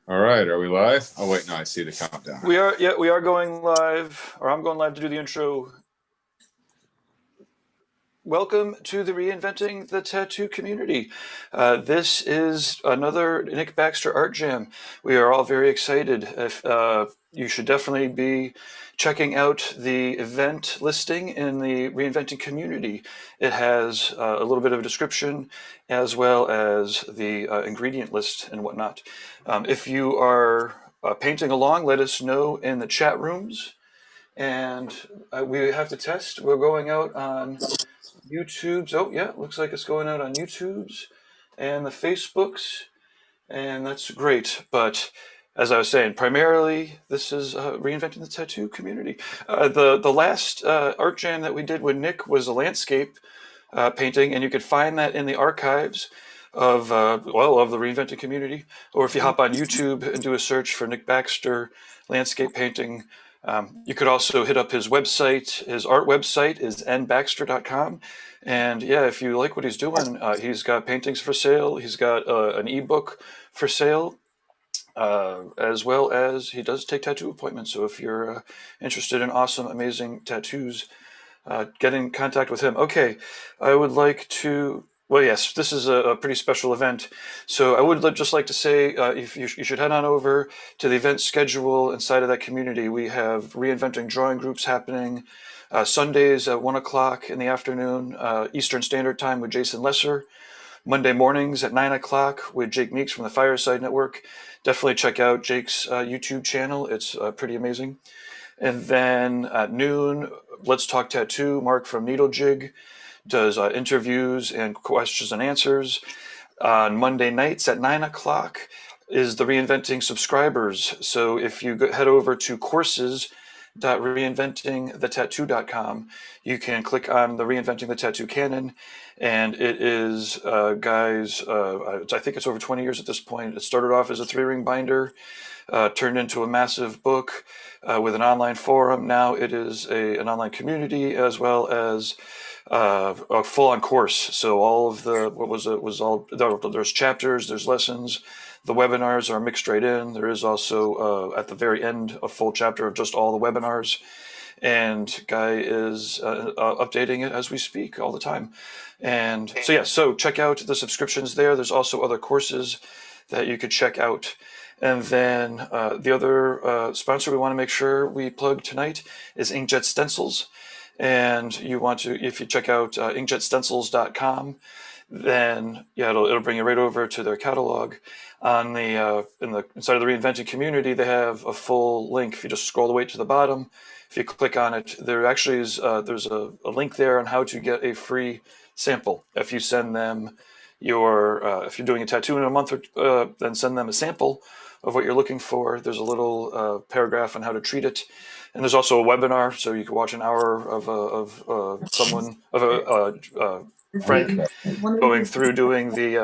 All right, are we live? Oh wait, no, I see the countdown. We are, yeah, we are going live, or I'm going live to do the intro. Welcome to the Reinventing the Tattoo community. This is another Nick Baxter Art Jam. We are all very excited. You should definitely be checking out the event listing in the Reinventing community. It has a little bit of a description as well as the ingredient list and whatnot. If you are painting along, let us know in the chat rooms. And we have to test. We're going out on YouTube's. Oh, yeah, looks like it's going out on YouTube's and the Facebooks, and that's great. But as I was saying, primarily this is reinventing the tattoo community. The last art jam that we did with Nick was a landscape painting, and you could find that in the archives of of the reinventing community. Or if you hop on YouTube and do a search for Nick Baxter landscape painting. You could also hit up his website. His art website is nbaxter.com. And yeah, if you like what he's doing, he's got paintings for sale. He's got an ebook for sale, as well as he does take tattoo appointments. So if you're interested in awesome, amazing tattoos, get in contact with him. Okay, I would like to. Well, yes, this is a pretty special event. So I would just like to say if you should head on over to the event schedule inside of that community. We have reinventing drawing groups happening Sundays at 1 o'clock in the afternoon, Eastern Standard Time with Jason Lesser. Monday mornings at 9 o'clock with Jake Meeks from the Fireside Network. Definitely check out Jake's YouTube channel. It's pretty amazing. And then at noon, Let's Talk Tattoo. Mark from Needle Jig does interviews and questions and answers. On Monday nights at 9 o'clock is the Reinventing subscribers. So if you head over to courses.reinventingthetattoo.com, you can click on the Reinventing the Tattoo canon, and it is, guys, I think it's over 20 years at this point. It started off as a 3-ring binder, turned into a massive book with an online forum. Now it is an online community as well as a full-on course. So all of the there's chapters, there's lessons. The webinars are mixed right in. There is also at the very end a full chapter of just all the webinars, and Guy is updating it as we speak all the time. And so yeah, so check out the subscriptions there. There's also other courses that you could check out. And then the other sponsor we want to make sure we plug tonight is Inkjet Stencils. And you want to, if you check out inkjetstencils.com, then yeah, it'll bring you right over to their catalog. On the inside of the Reinventing community, they have a full link. If you just scroll the way to the bottom, if you click on it, there actually is there's a link there on how to get a free sample. If you send them your if you're doing a tattoo in a month, or then send them a sample of what you're looking for. There's a little paragraph on how to treat it. And there's also a webinar, so you can watch an hour of Frank going through doing the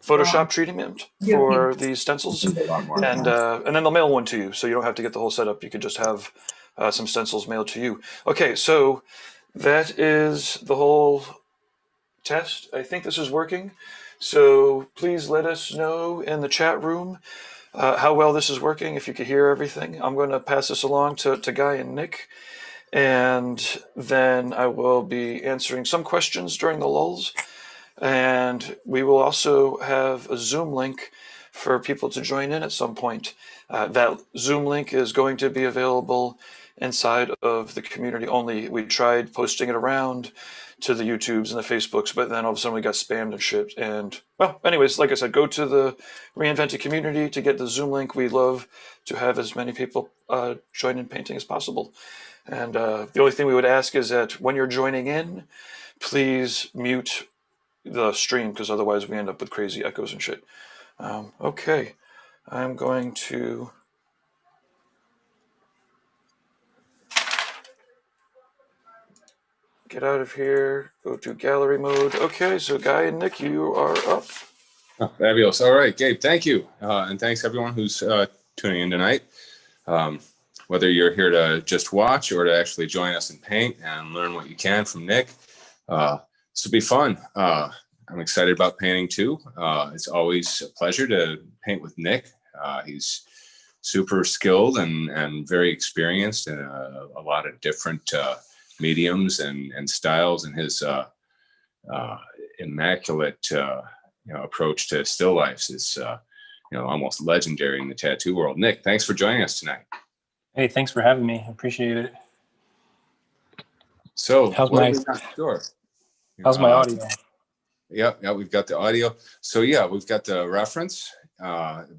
Photoshop treatment for these stencils, and then they'll mail one to you, so you don't have to get the whole setup. You could just have some stencils mailed to you. Okay, so that is the whole test. I think this is working. So please let us know in the chat room how well this is working, if you could hear everything. I'm going to pass this along to Guy and Nick, and then I will be answering some questions during the lulls. And we will also have a Zoom link for people to join in at some point. That Zoom link is going to be available inside of the community only. We tried posting it around to the YouTubes and the Facebooks, but then all of a sudden we got spammed and shit. And well, anyways, like I said, go to the Reinvented community to get the Zoom link. We love to have as many people join in painting as possible. And the only thing we would ask is that when you're joining in, please mute the stream, because otherwise we end up with crazy echoes and shit. Okay, I'm going to get out of here, go to gallery mode. Okay, so Guy and Nick, you are up. Oh, fabulous. All right, Gabe, thank you. And thanks everyone who's tuning in tonight. Whether you're here to just watch or to actually join us and paint and learn what you can from Nick, this will be fun. I'm excited about painting too. It's always a pleasure to paint with Nick. He's super skilled and very experienced in a lot of different mediums and styles, and his immaculate approach to still lifes is almost legendary in the tattoo world. Nick, thanks for joining us tonight. Hey, thanks for having me. I appreciate it. So how's what my do we got in store? how's my audio? Yeah, we've got the audio. So yeah, we've got the reference,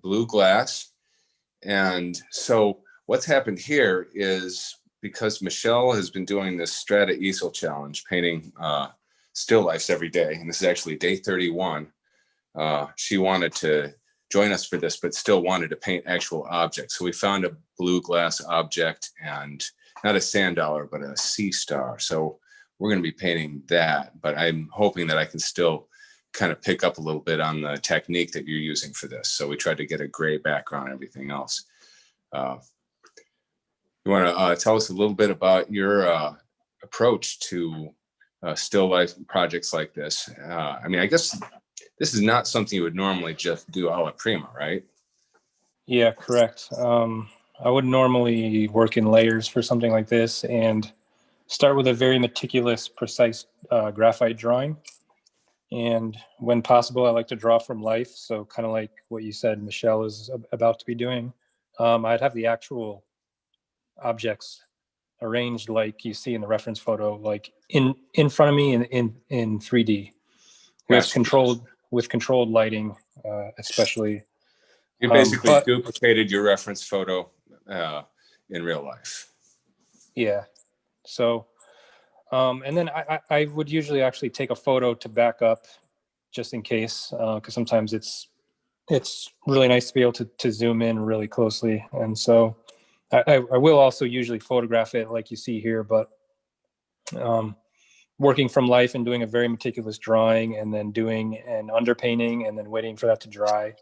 blue glass. And so what's happened here is, because Michelle has been doing this Strata Easel challenge, painting still lifes every day, and this is actually day 31. She wanted to join us for this, but still wanted to paint actual objects. So we found a blue glass object, and not a sand dollar, but a sea star. So we're going to be painting that, but I'm hoping that I can still kind of pick up a little bit on the technique that you're using for this. So we tried to get a gray background and everything else. You want to tell us a little bit about your approach to still life projects like this? I mean, I guess this is not something you would normally just do alla prima, right? Yeah, correct. I would normally work in layers for something like this and start with a very meticulous, precise graphite drawing. And when possible, I like to draw from life. So kind of like what you said, Michelle is about to be doing. I'd have the actual objects arranged like you see in the reference photo, like in front of me in 3D with controlled lighting, especially. You basically duplicated your reference photo in real life. Yeah. So, and then I would usually actually take a photo to back up just in case, because sometimes it's really nice to be able to zoom in really closely. And so I will also usually photograph it like you see here, but working from life and doing a very meticulous drawing, and then doing an underpainting, and then waiting for that to dry,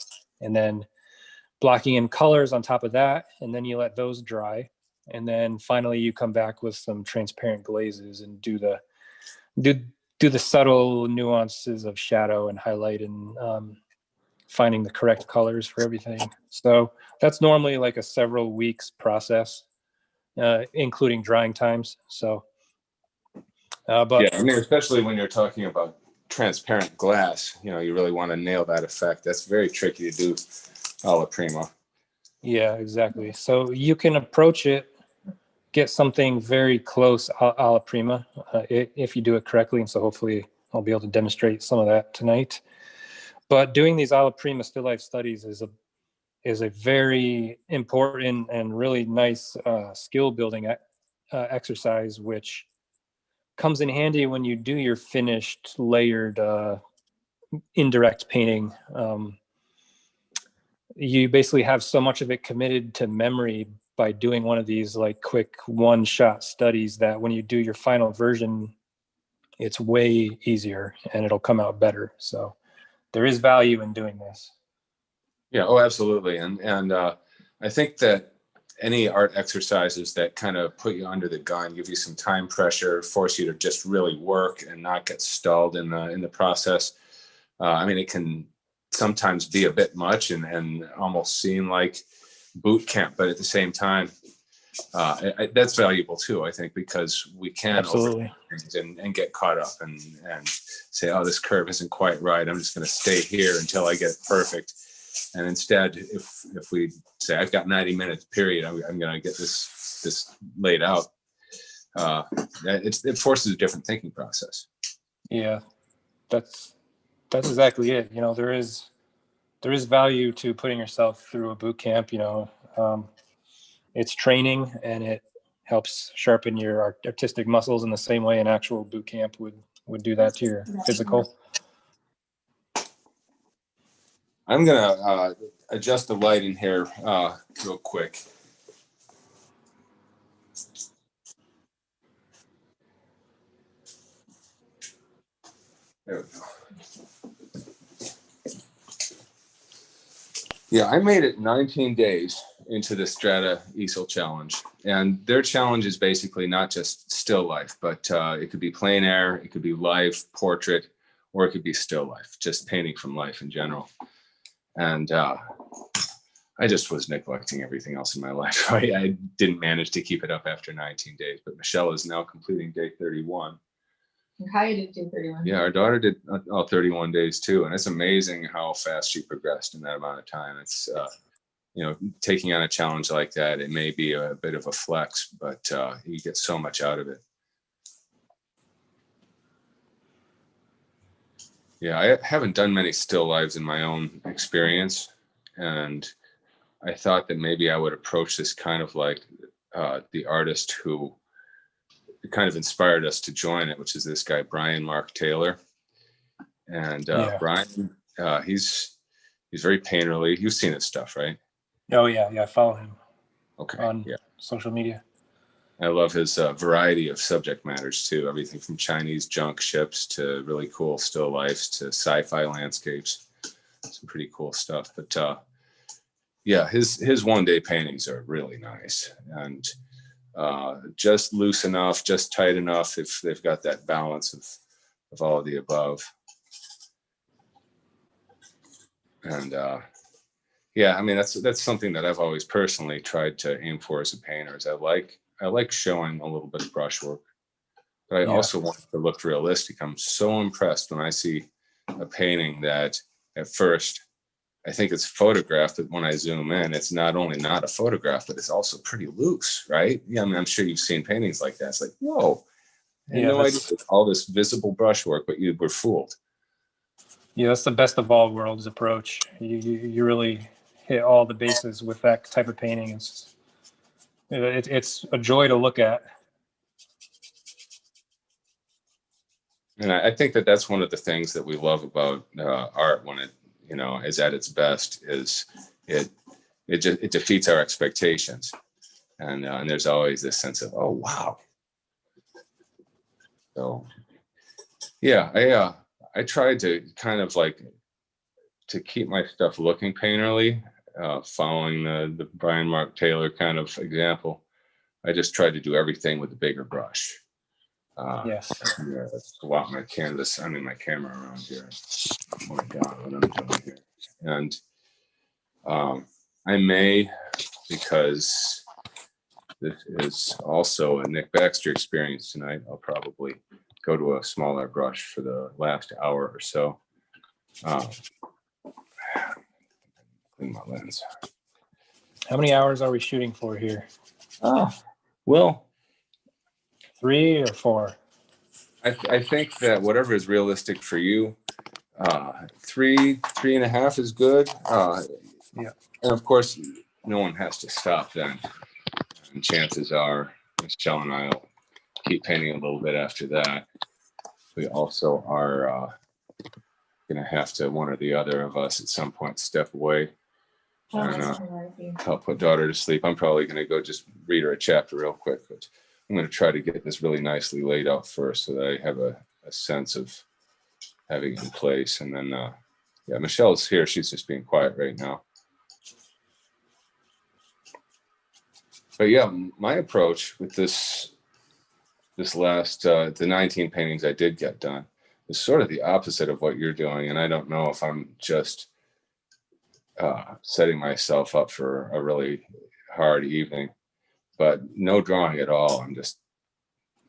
and then blocking in colors on top of that, and then you let those dry, and then finally you come back with some transparent glazes and do the subtle nuances of shadow and highlight, and finding the correct colors for everything. So that's normally like a several weeks process, including drying times. So but yeah, I mean, especially when you're talking about transparent glass, you really want to nail that effect. That's very tricky to do alla prima. Yeah, exactly. So you can approach it, get something very close alla prima if you do it correctly. And so hopefully I'll be able to demonstrate some of that tonight. But doing these alla prima still life studies is a very important and really nice skill building exercise, which comes in handy when you do your finished layered indirect painting. You basically have so much of it committed to memory by doing one of these like quick one-shot studies that when you do your final version, it's way easier and it'll come out better. So there is value in doing this. Yeah, oh, absolutely. And I think that any art exercises that kind of put you under the gun, give you some time pressure, force you to just really work and not get stalled in the process. I mean, it can sometimes be a bit much and almost seem like boot camp, but at the same time, that's valuable too, I think, because we can absolutely and get caught up and say, oh, this curve isn't quite right, I'm just going to stay here until I get it perfect. And instead, if we say, I've got 90 minutes period, I'm going to get this laid out, it forces a different thinking process. Yeah, that's exactly it. There is value to putting yourself through a boot camp. It's training, and it helps sharpen your artistic muscles in the same way an actual boot camp would do that to your physical. I'm gonna adjust the light in here real quick. There we go. Yeah, I made it 19 days into the Strata Easel challenge, and their challenge is basically not just still life, but it could be plein air, it could be life, portrait, or it could be still life, just painting from life in general. And I just was neglecting everything else in my life. Right? I didn't manage to keep it up after 19 days, but Michelle is now completing day 31. And Kaya did do 31. Yeah, our daughter did all 31 days too, and it's amazing how fast she progressed in that amount of time. It's you know, taking on a challenge like that, it may be a bit of a flex, but you get so much out of it. Yeah, I haven't done many still lives in my own experience, and I thought that maybe I would approach this kind of like the artist who kind of inspired us to join it, which is this guy, Brian Mark Taylor. And Brian, he's very painterly. You've seen his stuff, right? Oh yeah, I follow him on social media. I love his variety of subject matters too. Everything from Chinese junk ships to really cool still lifes to sci-fi landscapes. Some pretty cool stuff. But yeah, his one-day paintings are really nice and just loose enough, just tight enough. If they've got that balance of all of the above. And yeah, I mean that's something that I've always personally tried to aim for as a painter. Is I like showing a little bit of brushwork, but I also want it to look realistic. I'm so impressed when I see a painting that at first I think it's photographed, but when I zoom in, it's not only not a photograph, but it's also pretty loose, right? Yeah, I mean, I'm sure you've seen paintings like that. It's like, whoa, I had no idea all this visible brushwork, but you were fooled. Yeah, that's the best of all worlds approach. You really hit all the bases with that type of painting. It's a joy to look at. And I think that that's one of the things that we love about art when it, you know, is at its best. Is it defeats our expectations, and there's always this sense of, oh wow. So yeah, I tried to kind of like to keep my stuff looking painterly, following the Brian Mark Taylor kind of example. I just tried to do everything with a bigger brush. Yes. Yeah, swap my canvas. I mean, my camera around here. Oh my God, what I'm doing here. And I may, because this is also a Nick Baxter experience tonight, I'll probably go to a smaller brush for the last hour or so. Clean my lens. How many hours are we shooting for here? Well, 3 or 4? I think that whatever is realistic for you, 3.5 is good. Yeah. And of course, no one has to stop then. And chances are Michelle and I will keep painting a little bit after that. We also are going to have to, one or the other of us at some point, step away and help put daughter to sleep. I'm probably going to go just read her a chapter real quick, but I'm going to try to get this really nicely laid out first so that I have a sense of having it in place. And then, yeah, Michelle's here. She's just being quiet right now. But yeah, my approach with this last, the 19 paintings I did get done is sort of the opposite of what you're doing. And I don't know if I'm just setting myself up for a really hard evening, but no drawing at all. I'm just,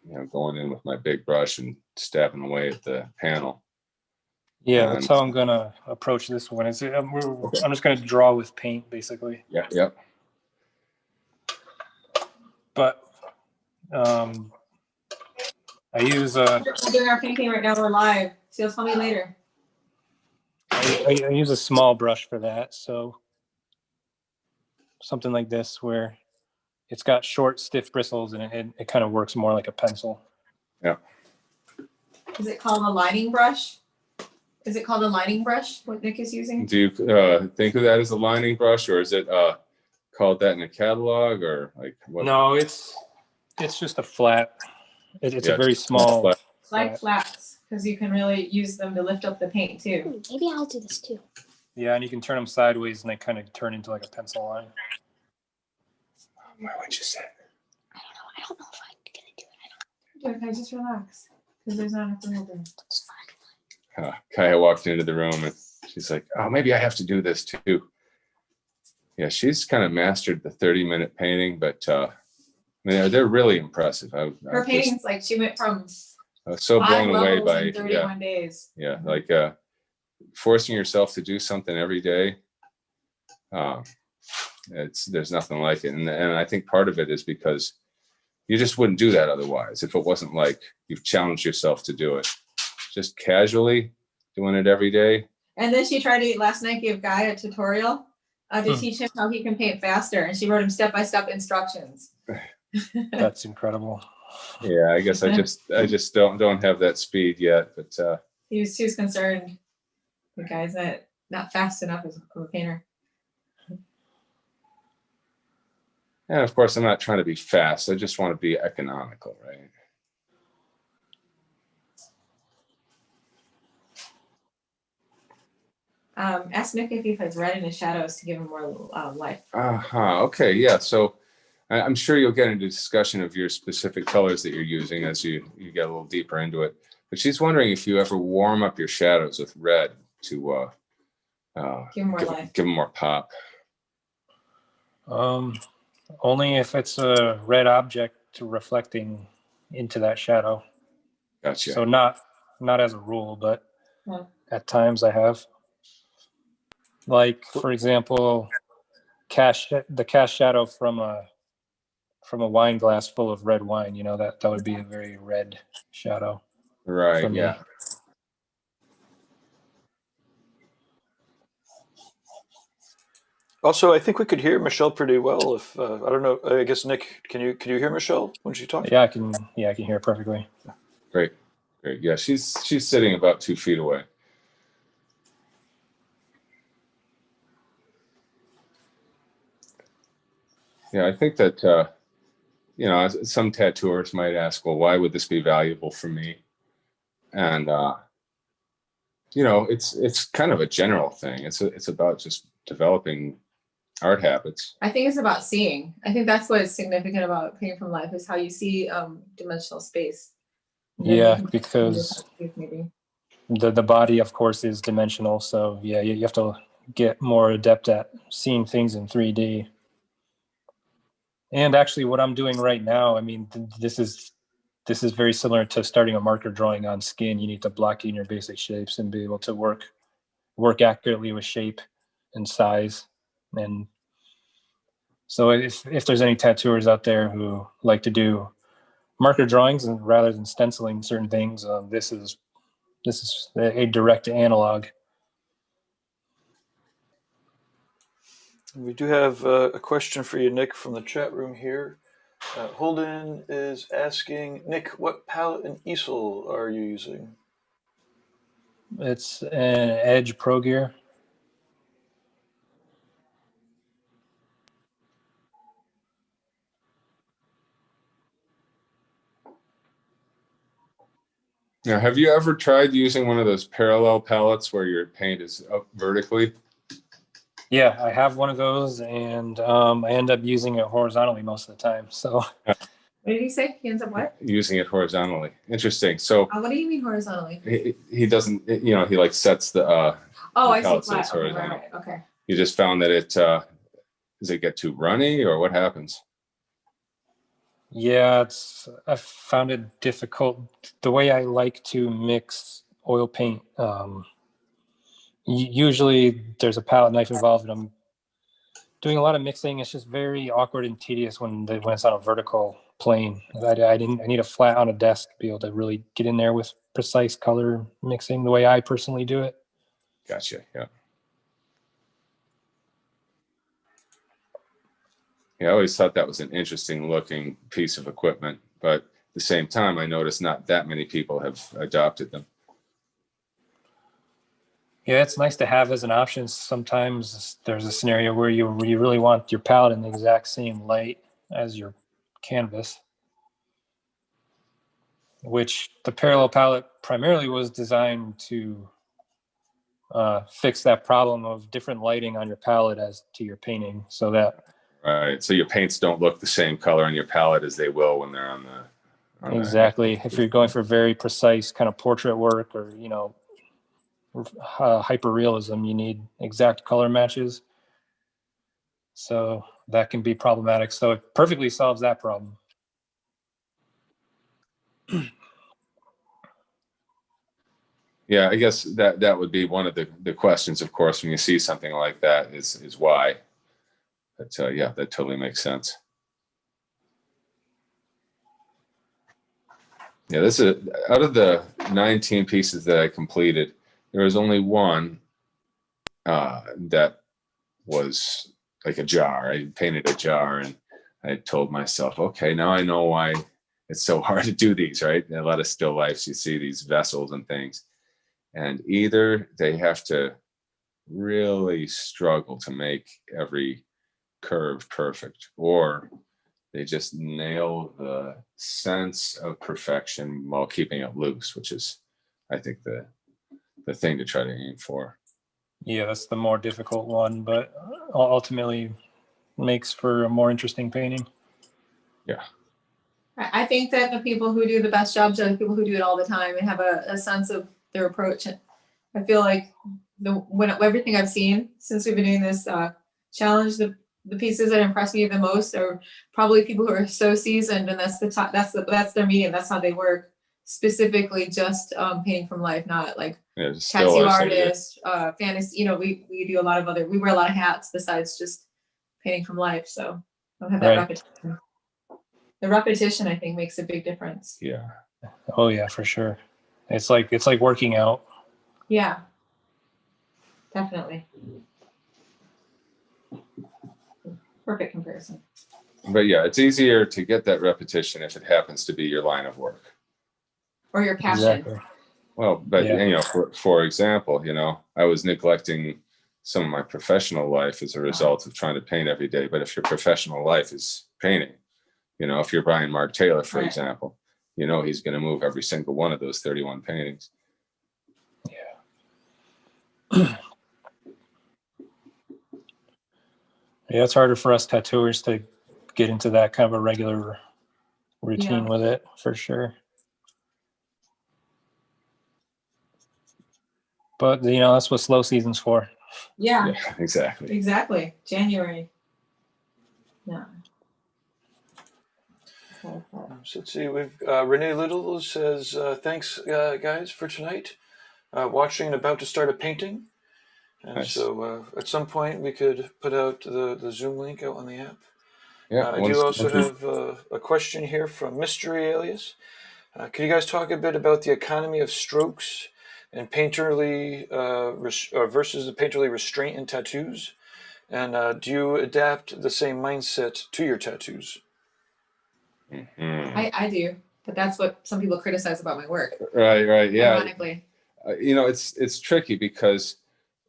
you know, going in with my big brush and stabbing away at the panel. Yeah, that's how I'm gonna approach this one. I'm just gonna draw with paint, basically. Yeah, yep. But I use We're doing our painting right now. We're live. So you'll tell me later. I use a small brush for that, so something like this where it's got short, stiff bristles, and it kind of works more like a pencil. Yeah. Is it called a lining brush? Is it called a lining brush, what Nick is using? Do you think of that as a lining brush, or is it called that in a catalog, or like what? No, it's just a flat. It's a very small. Flat. It's like flats, because you can really use them to lift up the paint too. Maybe I'll do this too. Yeah, and you can turn them sideways, and they kind of turn into like a pencil line. What you said? I don't know if I'm gonna do it. Okay, just relax, because there's not enough room there. It's fine. Kaya walked into the room and she's like, "Oh, maybe I have to do this too." Yeah, she's kind of mastered the 30-minute painting, but I mean, they're really impressive. Her paintings, like she went from I was so 5 blown away levels by in 31 days. yeah, like forcing yourself to do something every day. There's nothing like it, and I think part of it is because you just wouldn't do that otherwise if it wasn't like you've challenged yourself to do it. Just casually doing it every day. And then she tried to last night give Guy a tutorial to teach him how he can paint faster, and she wrote him step-by-step instructions. That's incredible. Yeah, I guess I just don't have that speed yet, but She was concerned the guy's not fast enough as a painter. and of course I'm not trying to be fast. I just want to be economical, right? Ask Nick if he puts red in his shadows to give him more life. Okay, yeah. So I'm sure you'll get into discussion of your specific colors that you're using as you get a little deeper into it. But she's wondering if you ever warm up your shadows with red to Give him more life. give them more pop. Only if it's a red object reflecting into that shadow. Gotcha. So not as a rule, but Yeah. at times I have. Like, for example, the cast shadow from a wine glass full of red wine, that would be a very red shadow. Right, for me. yeah. Also, I think we could hear Michelle pretty well. If I don't know, I guess Nick, can you hear Michelle when she talks? Yeah, I can hear it perfectly. Great. Yeah, she's sitting about 2 feet away. Yeah, I think that some tattooers might ask, well, why would this be valuable for me? And it's kind of a general thing. It's about just developing art habits. I think it's about seeing. I think that's what is significant about painting from life is how you see dimensional space. Yeah, because maybe. the body, of course, is dimensional. So yeah, you have to get more adept at seeing things in 3D. And actually, what I'm doing right now, I mean, this is very similar to starting a marker drawing on skin. You need to block in your basic shapes and be able to work accurately with shape and size. And so if there's any tattooers out there who like to do marker drawings and rather than stenciling certain things, this is a direct analog. We do have a question for you, Nick, from the chat room here. Holden is asking, Nick, what palette and easel are you using? It's an Edge Pro Gear. Now, have you ever tried using one of those parallel palettes where your paint is up vertically? Yeah, I have one of those, and I end up using it horizontally most of the time. So, What did he say? He ends up what? Using it horizontally. Interesting. So What do you mean horizontally? he doesn't, he like sets the I see palette flat. says Okay, horizontal. right. Okay. You just found that does it get too runny or what happens? yeah, I found it difficult. The way I like to mix oil paint, usually there's a palette knife involved, and I'm doing a lot of mixing. It's just very awkward and tedious when it's on a vertical plane. I need a flat on a desk to be able to really get in there with precise color mixing the way I personally do it. Gotcha. Yeah. Yeah, I always thought that was an interesting looking piece of equipment, but at the same time, I noticed not that many people have adopted them. Yeah, it's nice to have as an option. Sometimes there's a scenario where you really want your palette in the exact same light as your canvas, which the parallel palette primarily was designed to fix that problem of different lighting on your palette as to your painting, so that Right. So your paints don't look the same color on your palette as they will when they're on the exactly. If you're going for very precise kind of portrait work or hyper realism, you need exact color matches. So that can be problematic. So it perfectly solves that problem. Yeah, I guess that would be one of the questions, of course, when you see something like that is why. But yeah, that totally makes sense. Yeah, this is out of the 19 pieces that I completed, there was only one that was like a jar. I painted a jar, and I told myself, okay, now I know why it's so hard to do these, right? In a lot of still lifes, you see these vessels and things, and either they have to really struggle to make every curve perfect, or they just nail the sense of perfection while keeping it loose, which is, I think, the thing to try to aim for. Yeah, that's the more difficult one, but ultimately makes for a more interesting painting. Yeah. I think that the people who do the best jobs are the people who do it all the time and have a sense of their approach. And I feel like everything I've seen since we've been doing this challenge, the pieces that impress me the most are probably people who are so seasoned, and that's their medium. That's how they work. Specifically, just painting from life, not like tattoo artists, fantasy. You know, we do a lot of we wear a lot of hats besides just painting from life. So don't have that repetition. The repetition, I think, makes a big difference. Yeah. Oh yeah, for sure. It's like working out. Yeah. Definitely. Perfect comparison. But yeah, it's easier to get that repetition if it happens to be your line of work. Or your passion. Exactly. Well, but Yeah. you know, for example, you know, I was neglecting some of my professional life as a result of trying to paint every day. But if your professional life is painting, you know, if you're Brian Mark Taylor, for example, you know, he's going to move every single one of those 31 paintings. Yeah. Yeah, it's harder for us tattooers to get into that kind of a regular routine with it, for sure. But, you know, that's what slow season's for. Yeah, exactly. Exactly. January. Yeah. So let's see, we've Renee Little says, thanks guys for tonight. Watching and about to start a painting. And Nice. so at some point we could put out the Zoom link out on the app. Yeah. I do also have a question here from Mystery Alias. Can you guys talk a bit about the economy of strokes and painterly versus the painterly restraint in tattoos? And do you adapt the same mindset to your tattoos? Mm-hmm. I do, but that's what some people criticize about my work. Right. Yeah. Ironically. You know, it's tricky because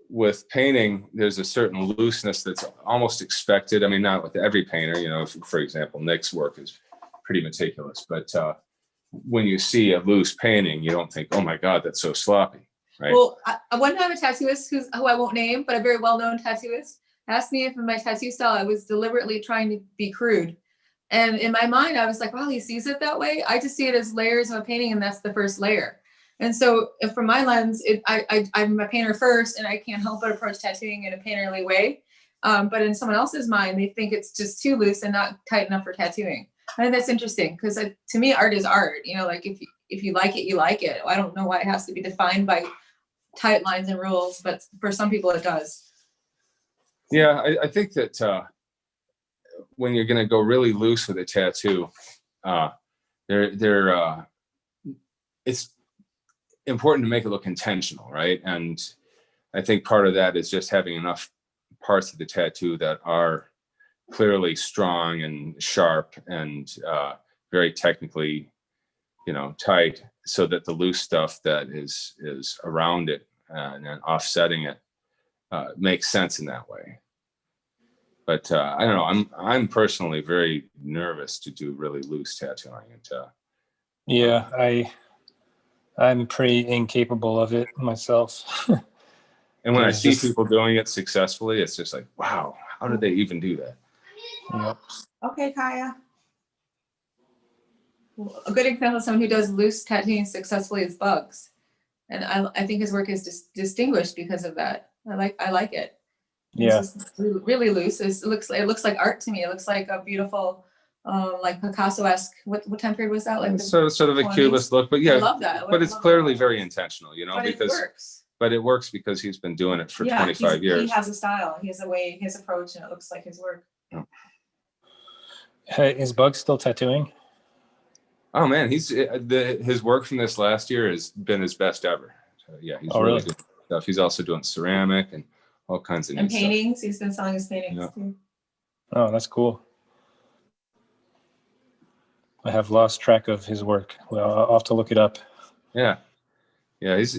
with painting, there's a certain looseness that's almost expected. I mean, not with every painter, you know, for example, Nick's work is pretty meticulous, but when you see a loose painting, you don't think, oh my God, that's so sloppy, right? Well, one time a tattooist who I won't name, but a very well-known tattooist, asked me if in my tattoo style I was deliberately trying to be crude. And in my mind, I was like, well, he sees it that way. I just see it as layers of a painting, and that's the first layer. And so from my lens, I'm a painter first, and I can't help but approach tattooing in a painterly way. But in someone else's mind, they think it's just too loose and not tight enough for tattooing. I think that's interesting because to me, art is art. You know, like if you like it, you like it. I don't know why it has to be defined by tight lines and rules, but for some people it does. Yeah, I think that when you're going to go really loose with a tattoo, it's important to make it look intentional, right? And I think part of that is just having enough parts of the tattoo that are clearly strong and sharp and very technically, you know, tight, so that the loose stuff that is around it and then offsetting it makes sense in that way. But I don't know. I'm personally very nervous to do really loose tattooing. Yeah, I'm pretty incapable of it myself. And when I see people doing it successfully, it's just like, wow, how did they even do that? Yep. Okay, Kaya. A good example of someone who does loose tattooing successfully is Bugs, and I think his work is distinguished because of that. I like it. Yeah. It's just really loose. It looks like art to me. It looks like a beautiful, like Picasso-esque. What time period was that? Like Sort of a 20s? cubist look, but I yeah, love that. but it's love clearly that. very intentional, you know, But because it works. but it works because he's been doing it for Yeah, 25 years. He has a style. He has a way, his approach, and it looks like his work. Hey, is Bug still tattooing? Oh man, his work from this last year has been his best ever. So, yeah, he's really doing stuff. He's also doing ceramic and all kinds of And neat paintings. stuff. He's been selling his paintings Yeah. too. Oh, that's cool. I have lost track of his work. Well, I'll have to look it up. Yeah. Yeah, he's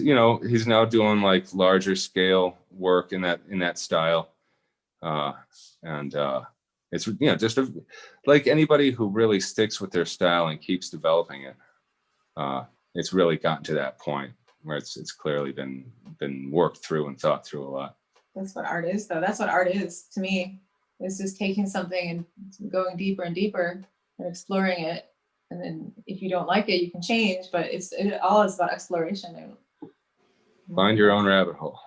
now doing like larger scale work in that style. It's just like anybody who really sticks with their style and keeps developing it. It's really gotten to that point where it's clearly been worked through and thought through a lot. That's what art is, though. That's what art is to me. It's just taking something and going deeper and deeper and exploring it. And then if you don't like it, you can change. But it all is about exploration. Find your own rabbit hole.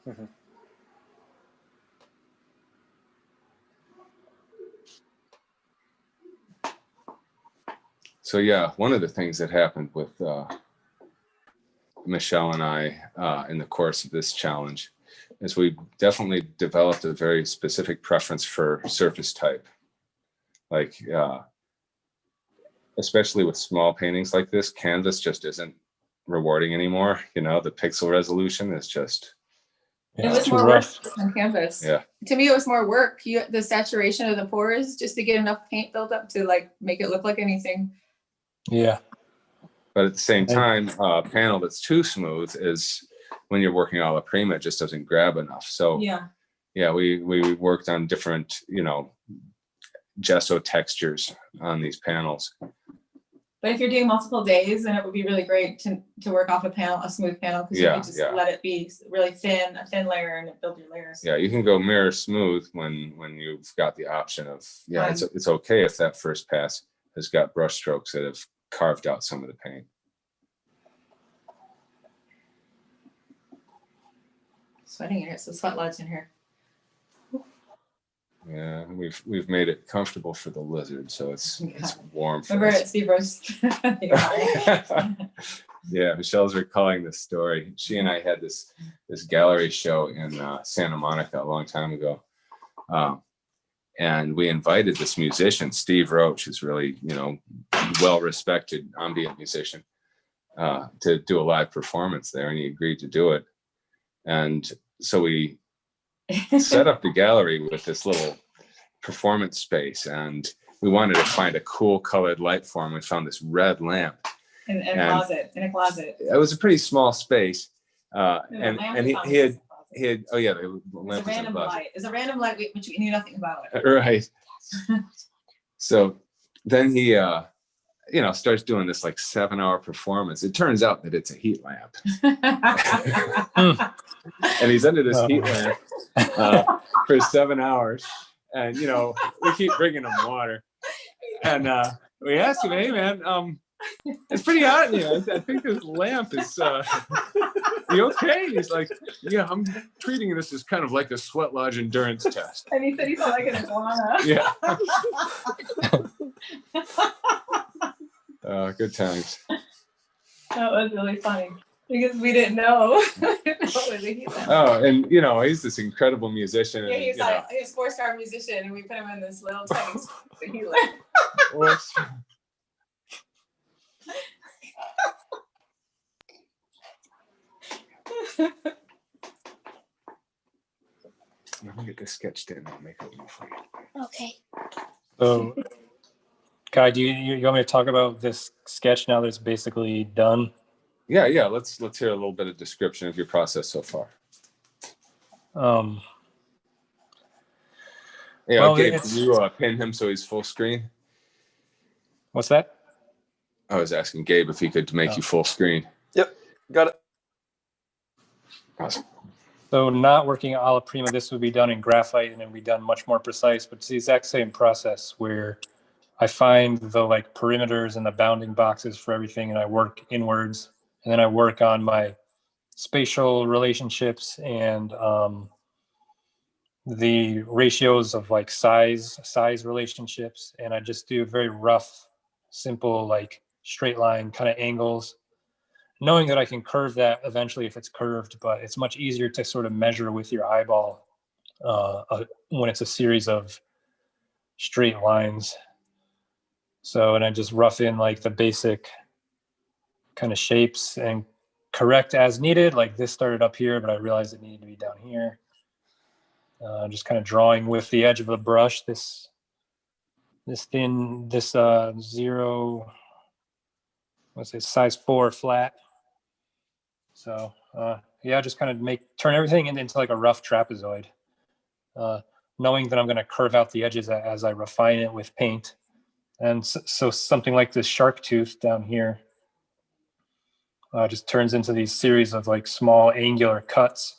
Mm-hmm. So yeah, one of the things that happened with Michelle and I in the course of this challenge is we definitely developed a very specific preference for surface type. Like, especially with small paintings like this, canvas just isn't rewarding anymore. You know, the pixel resolution is just... It was more work on canvas. Yeah. To me, it was more work. The saturation of the pores, just to get enough paint built up to like make it look like anything. Yeah. But at the same time, a panel that's too smooth is when you're working Alla Prima, it just doesn't grab enough. So yeah, we worked on different, gesso textures on these panels. But if you're doing multiple days, then it would be really great to work off a smooth panel, because you can just let it be really thin, a thin layer, and build your layers. Yeah, you can go mirror smooth when you've got the option of, it's okay if that first pass has got brush strokes that have carved out some of the paint. Sweating in here, it's a sweat lodge in here. Yeah, we've made it comfortable for the lizard, so it's warm for Remember us. Steve roast? Yeah, Michelle's recalling this story. She and I had this gallery show in Santa Monica a long time ago, and we invited this musician, Steve Roach, who's really well-respected ambient musician, to do a live performance there, and he agreed to do it. And so we set up the gallery with this little performance space, and we wanted to find a cool colored light for him. We found this red lamp in a closet. It was a pretty small space, and he had the lamp was in the closet. It's a random light which we knew nothing about. Right. So then he starts doing this like 7-hour performance. It turns out that it's a heat lamp. And he's under this heat lamp for 7 hours. And, we keep bringing him water. And we asked him, hey, man, it's pretty hot in here. I think this lamp is, you okay? He's like, yeah, I'm treating this as kind of like a sweat lodge endurance test. And he said he felt like an iguana. Yeah. Good times. That was really funny because we didn't know. Oh, and he's this incredible musician. Yeah, he's like he's a 4-star musician, and we put him in this little tiny he lived. Let me get this sketched in. I'll make it more for you. Okay. So, Kai, do you want me to talk about this sketch now that it's basically done? Yeah. Let's hear a little bit of description of your process so far. Yeah, Gabe, can you pin him so he's full screen? What's that? I was asking Gabe if he could make you full screen. Yep, got it. Awesome. So not working at Alla Prima, this would be done in graphite and it would be done much more precise, but it's the exact same process where I find the perimeters and the bounding boxes for everything, and I work inwards, and then I work on my spatial relationships and the ratios of like size relationships, and I just do very rough, simple, like straight line kind of angles, knowing that I can curve that eventually if it's curved, but it's much easier to sort of measure with your eyeball when it's a series of straight lines. So, and I just rough in like the basic kind of shapes and correct as needed. Like this started up here, but I realized it needed to be down here. Just kind of drawing with the edge of the brush, this zero, what's it, size 4 flat. So yeah, just kind of turn everything into like a rough trapezoid, knowing that I'm going to curve out the edges as I refine it with paint. And so something like this shark tooth down here just turns into these series of like small angular cuts.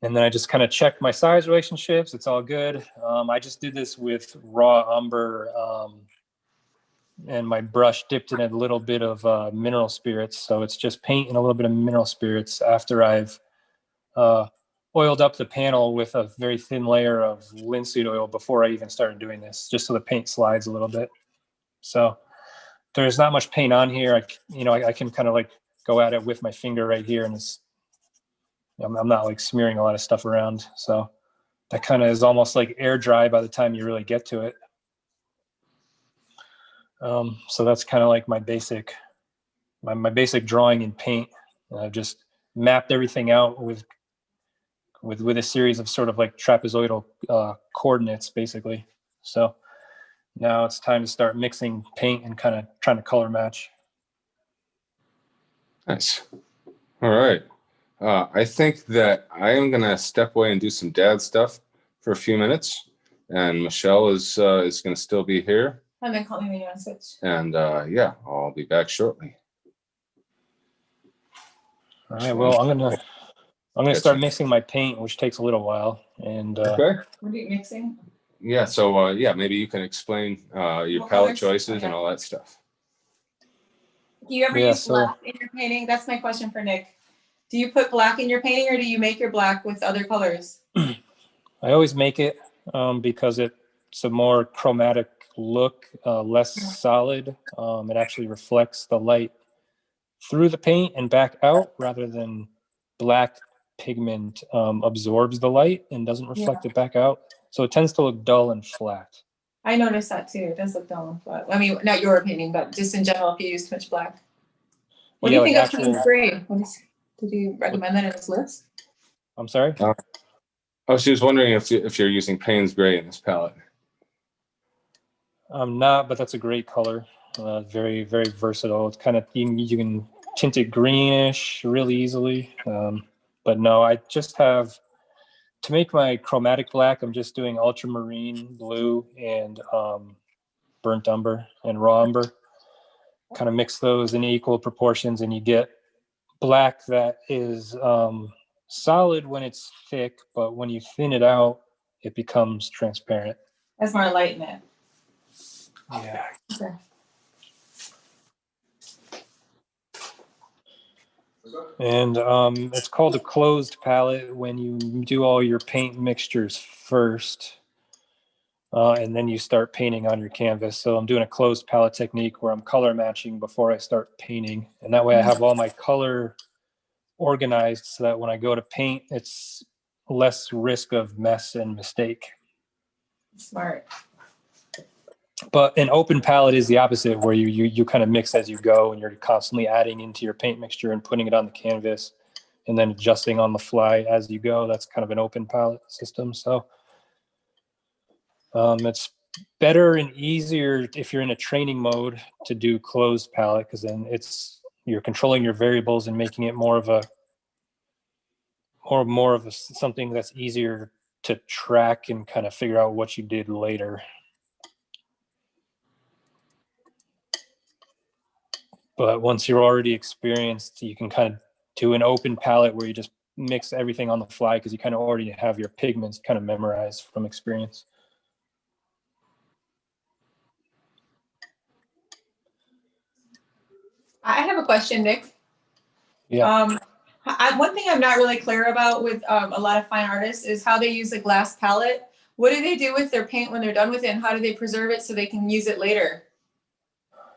And then I just kind of check my size relationships. It's all good. I just did this with raw umber, and my brush dipped in a little bit of mineral spirits. So it's just paint and a little bit of mineral spirits after I've oiled up the panel with a very thin layer of linseed oil before I even started doing this, just so the paint slides a little bit. So there's not much paint on here. I can kind of like go at it with my finger right here, and I'm not like smearing a lot of stuff around. So that kind of is almost like air dry by the time you really get to it. So that's kind of like my basic drawing in paint. I've just mapped everything out with a series of sort of like trapezoidal coordinates, basically. So now it's time to start mixing paint and kind of trying to color match. Nice. All right. I think that I am going to step away and do some dad stuff for a few minutes. And Michelle is going to still be here. And then call me when you want to switch. And yeah, I'll be back shortly. All right. Well, I'm gonna start mixing my paint, which takes a little while. And okay. What are you mixing? Yeah. So yeah, maybe you can explain your palette choices and all that stuff. Do you ever use black in your painting? That's my question for Nick. Do you put black in your painting, or do you make your black with other colors? I always make it because it's a more chromatic look, less solid. It actually reflects the light through the paint and back out, rather than black pigment absorbs the light and doesn't reflect it back out. So it tends to look dull and flat. I noticed that too. It does look dull and flat. I mean, not your opinion, but just in general, if you use too much black. What do you think of Payne's gray? Did you recommend that in this list? I'm sorry? Oh, she was wondering if you're using Payne's gray in this palette. I'm not, but that's a great color. Very, very versatile. It's kind of, you can tint it greenish really easily. But no, I just have, to make my chromatic black, I'm just doing ultramarine blue and burnt umber and raw umber. Kind of mix those in equal proportions, and you get black that is solid when it's thick, but when you thin it out, it becomes transparent. That's more light in it. Yeah. Okay. And it's called a closed palette when you do all your paint mixtures first, and then you start painting on your canvas. So I'm doing a closed palette technique where I'm color matching before I start painting. And that way I have all my color organized so that when I go to paint, it's less risk of mess and mistake. Smart. But an open palette is the opposite, where you kind of mix as you go, and you're constantly adding into your paint mixture and putting it on the canvas and then adjusting on the fly as you go. That's kind of an open palette system. So it's better and easier if you're in a training mode to do closed palette, because then you're controlling your variables and making it more of something that's easier to track and kind of figure out what you did later. But once you're already experienced, you can kind of do an open palette where you just mix everything on the fly, because you kind of already have your pigments kind of memorized from experience. I have a question, Nick. Yeah. One thing I'm not really clear about with a lot of fine artists is how they use a glass palette. What do they do with their paint when they're done with it, and how do they preserve it so they can use it later?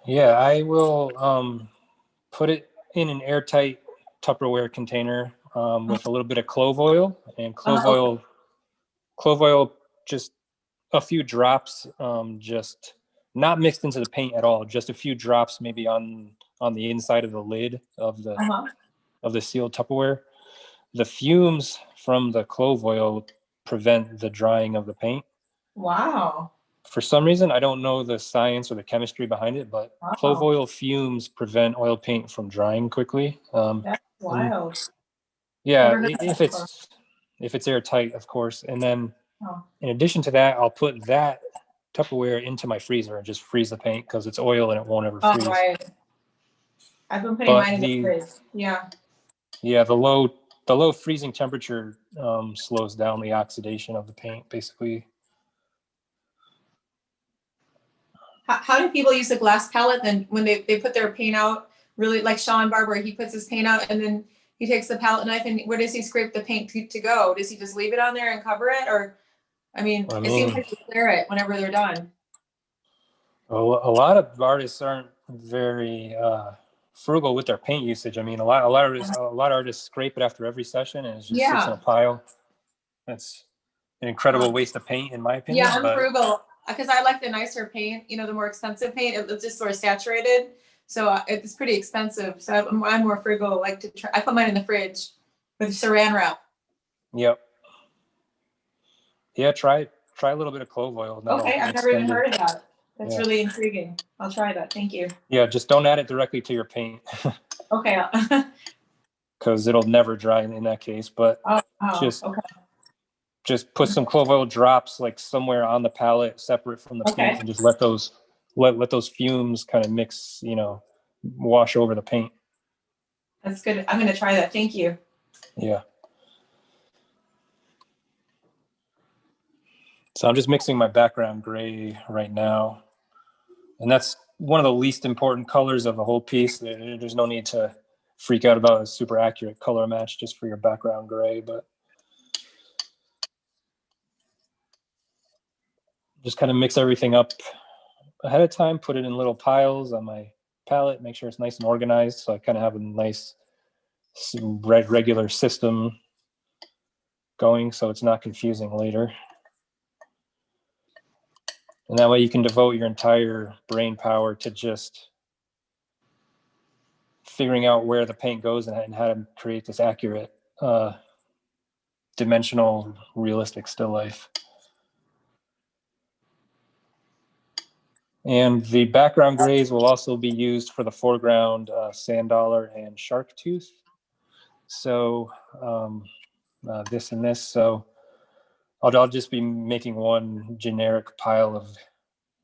Yeah, I will put it in an airtight Tupperware container with a little bit of clove oil, and Okay. clove oil, just a few drops, just not mixed into the paint at all, just a few drops maybe on the inside of the lid of the sealed Tupperware. The fumes from the clove oil prevent the drying of the paint. Wow. For some reason, I don't know the science or the chemistry behind it, but clove Wow. oil fumes prevent oil paint from drying quickly. That's wild. Yeah, Never heard of that before. if it's airtight, of course. And then Oh. in addition to that, I'll put that Tupperware into my freezer and just freeze the paint because it's oil and it won't ever Oh, freeze. right. I've been putting But mine in the fridge. Yeah. the low freezing temperature slows down the oxidation of the paint, basically. How do people use a glass palette then when they put their paint out? Really, like Sean Barber, he puts his paint out and then he takes the palette knife and where does he scrape the paint to go? Does he just leave it on there and cover it? Or, I mean, it seems like they clear it whenever they're done. A lot of artists aren't very frugal with their paint usage. I mean, a lot of artists scrape it after every session and it just sits in a pile. That's an incredible waste of paint, in my opinion. Yeah, I'm frugal because I like the nicer paint. You know, the more expensive paint, it's just sort of saturated, so it's pretty expensive. So I'm more frugal. Like to try. I put mine in the fridge with Saran wrap. Yep. Yeah, try a little bit of clove oil. Okay, I've never even heard of that. That's really intriguing. I'll try that. Thank you. Yeah, just don't add it directly to your paint. Okay. Because it'll never dry in that case. But just put some clove oil drops like somewhere on the palette, separate from the paint, and just let those fumes kind of mix, wash over the paint. That's good. I'm going to try that. Thank you. Yeah. So I'm just mixing my background gray right now. And that's one of the least important colors of the whole piece. There's no need to freak out about a super accurate color match just for your background gray, but just kind of mix everything up ahead of time, put it in little piles on my palette, make sure it's nice and organized. So I kind of have a nice regular system going so it's not confusing later. And that way you can devote your entire brain power to just figuring out where the paint goes and how to create this accurate, dimensional, realistic still life. And the background grays will also be used for the foreground sand dollar and shark tooth. So this and this. So I'll just be making one generic pile of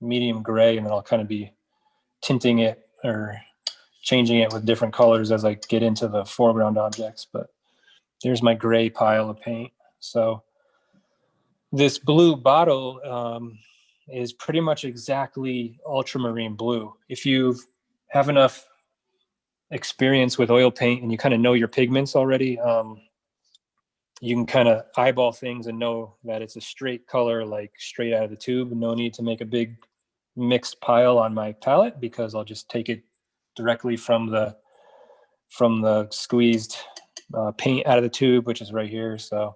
medium gray, and then I'll kind of be tinting it or changing it with different colors as I get into the foreground objects. But there's my gray pile of paint. So this blue bottle is pretty much exactly ultramarine blue. If you have enough experience with oil paint and you kind of know your pigments already, you can kind of eyeball things and know that it's a straight color, like straight out of the tube. No need to make a big mixed pile on my palette because I'll just take it directly from the squeezed paint out of the tube, which is right here. So,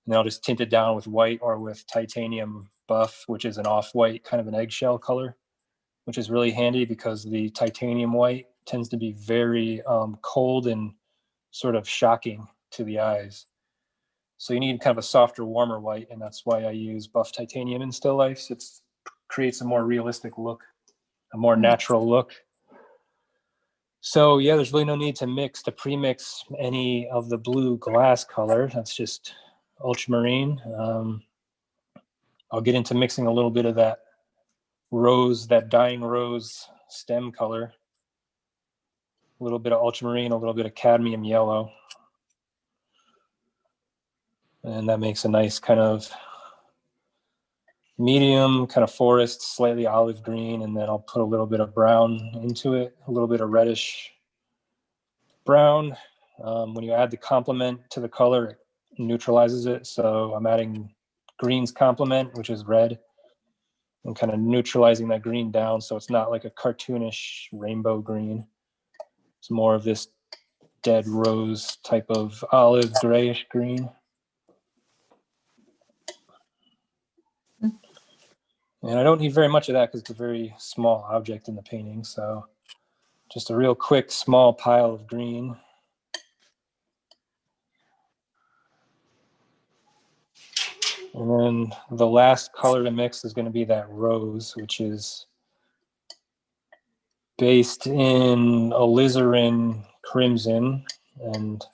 and then I'll just tint it down with white or with titanium buff, which is an off-white, kind of an eggshell color, which is really handy because the titanium white tends to be very cold and sort of shocking to the eyes. So you need kind of a softer, warmer white, and that's why I use buff titanium in still lifes. It creates a more realistic look, a more natural look. So yeah, there's really no need to pre-mix any of the blue glass color. That's just ultramarine. I'll get into mixing a little bit of that rose, that dying rose stem color, a little bit of ultramarine, a little bit of cadmium yellow. And that makes a nice kind of medium kind of forest, slightly olive green. And then I'll put a little bit of brown into it, a little bit of reddish brown, When you add the complement to the color, it neutralizes it. So I'm adding green's complement, which is red, and kind of neutralizing that green down so it's not like a cartoonish rainbow green. It's more of this dead rose type of olive grayish green. And I don't need very much of that because it's a very small object in the painting. So just a real quick small pile of green. And then the last color to mix is going to be that rose, which is based in alizarin crimson. And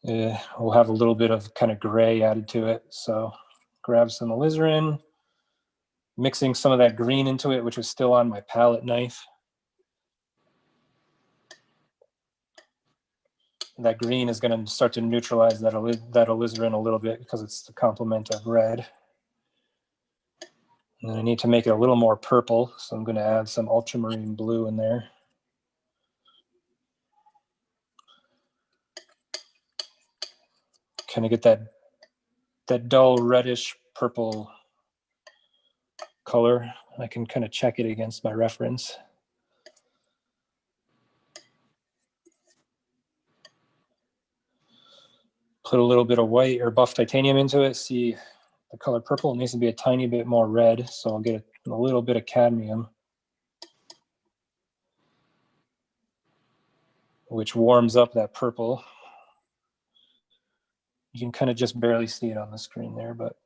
we'll have a little bit of kind of gray added to it. So grab some alizarin, mixing some of that green into it, which was still on my palette knife. That green is going to start to neutralize that alizarin a little bit because it's the complement of red. And then I need to make it a little more purple, so I'm going to add some ultramarine blue in there. Kind of get that dull reddish purple color. I can kind of check it against my reference. Put a little bit of white or buff titanium into it. See the color purple, it needs to be a tiny bit more red, so I'll get a little bit of cadmium, which warms up that purple. You can kind of just barely see it on the screen there, but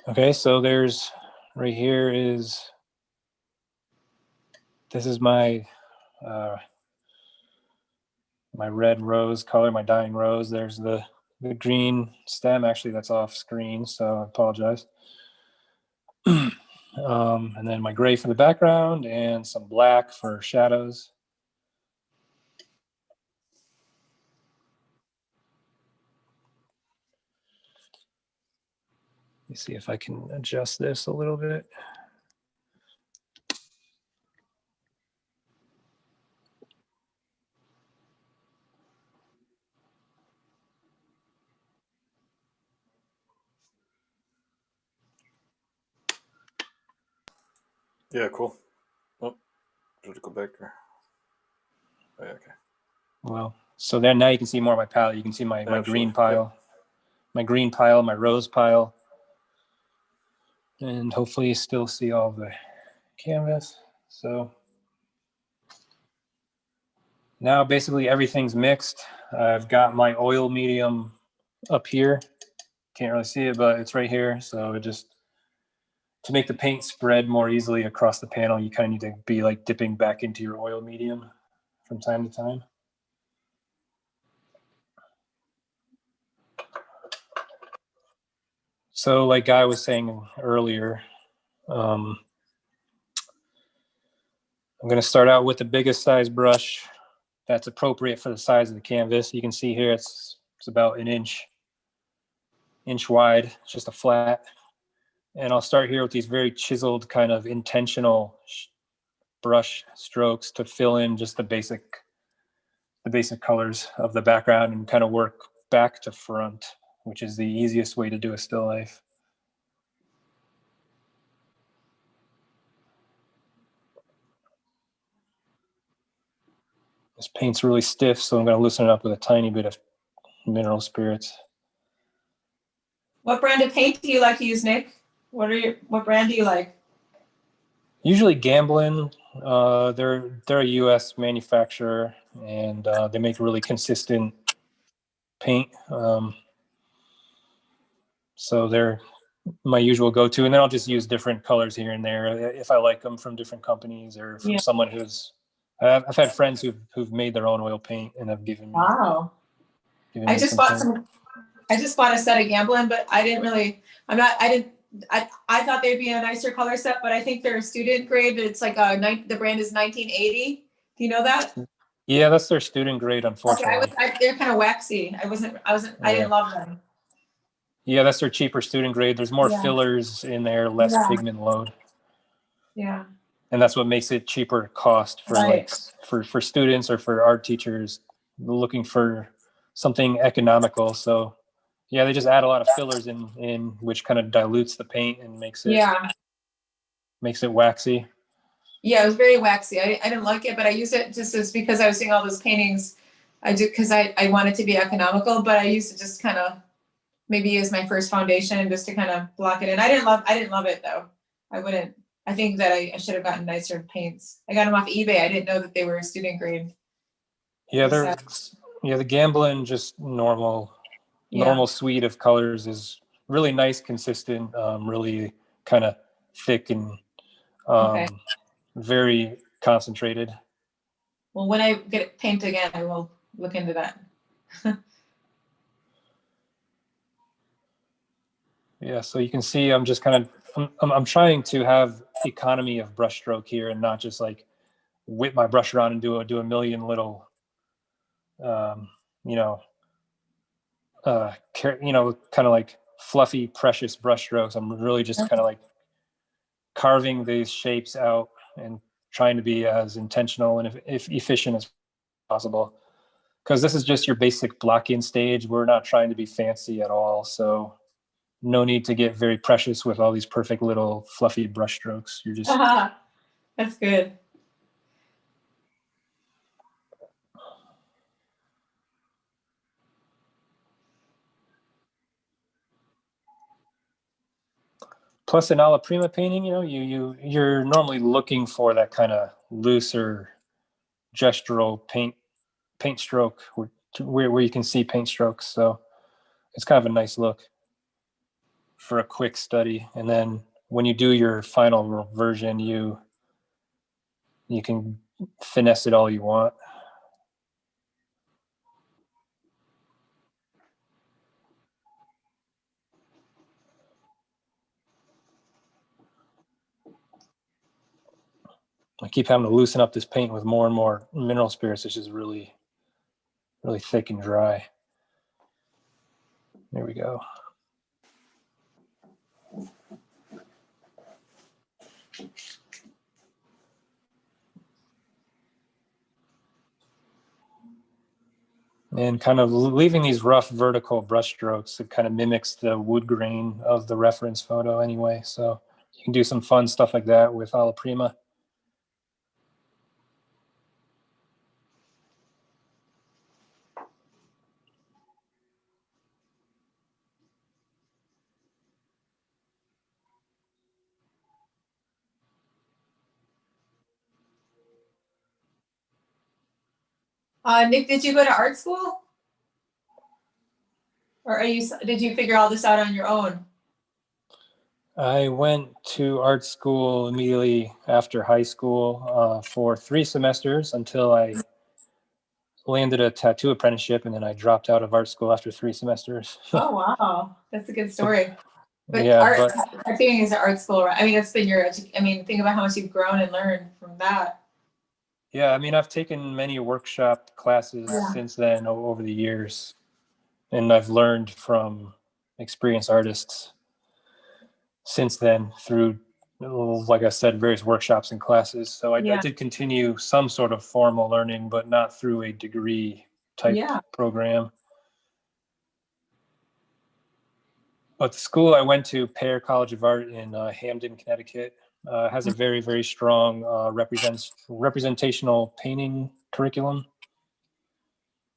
okay, so there's right here is, this is my my red rose color, my dying rose. There's the green stem. Actually, that's off screen, so I apologize. And then my gray for the background and some black for shadows. Let me see if I can adjust this a little bit. Yeah, cool. Oh, did it go back there? Oh, yeah, okay. Well, so then now you can see more of my palette. You can see my green pile, my green pile, my rose pile, and hopefully you still see all the canvas. So now basically everything's mixed. I've got my oil medium up here. Can't really see it, but it's right here. So it just, to make the paint spread more easily across the panel, you kind of need to be like dipping back into your oil medium from time to time. So like Guy was saying earlier, I'm going to start out with the biggest size brush that's appropriate for the size of the canvas. You can see here it's about an inch wide. It's just a flat. And I'll start here with these very chiseled kind of intentional brush strokes to fill in just the basic colors of the background and kind of work back to front, which is the easiest way to do a still life. This paint's really stiff, so I'm going to loosen it up with a tiny bit of mineral spirits. What brand of paint do you like to use, Nick? What brand do you like? Usually Gamblin. They're a U.S. manufacturer, and they make really consistent paint. So they're my usual go-to, and then I'll just use different colors here and there if I like them from different companies or from someone who's. I've had friends who've made their own oil paint and have given me. Wow. I just bought a set of Gamblin, but I didn't really. I thought they'd be a nicer color set, but I think they're a student grade. It's like the brand is 1980. Do you know that? Yeah, that's their student grade, unfortunately. Okay, they're kind of waxy. I didn't love them. Yeah, that's their cheaper student grade. There's more fillers in there, less pigment load. Yeah. and that's what makes it cheaper cost for like for students or for art teachers looking for something economical. So yeah, they just add a lot of fillers in which kind of dilutes the paint and makes it waxy. Yeah, it was very waxy. I didn't like it, but I used it just as because I was seeing all those paintings. I did because I wanted to be economical, but I used to just kind of maybe as my first foundation just to kind of block it in. I didn't love it though. I wouldn't. I think that I should have gotten nicer paints. I got them off eBay. I didn't know that they were student grade. Yeah, the Gamblin just normal suite of colors is really nice, consistent, really kind of thick and very concentrated. Well, when I get it paint again, I will look into that. Yeah, so you can see I'm just kind of I'm trying to have economy of brush stroke here and not just like whip my brush around and do a million little you know kind of like fluffy precious brush strokes. I'm really just kind of like carving these shapes out and trying to be as intentional and if efficient as possible, because this is just your basic blocking stage. We're not trying to be fancy at all, so no need to get very precious with all these perfect little fluffy brush strokes. You're just that's good. Plus in Alla Prima painting, you're normally looking for that kind of looser gestural paint stroke where you can see paint strokes. So it's kind of a nice look for a quick study. And then when you do your final version, you can finesse it all you want. I keep having to loosen up this paint with more and more mineral spirits, which is really, really thick and dry. There we go. And kind of leaving these rough vertical brush strokes, it kind of mimics the wood grain of the reference photo anyway. So you can do some fun stuff like that with Alla Prima. Nick, did you go to art school? Or did you figure all this out on your own? I went to art school immediately after high school for 3 semesters until I landed a tattoo apprenticeship, and then I dropped out of art school after 3 semesters. Oh, wow. That's a good story. But yeah, tattooing is an art school, right? I mean, that's been think about how much you've grown and learned from that. Yeah, I mean, I've taken many workshop classes since then over the years, and I've learned from experienced artists since then through, like I said, various workshops and classes. So I did continue some sort of formal learning, but not through a degree type program. But the school I went to, Pear College of Art in Hamden, Connecticut, has a very, very strong representational painting curriculum.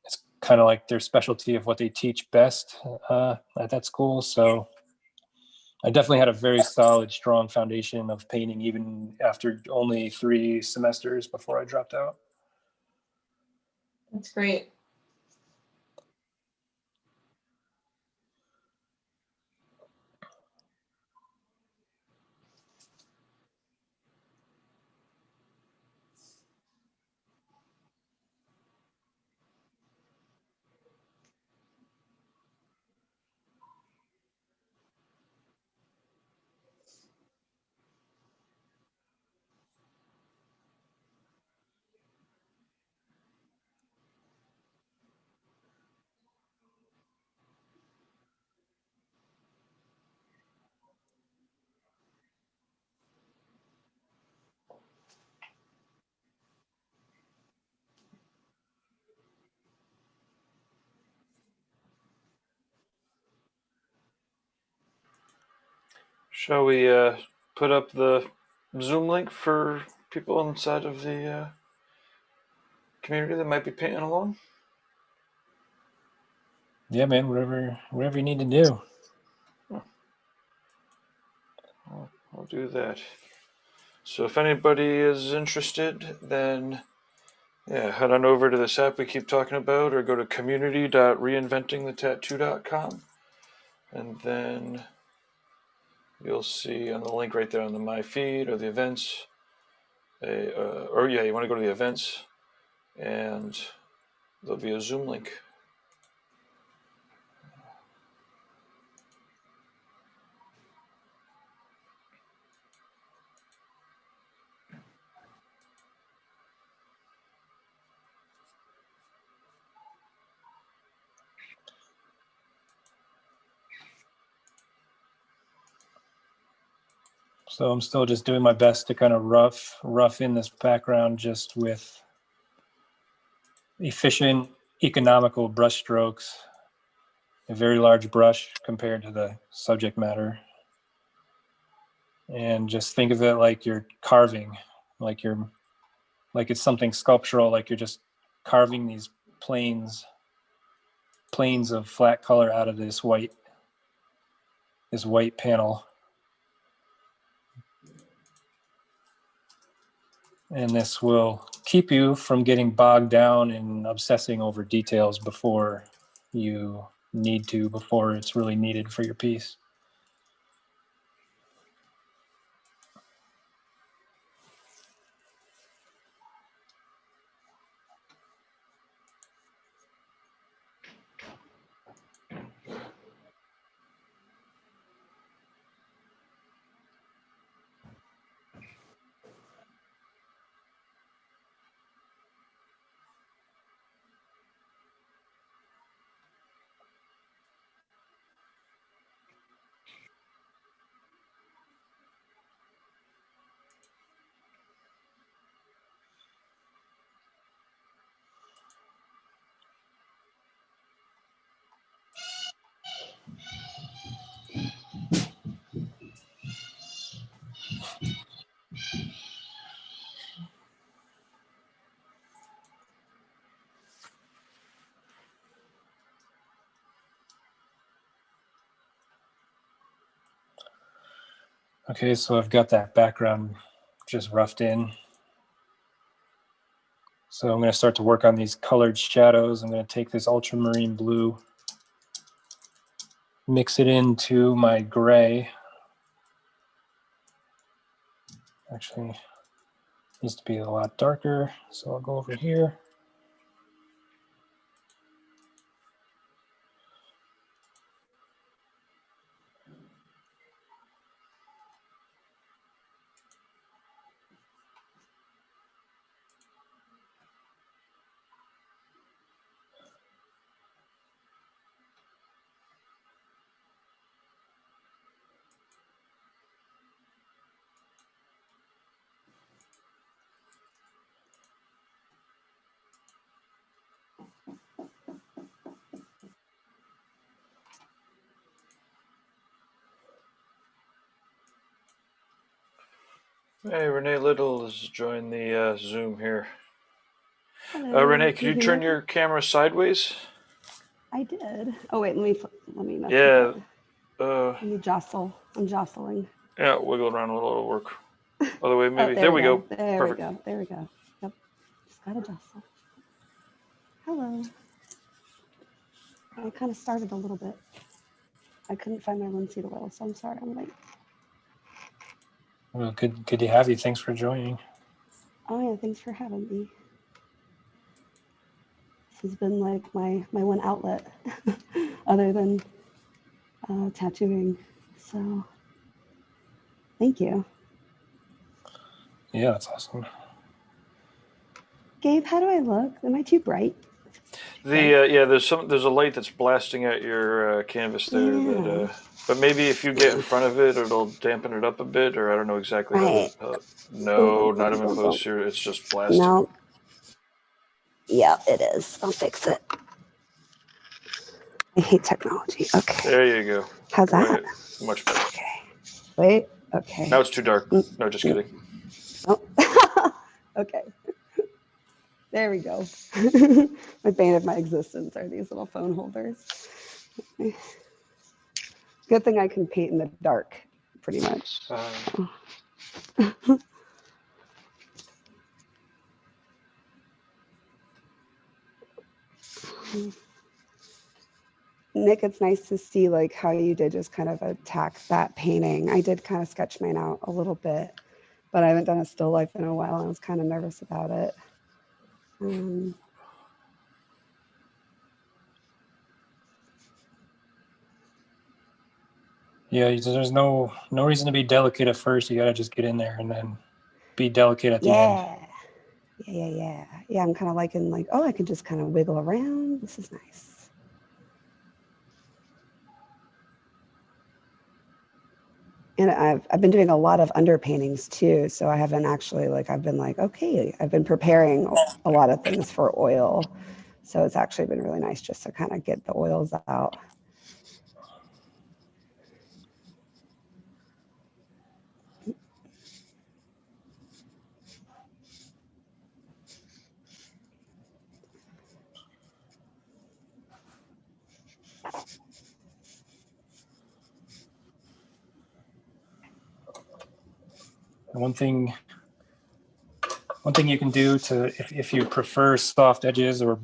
It's kind of like their specialty of what they teach best at that school. So I definitely had a very solid, strong foundation of painting, even after only 3 semesters before I dropped out. That's great. Shall we put up the Zoom link for people inside of the community that might be painting along? Yeah, man, whatever you need to do. I'll do that. So if anybody is interested, then yeah, head on over to this app we keep talking about, or go to community.reinventingthetattoo.com, and then you'll see on the link right there on the My Feed or the events, or yeah, you want to go to the events, and there'll be a Zoom link. So I'm still just doing my best to kind of rough in this background just with efficient, economical brush strokes, a very large brush compared to the subject matter. And just think of it like you're carving, like it's something sculptural, like you're just carving these planes of flat color out of this white panel. And this will keep you from getting bogged down and obsessing over details before you need to, before it's really needed for your piece. Okay, so I've got that background just roughed in. So I'm going to start to work on these colored shadows. I'm going to take this ultramarine blue, mix it into my gray. Actually, needs to be a lot darker, so I'll go over here. Hey, Renee Little has joined the Zoom here. Hello. Renee, can Can you hear turn me? your camera sideways? I did. Oh wait, let me mess Yeah. with it. Let me jostle. I'm jostling. Yeah, wiggle around a little, it'll work. Other way, maybe. Oh, there we go. There Perfect. we go. There we go. Yep. Just gotta jostle. Hello. I kind of started a little bit. I couldn't find my linseed oil, so I'm sorry I'm late. Well, good to have you. Thanks for joining. Oh yeah, thanks for having me. This has been like my one outlet other than tattooing. So thank you. Yeah, that's awesome. Gabe, how do I look? Am I too bright? Yeah, there's a light that's blasting at your canvas there. Yeah. That, but maybe if you get in front of it, it'll dampen it up a bit, or I don't know exactly Right. how. No, not even close here. It's just blasting. No. Yeah, it is. I'll fix it. I hate technology. Okay. There you go. How's that? Right. Much better. Okay. Wait. Okay. Now it's too dark. No, just kidding. Oh. Okay. There we go. My bane of my existence are these little phone holders. Good thing I can paint in the dark, pretty much. Nick, it's nice to see like how you did just kind of attack that painting. I did kind of sketch mine out a little bit, but I haven't done a still life in a while. I was kind of nervous about it. Yeah, there's no reason to be delicate at first. You gotta just get in there and then be delicate at the end. Yeah, I'm kind of liking like, oh, I can just kind of wiggle around. This is nice. And I've been doing a lot of underpaintings too. So I haven't actually like, I've been like, okay, I've been preparing a lot of things for oil. So it's actually been really nice just to kind of get the oils out. One thing you can do to, if you prefer soft edges or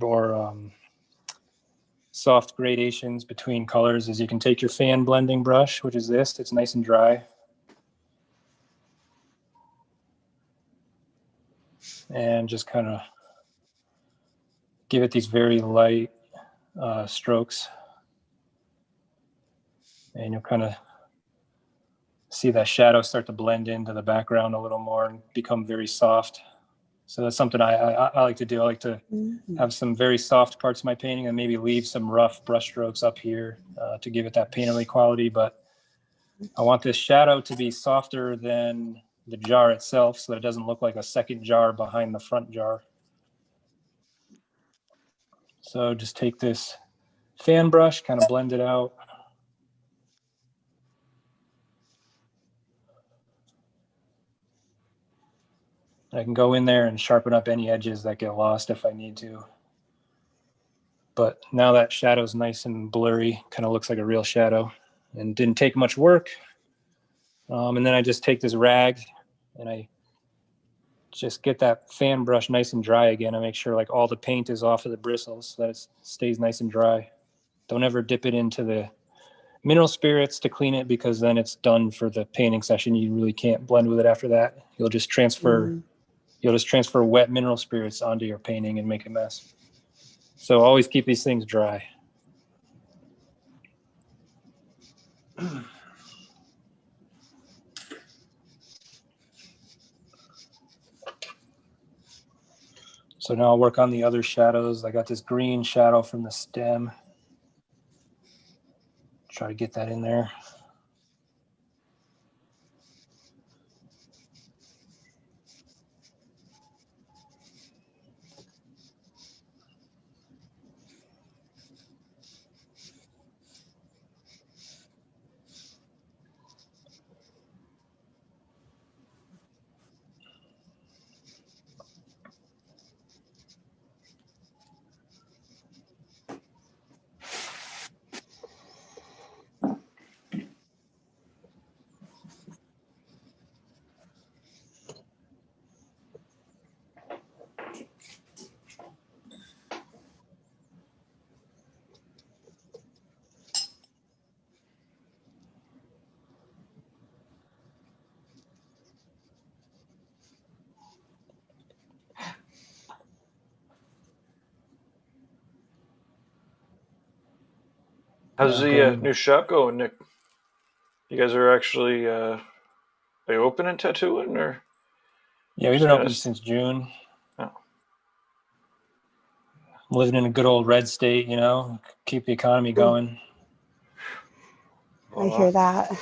soft gradations between colors, is you can take your fan blending brush, which is this. It's nice and dry, and just kind of give it these very light strokes, and you'll kind of see that shadow start to blend into the background a little more and become very soft. So that's something I like to do. I like to have some very soft parts of my painting and maybe leave some rough brush strokes up here to give it that painterly quality. But I want this shadow to be softer than the jar itself so that it doesn't look like a second jar behind the front jar. So just take this fan brush, kind of blend it out. I can go in there and sharpen up any edges that get lost if I need to. But now that shadow's nice and blurry, kind of looks like a real shadow and didn't take much work. And then I just take this rag and I just get that fan brush nice and dry again. I make sure like all the paint is off of the bristles so that it stays nice and dry. Don't ever dip it into the mineral spirits to clean it, because then it's done for the painting session. You really can't blend with it after that. You'll just transfer wet mineral spirits onto your painting and make a mess. So always keep these things dry. So now I'll work on the other shadows. I got this green shadow from the stem. Try to get that in there. How's the new shop going, Nick? You guys are actually are you open and tattooing, or? Yeah, we've been open since June. Oh. Living in a good old red state, you know, keep the economy going. I hear that.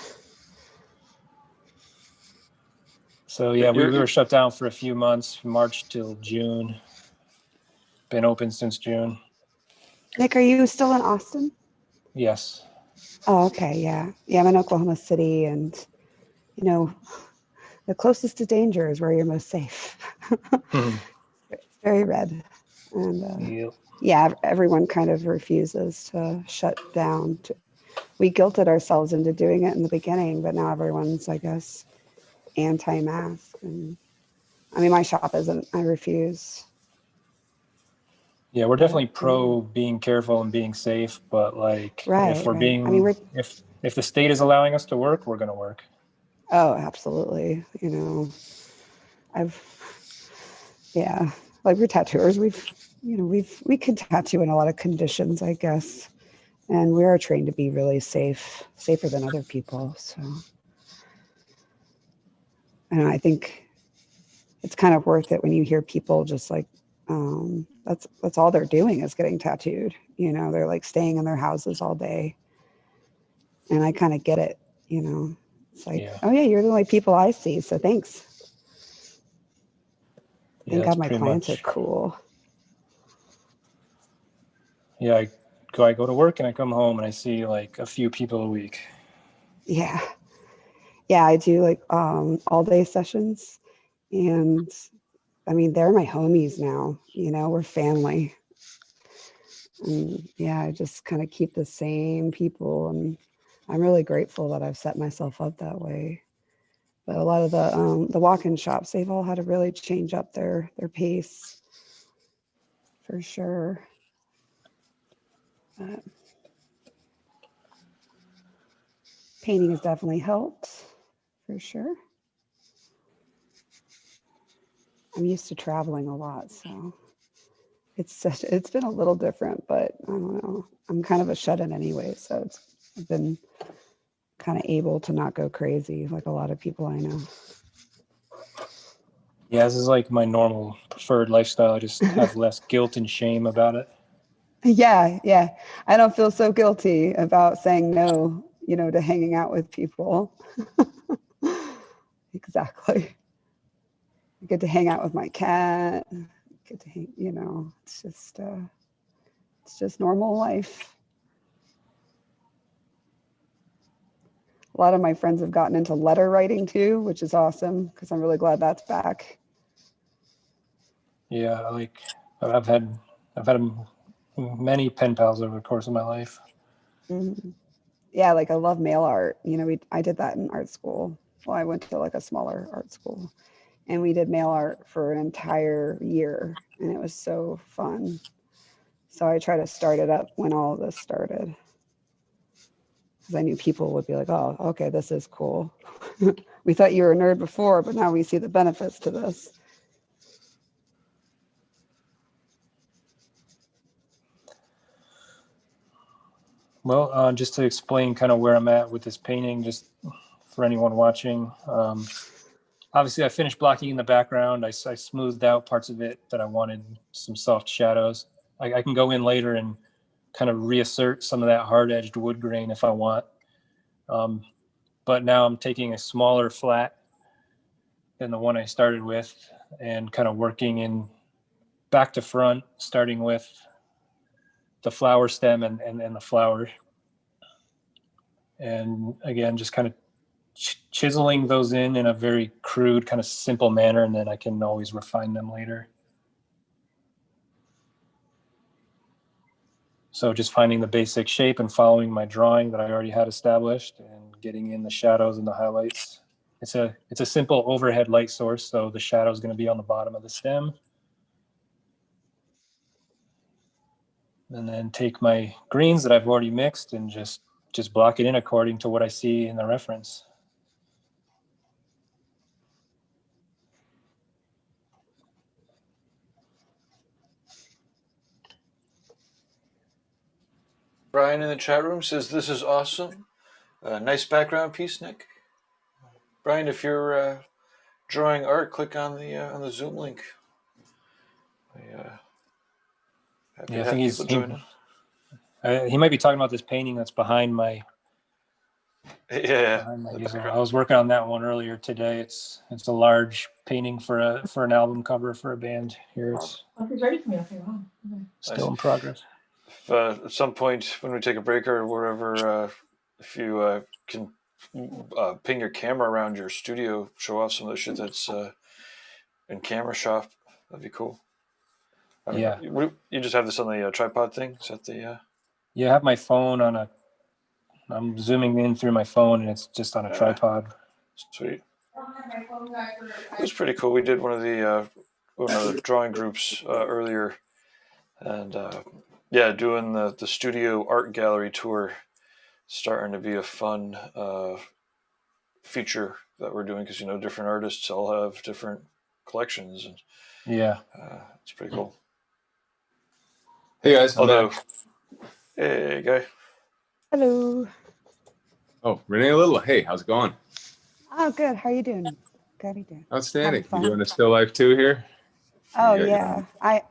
So yeah, we were shut down for a few months, March till June. Been open since June. Nick, are you still in Austin? Yes. Oh, okay, yeah. Yeah, I'm in Oklahoma City, and you know, the closest to danger is where you're most safe. It's very red. And Yep. yeah, everyone kind of refuses to shut down. We guilted ourselves into doing it in the beginning, but now everyone's, I guess, anti-mask. And I mean, my shop isn't. I refuse. Yeah, we're definitely pro being careful and being safe, but like Right, if we're right. being, I mean, if the state is allowing us to work, we're going to work. oh, absolutely. You know, yeah, like we're tattooers. We can tattoo in a lot of conditions, I guess. And we are trained to be really safe, safer than other people. So, and I think it's kind of worth it when you hear people just like, that's all they're doing is getting tattooed. You know, they're like staying in their houses all day. And I kind of get it, you know. It's like, Yeah. oh yeah, you're the only people I see, so thanks. Yeah, Thank that's God my pretty clients much. are cool. Yeah, I go to work and I come home and I see like a few people a week. Yeah. Yeah, I do like all day sessions. And I mean, they're my homies now, you know, we're family. And yeah, I just kind of keep the same people, and I'm really grateful that I've set myself up that way. But a lot of the walk-in shops, they've all had to really change up their pace for sure. But painting has definitely helped for sure. I'm used to traveling a lot, so it's been a little different, but I don't know. I'm kind of a shut-in anyway, so I've been kind of able to not go crazy like a lot of people I know. Yeah, this is like my normal preferred lifestyle. I just have less guilt and shame about it. Yeah. I don't feel so guilty about saying no, you know, to hanging out with people. Exactly. I get to hang out with my cat. Get to hang, you know, it's just normal life. A lot of my friends have gotten into letter writing too, which is awesome because I'm really glad that's back. Yeah, like I've had many pen pals over the course of my life. Mm-hmm. Yeah, like I love mail art. You know, I did that in art school. Well, I went to like a smaller art school, and we did mail art for an entire year, and it was so fun. So I try to start it up when all of this started, because I knew people would be like, "Oh, okay, this is cool. We thought you were a nerd before, but now we see the benefits to this." Well, just to explain kind of where I'm at with this painting, just for anyone watching. Obviously, I finished blocking in the background. I smoothed out parts of it that I wanted some soft shadows. I can go in later and kind of reassert some of that hard-edged wood grain if I want. But now I'm taking a smaller flat than the one I started with and kind of working in back to front, starting with the flower stem and the flower. And again, just kind of chiseling those in a very crude, kind of simple manner, and then I can always refine them later. So just finding the basic shape and following my drawing that I already had established and getting in the shadows and the highlights. It's a simple overhead light source, so the shadow is going to be on the bottom of the stem. And then take my greens that I've already mixed and just block it in according to what I see in the reference. Brian in the chat room says this is awesome. Nice background piece, Nick. Brian, if you're drawing art, click on the Zoom link. Yeah, I think he might be talking about this painting that's behind my behind my easel. I was working on that one earlier today. It's a large painting for an album cover for a band. Here it's ready for me. Okay, wow. Okay. Still in progress. If, at some point when we take a break or wherever, if you can ping your camera around your studio, show off some of the shit that's in camera shop. That'd be cool. I don't Yeah. know. You just have this on the tripod thing? Is that the? Yeah, I have my phone on I'm zooming in through my phone, and it's just on a tripod. Sweet. It was pretty cool. We did one of the drawing groups earlier, and yeah, doing the studio art gallery tour, starting to be a fun feature that we're doing, because different artists all have different collections, and Yeah. it's pretty cool. Hey guys. Hey guy. Hello. Oh, Renee Little. Hey, how's it going? Oh, good. How are you doing? Good. How you doing? Outstanding. Having You fun? doing a still life too here? Oh Yeah. yeah.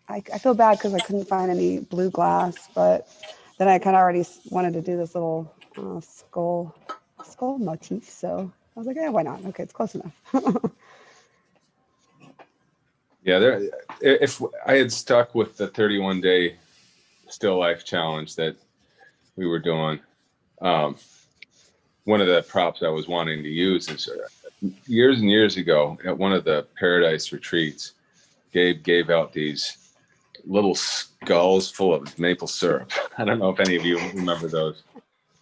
I feel bad because I couldn't find any blue glass, but then I kind of already wanted to do this little skull motif. So I was like, yeah, why not? Okay, it's close enough. Yeah, if I had stuck with the 31-day still life challenge that we were doing, one of the props I was wanting to use is years and years ago at one of the Paradise retreats, Gabe gave out these little skulls full of maple syrup. I don't know if any of you remember those,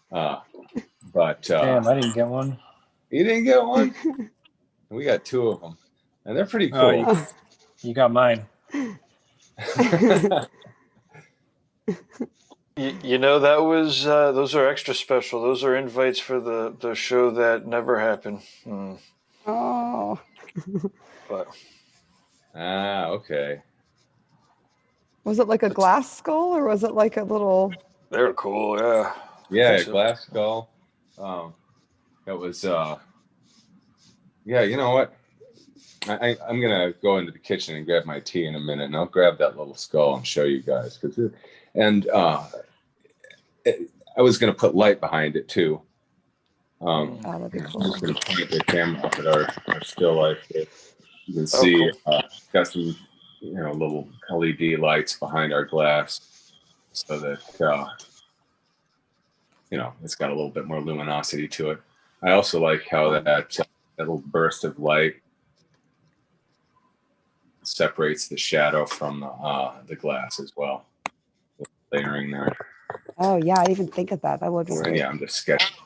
but Damn, I didn't get one. You didn't get one? We got 2 of them, and they're pretty cool. Oh, you got mine. That was those are extra special. Those are invites for the show that never happened. Oh. But okay. Was it like a glass skull, or was it like a little? They're cool, yeah. Yeah, a glass skull. That was yeah, you know what? I'm gonna go into the kitchen and grab my tea in a minute, and I'll grab that little skull and show you guys. I was gonna put light behind it too. That'd be cool. I'm just gonna point the camera up at our still life. You can see got some little LED lights behind our glass, so that it's got a little bit more luminosity to it. I also like how that little burst of light separates the shadow from the glass as well. Layering there. Oh yeah, I didn't even think of that. That would be really. Yeah, I'm just sketching.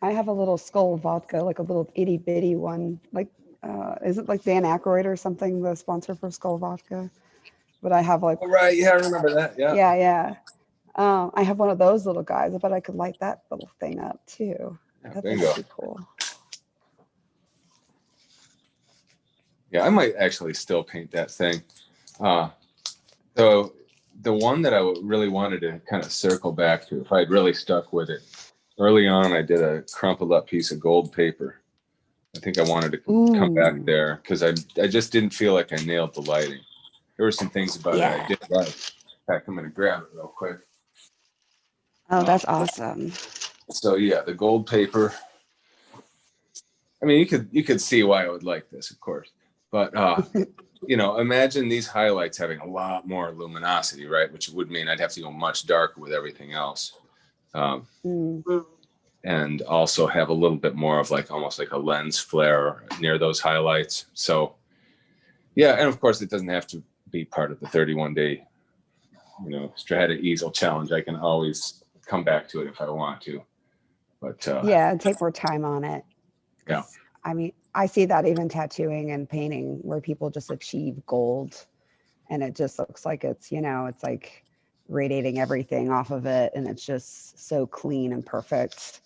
I have a little skull vodka, like a little itty bitty one. Like, is it like Dan Aykroyd or something, the sponsor for Skull Vodka? But I have like. Oh, right, yeah, I remember that. Yeah. Yeah. I have one of those little guys. I bet I could light that little thing up too. That'd be cool. Yeah, I might actually still paint that thing. So the one that I really wanted to kind of circle back to, if I'd really stuck with it, early on I did a crumpled up piece of gold paper. I think I wanted to come back there because I just didn't feel like I nailed the lighting. There were some things about it I did like. In fact, I'm going to grab it real quick. Oh, that's awesome. So yeah, the gold paper. I mean, you could see why I would like this, of course. But imagine these highlights having a lot more luminosity, right? Which would mean I'd have to go much darker with everything else, and also have a little bit more of almost like a lens flare near those highlights. So, yeah, and of course, it doesn't have to be part of the 31-day, Strata easel challenge. I can always come back to it if I want to. But yeah, take more time on it. Yeah. I mean, I see that even tattooing and painting where people just achieve gold and it just looks like it's, it's like radiating everything off of it. And it's just so clean and perfect.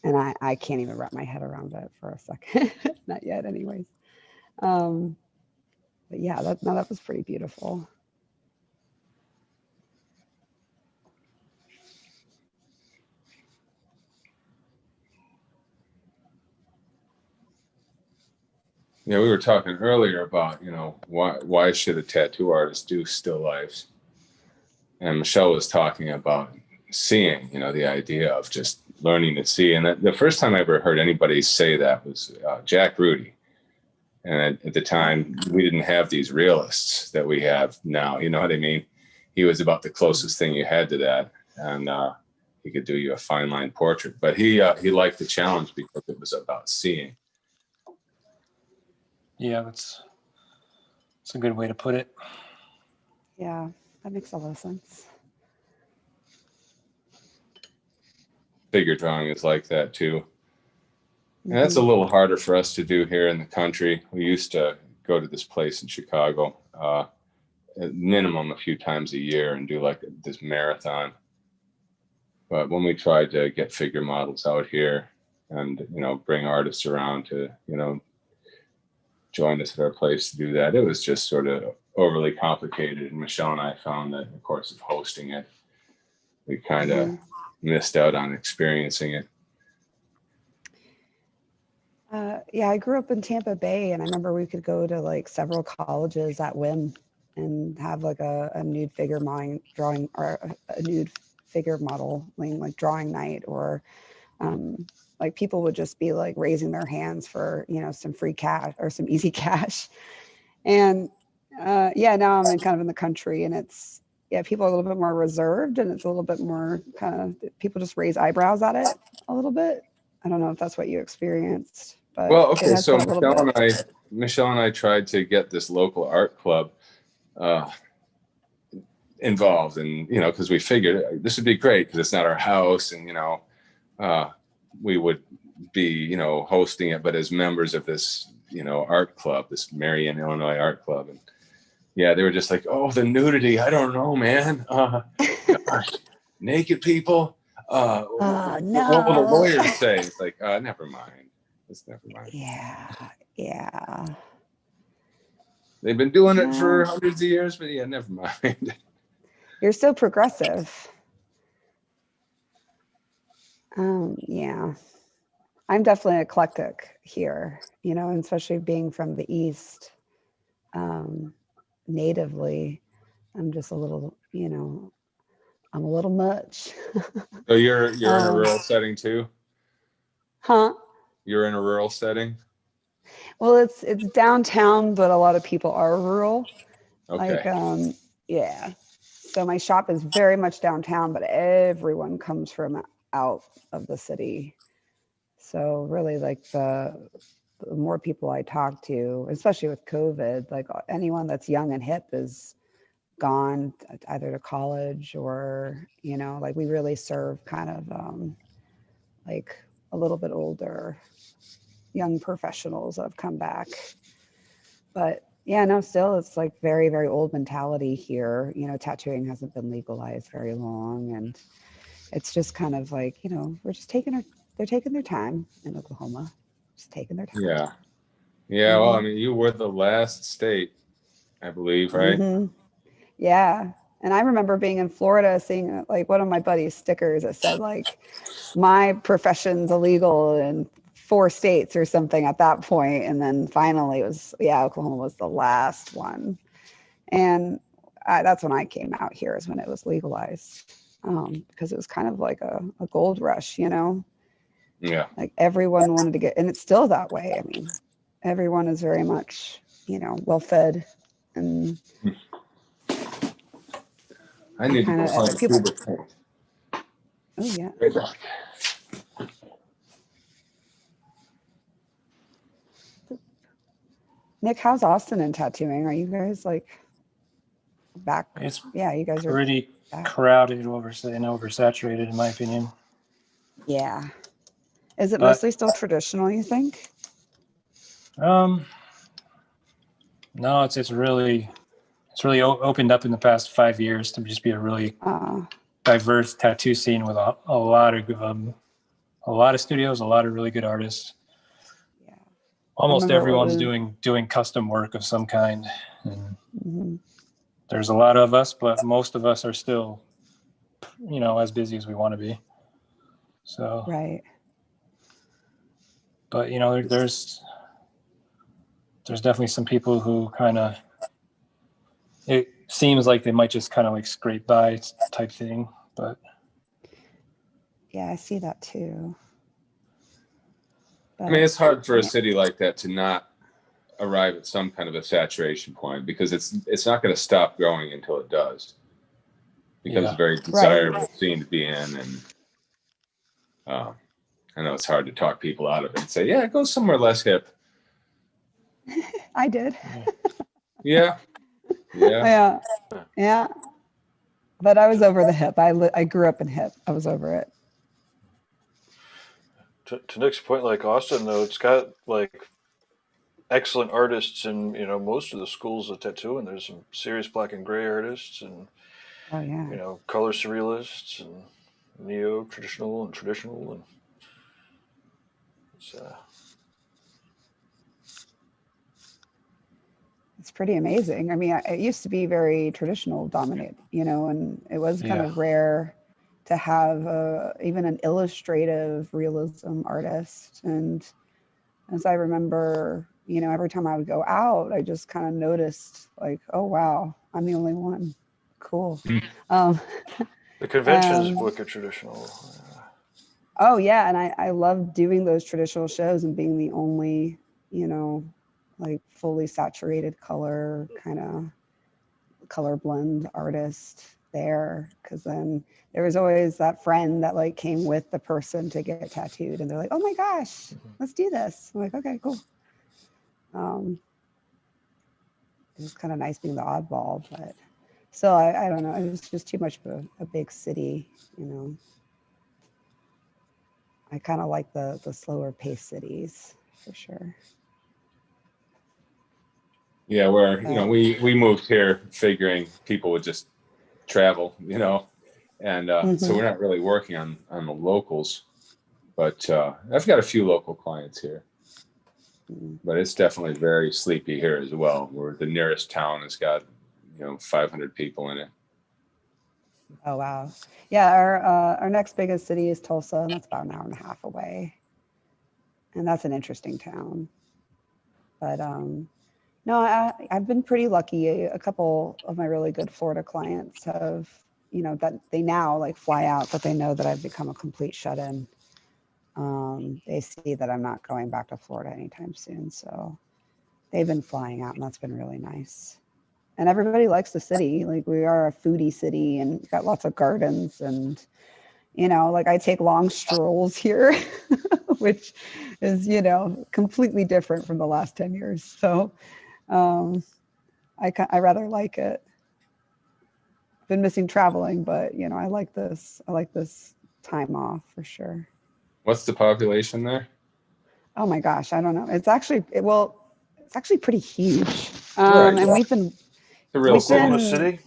And I can't even wrap my head around it for a second. Not yet anyways. But yeah, that was pretty beautiful. Yeah, we were talking earlier about, why should a tattoo artist do still lifes? And Michelle was talking about seeing, the idea of just learning to see. And the first time I ever heard anybody say that was Jack Rudy. And at the time, we didn't have these realists that we have now. You know what I mean? He was about the closest thing you had to that. And he could do you a fine line portrait. But he liked the challenge because it was about seeing. Yeah, that's a good way to put it. Yeah, that makes a lot of sense. Figure drawing is like that too. And that's a little harder for us to do here in the country. We used to go to this place in Chicago, at minimum a few times a year, and do like this marathon. But when we tried to get figure models out here and, you know, bring artists around to, you know, join us at our place to do that, it was just sort of overly complicated. And Michelle and I found that in the course of hosting it, we kind of missed out on experiencing it. Yeah, I grew up in Tampa Bay, and I remember we could go to like several colleges at whim and have like a nude figure drawing, or a nude figure modeling like drawing night, or like people would just be like raising their hands for, you know, some free cash or some easy cash. And yeah, now I'm kind of in the country, and it's, yeah, people are a little bit more reserved, and it's a little bit more kind of, people just raise eyebrows at it a little bit. I don't know if that's what you experienced, but well, okay, so Michelle and I tried to get this local art club involved, and, you know, because we figured this would be great because it's not our house, and, you know, we would be, you know, hosting it, but as members of this, you know, art club, this Marion, Illinois art club. And yeah, they were just like, oh, the nudity, I don't know, man. Gosh, naked people. no. What will the lawyers say? It's like, never mind. It's never mind. Yeah, yeah. They've been doing it for hundreds of years, but yeah, never mind. You're so progressive. Yeah, I'm definitely eclectic here, you know, and especially being from the East, natively, I'm just a little, you know, I'm a little much. So you're in a rural setting too? Huh? You're in a rural setting? Well, it's downtown, but a lot of people are rural. Okay. Like, yeah. So my shop is very much downtown, but everyone comes from out of the city. So really, like the more people I talk to, especially with COVID, like anyone that's young and hip is gone either to college or, you know, like we really serve kind of like a little bit older young professionals that have come back. But yeah, no, still it's like very, very old mentality here. You know, tattooing hasn't been legalized very long, and it's just kind of like, you know, they're taking their time in Oklahoma, just taking their time. Yeah. Yeah. Well, I mean, you were the last state, I believe, right? Mm-hmm. Yeah. And I remember being in Florida, seeing like one of my buddy's stickers that said like, my profession's illegal in 4 states or something at that point. And then finally it was, yeah, Oklahoma was the last one. And that's when I came out here, is when it was legalized. Because it was kind of like a gold rush, you know? Yeah. Like everyone wanted to get, and it's still that way. I mean, everyone is very much, you know, well fed, and I need to go find filbert paint. Oh yeah. Right back. Nick, how's Austin in tattooing? Are you guys like back? It's Yeah, you guys are pretty back. crowded, and oversaturated, in my opinion. Yeah. Is it mostly still traditional, you think? No, it's really opened up in the past 5 years to just be a really diverse tattoo scene with a lot of studios, a lot of really good artists. Yeah. Almost everyone's doing custom work of some kind. And there's a lot of us, but most of us are still, you know, as busy as we want to be. So right. But you know, there's definitely some people who kind of, it seems like they might just kind of like scrape by type thing, but yeah, I see that too. But, I mean, it's hard for a city like that to not arrive at some kind of a saturation point, because it's not going to stop growing until it does. It becomes a very desirable scene to be in, and I know it's hard to talk people out of it and say, yeah, go somewhere less hip. I did. Yeah. Yeah. Yeah. But I was over the hip. I grew up in hip. I was over it. To Nick's point, like Austin, though, it's got like excellent artists in most of the schools of tattoo, and there's some serious black and gray artists, and Oh yeah. color surrealists, and neo traditional, and it's It's pretty amazing. I mean, it used to be very traditional dominant, and it was kind of rare to have even an illustrative realism artist. And as I remember, every time I would go out, I just kind of noticed like, oh, wow, I'm the only one. Cool. the convention is wicked traditional. Oh, yeah. And I love doing those traditional shows and being the only, like fully saturated color kind of color blend artist there, because then there was always that friend that like came with the person to get tattooed, and they're like, oh my gosh, let's do this. I'm like, okay, cool. It was kind of nice being the oddball, but still, I don't know, it was just too much of a big city. I kind of like the slower paced cities for sure. Yeah, where we moved here figuring people would just travel, and so we're not really working on the locals, but I've got a few local clients here, but it's definitely very sleepy here as well. Where the nearest town has got 500 people in it. Oh wow, yeah. Our next biggest city is Tulsa, and that's about an hour and a half away, and that's an interesting town, but no, I've been pretty lucky. A couple of my really good Florida clients have, that they now like fly out, but they know that I've become a complete shut-in. They see that I'm not going back to Florida anytime soon. So they've been flying out, and that's been really nice. And everybody likes the city. Like, we are a foodie city and got lots of gardens, and, like I take long strolls here, which is, completely different from the last 10 years. So I rather like it. Been missing traveling, but I like this. I like this time off for sure. What's the population there? Oh my gosh, I don't know. It's actually pretty huge. Right. And we've been Oklahoma City.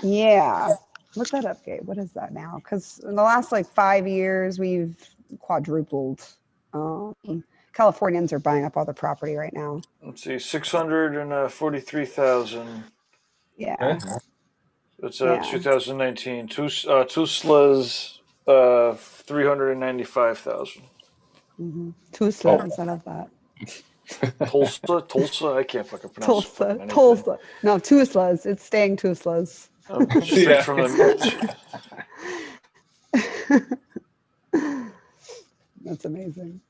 Yeah, look that up, Gabe. What is that now? Because in the last like 5 years, we've quadrupled. Californians are buying up all the property right now. Let's see, 643,000. Yeah. Okay. That's 2019. Tusla's 395,000. Tulsa instead of that. Tulsa. I can't fucking pronounce Tulsa. No, Tusla's. It's staying Tusla's. Straight from the. That's amazing.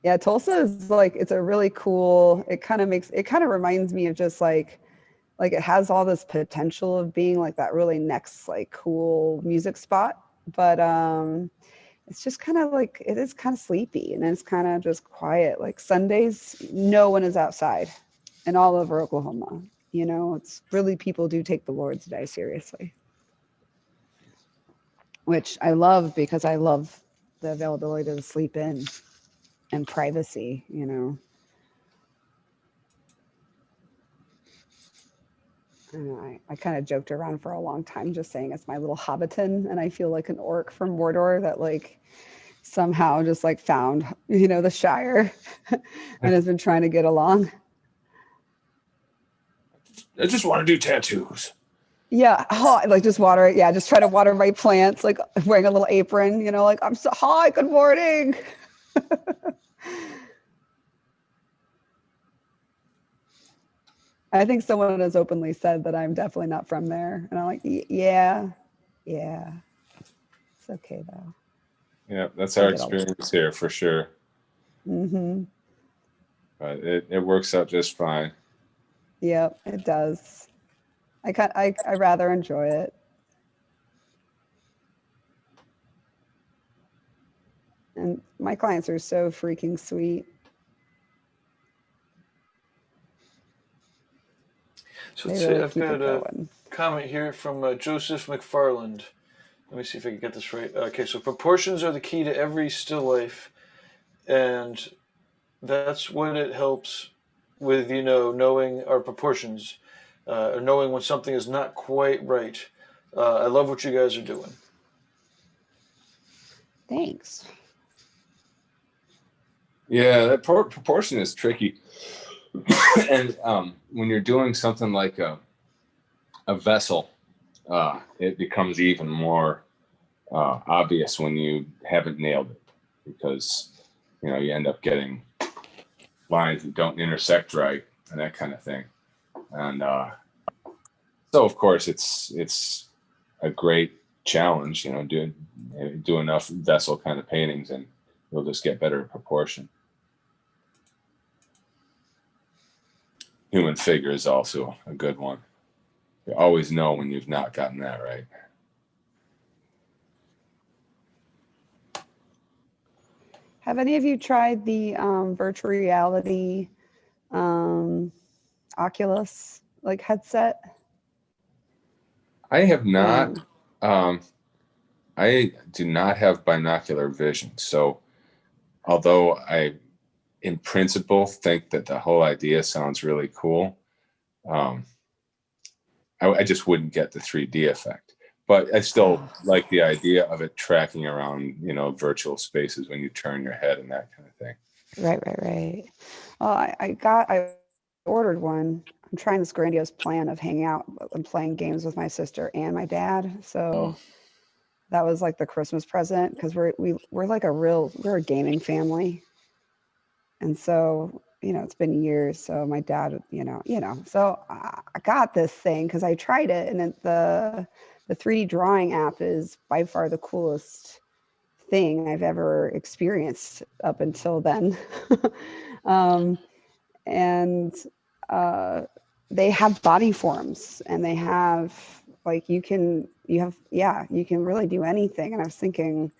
Yeah, Tulsa is like, it's a really cool, it kind of reminds me of just like it has all this potential of being like that really next like cool music spot, but it's just kind of like, it is kind of sleepy, and it's kind of just quiet. Like Sundays, no one is outside, and all over Oklahoma, it's really, people do take the Lord's Day seriously, which I love, because I love the availability to sleep in and privacy, I kind of joked around for a long time just saying it's my little hobbiton, and I feel like an orc from Mordor that like somehow just like found, the Shire and has been trying to get along. I just want to do tattoos. Yeah, like just water it. Yeah, just try to water my plants, like wearing a little apron, like, I'm so, hi, good morning. I think someone has openly said that I'm definitely not from there. And I'm like, yeah. It's okay though. Yeah, that's our experience here for sure. Mm-hmm. But it works out just fine. Yep, it does. I rather enjoy it. And my clients are so freaking sweet. So They let's see, really I've keep got it a going. comment here from Joseph McFarland. Let me see if I can get this right. Okay, so proportions are the key to every still life, and that's what it helps with, knowing our proportions, or knowing when something is not quite right. I love what you guys are doing. Thanks. Yeah, that proportion is tricky. And when you're doing something like a vessel, it becomes even more obvious when you haven't nailed it, because you end up getting lines that don't intersect right and that kind of thing. And so of course it's a great challenge, do enough vessel kind of paintings and you'll just get better proportion. Human figure is also a good one. You always know when you've not gotten that right. Have any of you tried the virtual reality Oculus headset? I have not. I do not have binocular vision, so although I in principle think that the whole idea sounds really cool, I just wouldn't get the 3D effect. But I still like the idea of it tracking around, virtual spaces when you turn your head and that kind of thing. Right. Well, I ordered one. I'm trying this grandiose plan of hanging out and playing games with my sister and my dad. So that was like the Christmas present, because we're a gaming family. And so, it's been years. So my dad, so I got this thing because I tried it, and then the 3D drawing app is by far the coolest thing I've ever experienced up until then. They have body forms, and they have you can really do anything. And I was thinking,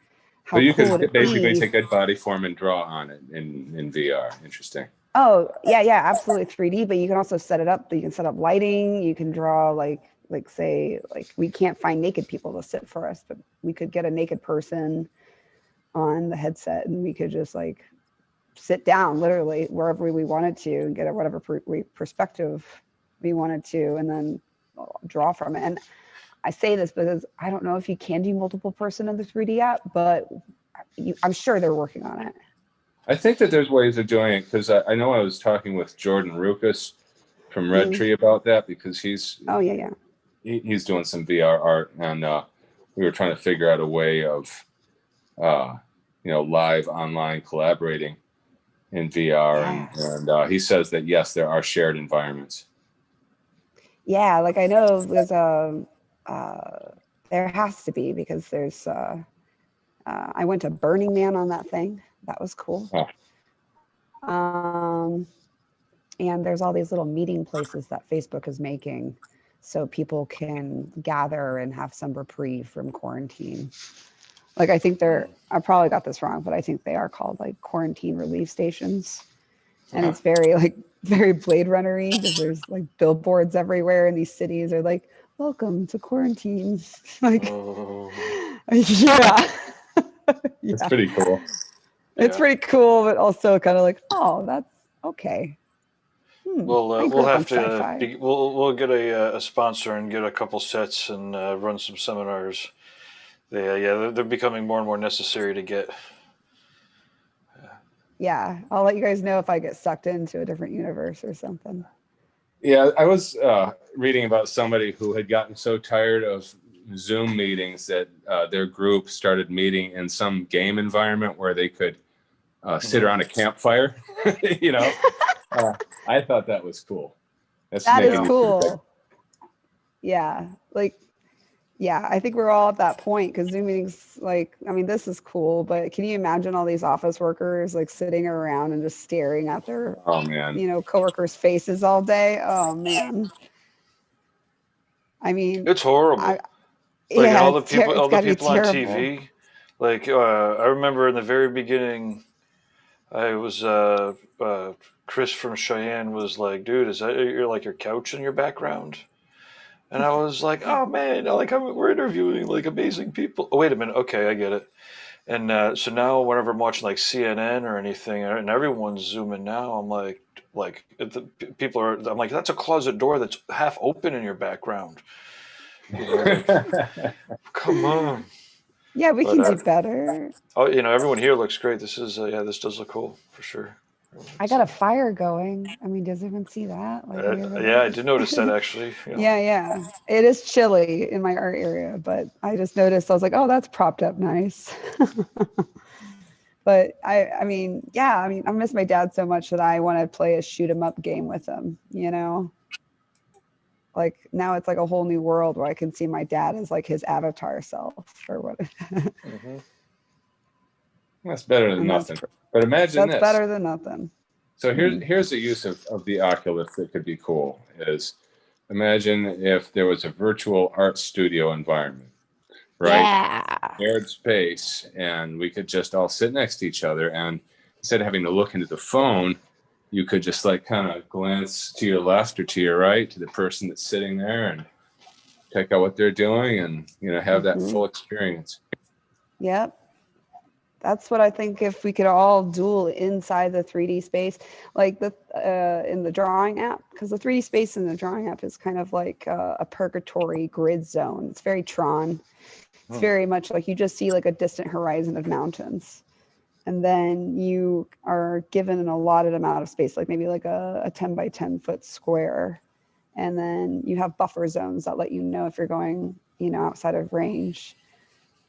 how so you cool could would it basically be? take a body form and draw on it in VR. Interesting. Oh, yeah, absolutely 3D, but you can also set it up. You can set up lighting. You can draw say we can't find naked people to sit for us, but we could get a naked person on the headset, and we could just sit down literally wherever we wanted to and get whatever perspective we wanted to, and then draw from it. And I say this because I don't know if you can do multiple person in the 3D app, but I'm sure they're working on it. I think that there's ways of doing it, because I know I was talking with Jordan Rukas from Red Tree about that, because he's he's doing some VR art, and we were trying to figure out a way of live online collaborating in VR, and he says that yes, there are shared environments. Yeah, I know there's there has to be, because there's I went to Burning Man on that thing. That was cool. And there's all these little meeting places that Facebook is making so people can gather and have some reprieve from quarantine. I think I probably got this wrong, but I think they are called quarantine relief stations. And it's very very Blade Runner-y, because there's billboards everywhere, and these cities are welcome to quarantine. Yeah. It's pretty cool. It's pretty cool, but also kind of oh, that's okay. We'll have to we'll get a sponsor and get a couple sets and run some seminars. They're becoming more and more necessary to get. Yeah, I'll let you guys know if I get sucked into a different universe or something. Yeah, I was reading about somebody who had gotten so tired of Zoom meetings that their group started meeting in some game environment where they could sit around a campfire. I thought that was cool. That is cool. Yeah, I think we're all at that point, because Zoom meetings, this is cool, but can you imagine all these office workers sitting around and just staring at their coworkers' faces all day? Oh man. I mean, it's horrible. All the people on TV, Like I remember in the very beginning, I was Chris from Cheyenne was like, "Dude, is that your couch in your background?" And I was like, "Oh man, we're interviewing like amazing people." Oh, wait a minute. Okay, I get it. And so now, whenever I'm watching like CNN or anything, and everyone's zooming now, I'm like people are. I'm like, that's a closet door that's half open in your background. You know, like, come on. Yeah, we But can do better. oh, everyone here looks great. This is this does look cool for sure. I got a fire going. I mean, does anyone see that? Like way over Yeah, I there? did notice that actually. Yeah, yeah. It is chilly in my art area, but I just noticed, I was like, oh, that's propped up nice. But I mean, yeah, I mean, I miss my dad so much that I want to play a shoot 'em up game with him, you know? Like now it's like a whole new world where I can see my dad as like his avatar self or what. Mm-hmm. That's better than And nothing. But imagine that's this. better than nothing. So here's the use of the Oculus that could be cool is imagine if there was a virtual art studio environment, right? Yeah. Shared space, and we could just all sit next to each other, and instead of having to look into the phone, you could just like kind of glance to your left or to your right to the person that's sitting there and check out what they're doing and have that full experience. Yep. That's what I think, if we could all duel inside the 3D space, like in the drawing app, because the 3D space in the drawing app is kind of like a purgatory grid zone. It's very Tron. It's very much like you just see like a distant horizon of mountains. And then you are given an allotted amount of space, like maybe like a 10 by 10 foot square. And then you have buffer zones that let you know if you're going, outside of range.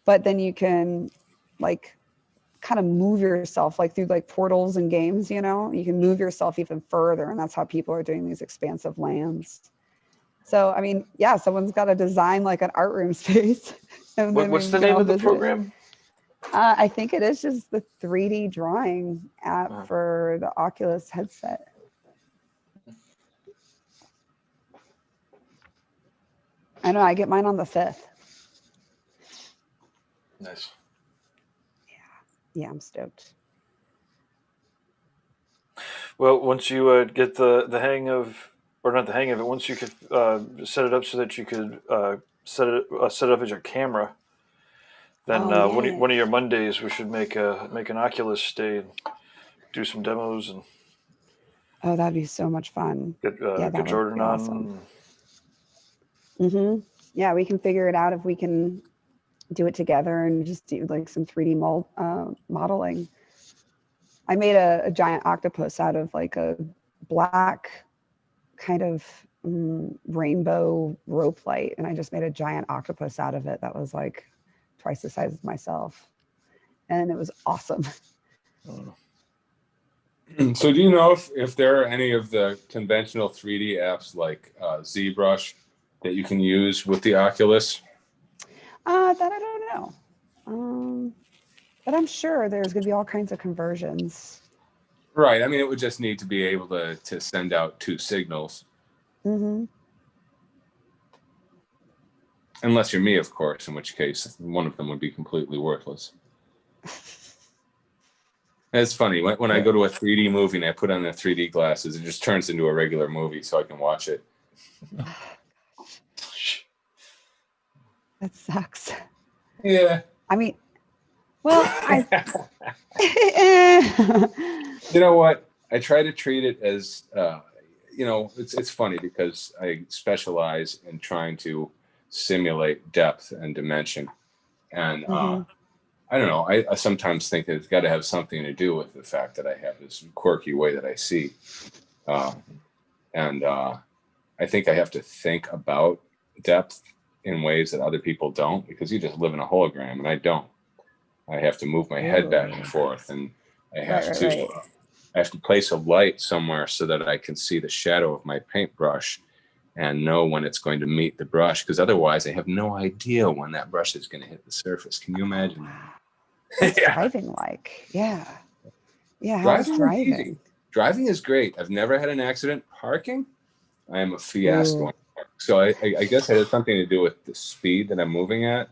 But then you can like kind of move yourself like through like portals and games, you can move yourself even further. And that's how people are doing these expansive lands. So, I mean, yeah, someone's got to design like an art room space. And What's the name of the program? I think it is just the 3D drawing app for the Oculus headset. I know, I get mine on the 5th. Nice. Yeah, I'm stoked. Well, once you get the hang of, or not the hang of it, once you could set it up so that you could set it up as your camera, then one of your Mondays we should make an Oculus day and do some demos and. Oh, that'd be so much fun. Get Jordan on. Awesome. Yeah, we can figure it out if we can do it together and just do like some 3D modeling. I made a giant octopus out of like a black kind of rainbow rope light, and I just made a giant octopus out of it that was like twice the size of myself, and it was awesome. So do you know if there are any of the conventional 3D apps like ZBrush that you can use with the Oculus? That I don't know. But I'm sure there's going to be all kinds of conversions. Right. I mean, it would just need to be able to send out 2 signals. Unless you're me, of course, in which case one of them would be completely worthless. It's funny. When I go to a 3D movie and I put on the 3D glasses, it just turns into a regular movie so I can watch it. That sucks. Yeah. I mean, well, you know what? I try to treat it as, it's funny because I specialize in trying to simulate depth and dimension. And I don't know, I sometimes think that it's got to have something to do with the fact that I have this quirky way that I see. And I think I have to think about depth in ways that other people don't, because you just live in a hologram and I don't. I have to move my head back and forth, and I have to place a light somewhere so that I can see the shadow of my paintbrush and know when it's going to meet the brush, because otherwise I have no idea when that brush is going to hit the surface. Can you imagine that? What's driving like? Yeah. How's driving? Driving is great. I've never had an accident. Parking, I am a fiasco. So I guess it has something to do with the speed that I'm moving at.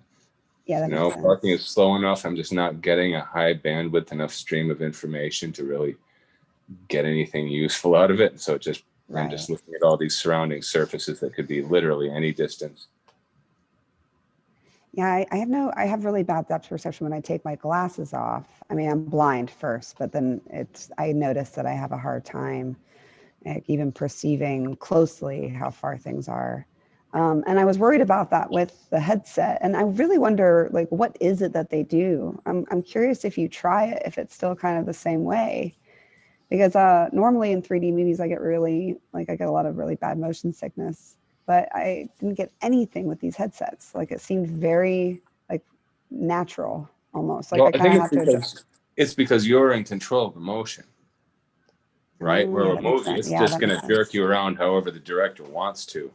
Yeah, that You know, makes sense. parking is slow enough. I'm just not getting a high bandwidth enough stream of information to really get anything useful out of it. So I'm just looking at all these surrounding surfaces that could be literally any distance. Yeah, I have really bad depth perception when I take my glasses off. I mean, I'm blind first, but then I notice that I have a hard time like, even perceiving closely how far things are. And I was worried about that with the headset. And I really wonder, like, what is it that they do? I'm curious if you try it, if it's still kind of the same way. Because normally in 3D movies, I get a lot of really bad motion sickness. But I didn't get anything with these headsets. Like, it seemed very, like, natural, almost. Like, Well, I kind of have to adjust. It's because you're in control of the motion, right? Where a movie, it's just going to jerk you around however the director wants to.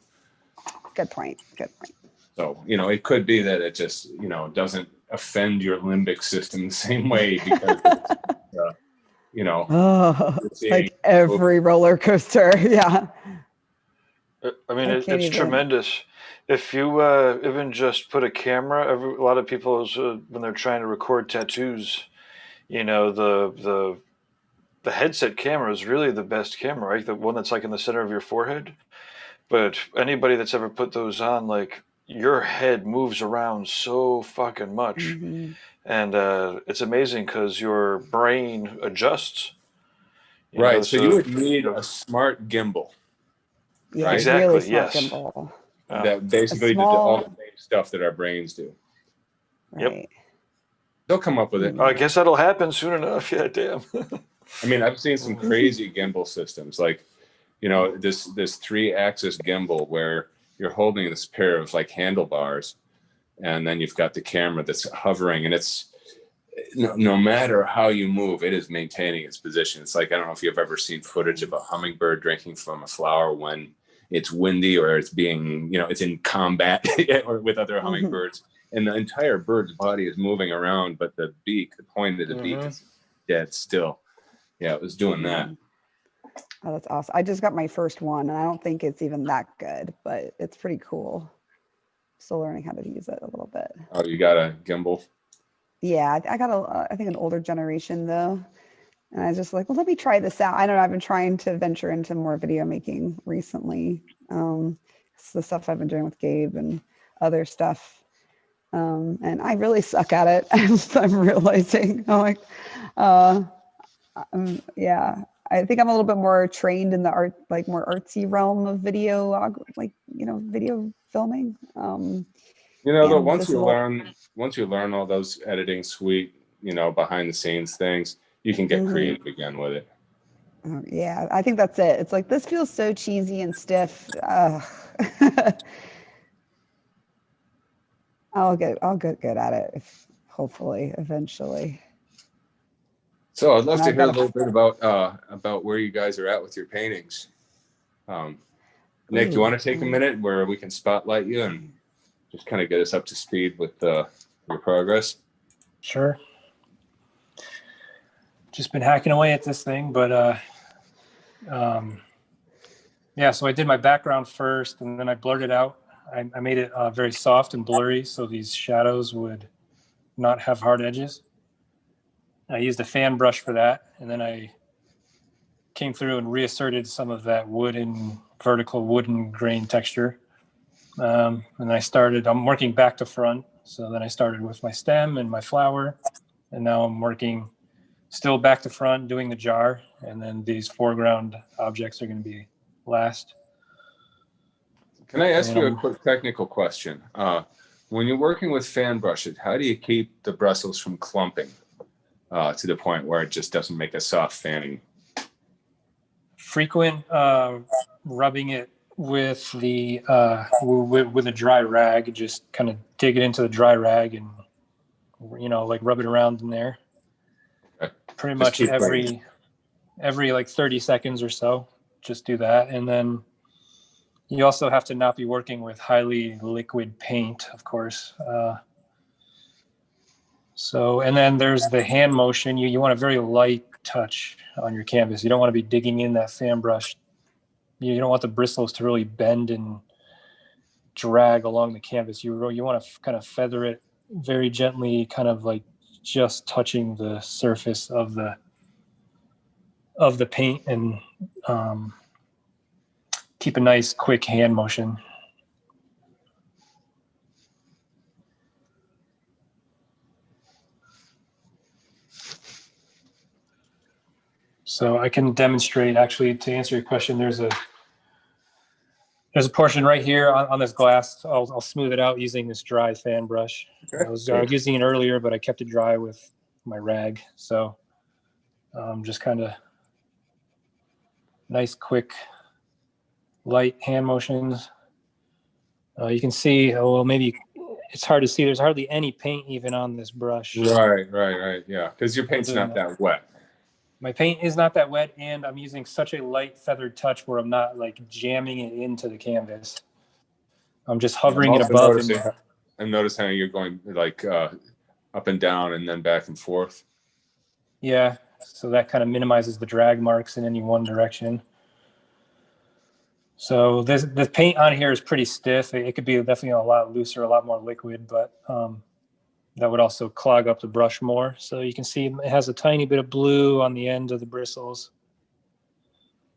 Good point. Good point. So, you know, it could be that it just, you know, doesn't offend your limbic system the same way because, you know, it's like every roller coaster. Yeah. I mean, it's tremendous. If you even just put a camera, a lot of people, when they're trying to record tattoos, you know, the headset camera is really the best camera, right? The one that's like in the center of your forehead. But anybody that's ever put those on, like, your head moves around so fucking much. Mm-hmm. And it's amazing because your brain adjusts. Right. So you would need a smart gimbal. Yeah, right? Exactly. Really smart Yes. gimbal. That basically did all the same stuff that our brains do. Right. Yep. They'll come up with it. I guess that'll happen soon enough. Yeah, damn. I mean, I've seen some crazy gimbal systems, like, you know, this 3-axis gimbal where you're holding this pair of like handlebars, and then you've got the camera that's hovering, and it's no matter how you move, it is maintaining its position. It's like, I don't know if you've ever seen footage of a hummingbird drinking from a flower when it's windy or it's being, you know, it's in combat or with other hummingbirds, and the entire bird's body is moving around, but the point of the beak is dead still. Yeah, it was doing that. Oh, that's awesome. I just got my first one, and I don't think it's even that good, but it's pretty cool. Still learning how to use it a little bit. Oh, you got a gimbal? Yeah, I got I think an older generation though. And I was just like, well, let me try this out. I don't know. I've been trying to venture into more video making recently. It's the stuff I've been doing with Gabe and other stuff. And I really suck at it. I'm realizing. I'm like, yeah, I think I'm a little bit more trained in the art, like more artsy realm of video, like, you know, video filming. You know, but once you learn all those editing suite, you know, behind the scenes things, you can get creative again with it. Yeah, I think that's it. It's like, this feels so cheesy and stiff. I'll get good at it, hopefully, eventually. So I'd love to hear a little bit about where you guys are at with your paintings. Nick, do you want to take a minute where we can spotlight you and just kind of get us up to speed with your progress? Sure. Just been hacking away at this thing, but yeah, so I did my background first, and then I blurred it out. I made it very soft and blurry, so these shadows would not have hard edges. I used a fan brush for that, and then I came through and reasserted some of that vertical wooden grain texture. And I'm working back to front. So then I started with my stem and my flower, and now I'm working still back to front, doing the jar, and then these foreground objects are going to be last. Can I ask you a quick technical question? When you're working with fan brushes, how do you keep the bristles from clumping to the point where it just doesn't make a soft fanning? Frequent rubbing it with with a dry rag. Just kind of dig it into the dry rag and, you know, like rub it around in there. Okay. Pretty much every like 30 seconds or so. Just do that, and then you also have to not be working with highly liquid paint, of course. And then there's the hand motion. You want a very light touch on your canvas. You don't want to be digging in that fan brush. You don't want the bristles to really bend and drag along the canvas. You want to kind of feather it very gently kind of like just touching the surface of the paint, and keep a nice quick hand motion. So I can demonstrate, actually, to answer your question. There's a portion right here on this glass. I'll smooth it out using this dry fan brush. Okay. I was using it earlier, but I kept it dry with my rag. So just kind of nice, quick, light hand motions. You can see, well, maybe it's hard to see. There's hardly any paint even on this brush. Right. Yeah, because your paint's not that wet. My paint is not that wet, and I'm using such a light feathered touch where I'm not like jamming it into the canvas. I'm just hovering it above. I'm noticing how you're going like up and down and then back and forth. Yeah, so that kind of minimizes the drag marks in any one direction. So the paint on here is pretty stiff. It could be definitely a lot looser, a lot more liquid, but that would also clog up the brush more. So you can see it has a tiny bit of blue on the end of the bristles.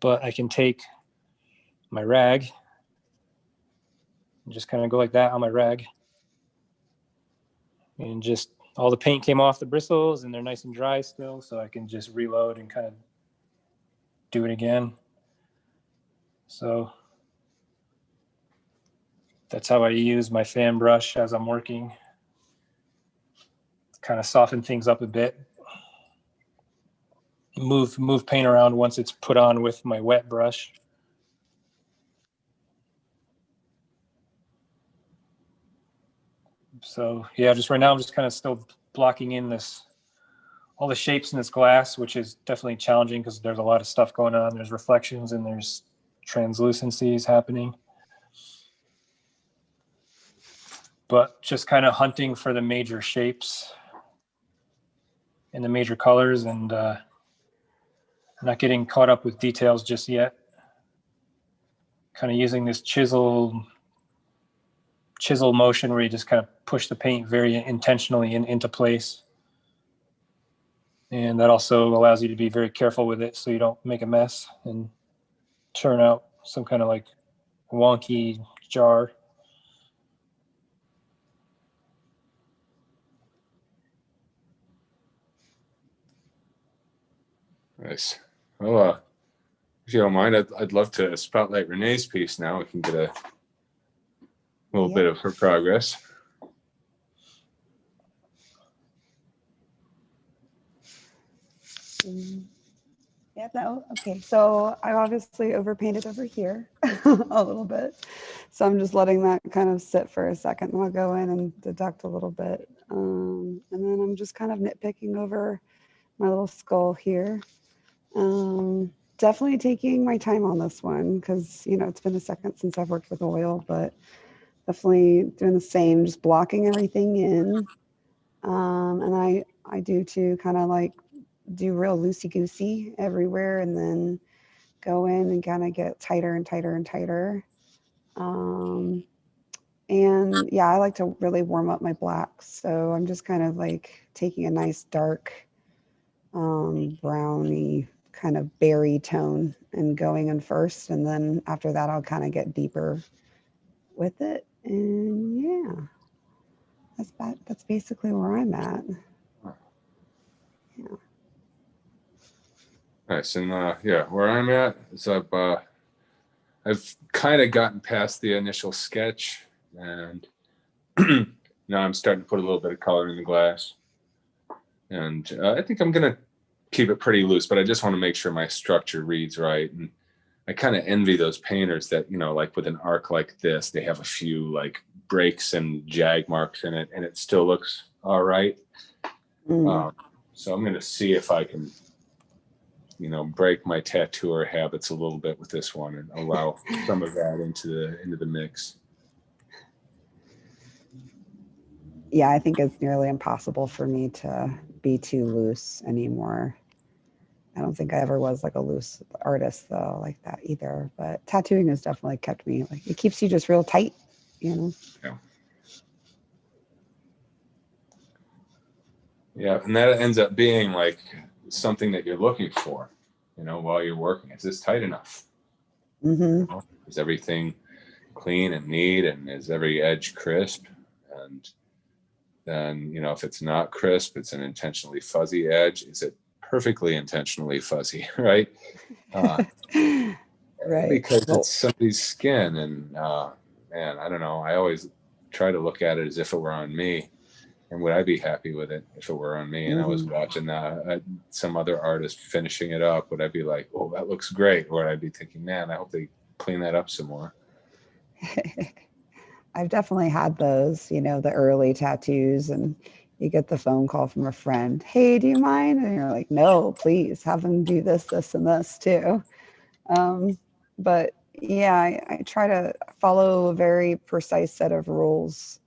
But I can take my rag and just kind of go like that on my rag. And just all the paint came off the bristles and they're nice and dry still. So I can just reload and kind of do it again. So that's how I use my fan brush as I'm working. Kind of soften things up a bit. Move paint around once it's put on with my wet brush. So yeah, just right now I'm just kind of still blocking in all the shapes in this glass, which is definitely challenging because there's a lot of stuff going on. There's reflections and there's translucencies happening. But just kind of hunting for the major shapes and the major colors, and not getting caught up with details just yet. Kind of using this chisel motion where you just kind of push the paint very intentionally into place. And that also allows you to be very careful with it so you don't make a mess and turn out some kind of like wonky jar. Nice. Well, if you don't mind, I'd love to spotlight Renee's piece now. We can get a little bit of her progress. Yeah, no, okay. So I obviously overpainted over here a little bit. So I'm just letting that kind of sit for a second, and I'll go in and deduct a little bit. And then I'm just kind of nitpicking over my little skull here. Definitely taking my time on this one because, you know, it's been a second since I've worked with oil, but definitely doing the same, just blocking everything in. And I do too, kind of like do real loosey-goosey everywhere and then go in and kind of get tighter and tighter and tighter. And yeah, I like to really warm up my blacks. So I'm just kind of like taking a nice dark browny kind of berry tone and going in first. And then after that, I'll kind of get deeper with it. And yeah, that's basically where I'm at. Yeah. Nice. And yeah, where I'm at is I've kind of gotten past the initial sketch, and now I'm starting to put a little bit of color in the glass. And I think I'm gonna keep it pretty loose, but I just want to make sure my structure reads right. And I kind of envy those painters that, you know, like with an arc like this, they have a few like breaks and jag marks in it, and it still looks all right. So I'm gonna see if I can, you know, break my tattooer habits a little bit with this one and allow some of that into the mix. Yeah, I think it's nearly impossible for me to be too loose anymore. I don't think I ever was like a loose artist though, like that either. But tattooing has definitely kept me, like, it keeps you just real tight, you know? Yeah. Yeah, and that ends up being like something that you're looking for, while you're working. Is this tight enough? Mm-hmm. Is everything clean and neat, and is every edge crisp? And then, if it's not crisp, it's an intentionally fuzzy edge. Is it perfectly intentionally fuzzy, right? Right. Because it's somebody's skin, and man, I don't know. I always try to look at it as if it were on me, and would I be happy with it if it were on me? And I was watching some other artist finishing it up. Would I be like, "Oh, that looks great," or would I be thinking, "Man, I hope they clean that up some more"? I've definitely had those, the early tattoos, and you get the phone call from a friend, "Hey, do you mind?" And you're like, "No, please have them do this, this, and this too." But yeah, I try to follow a very precise set of rules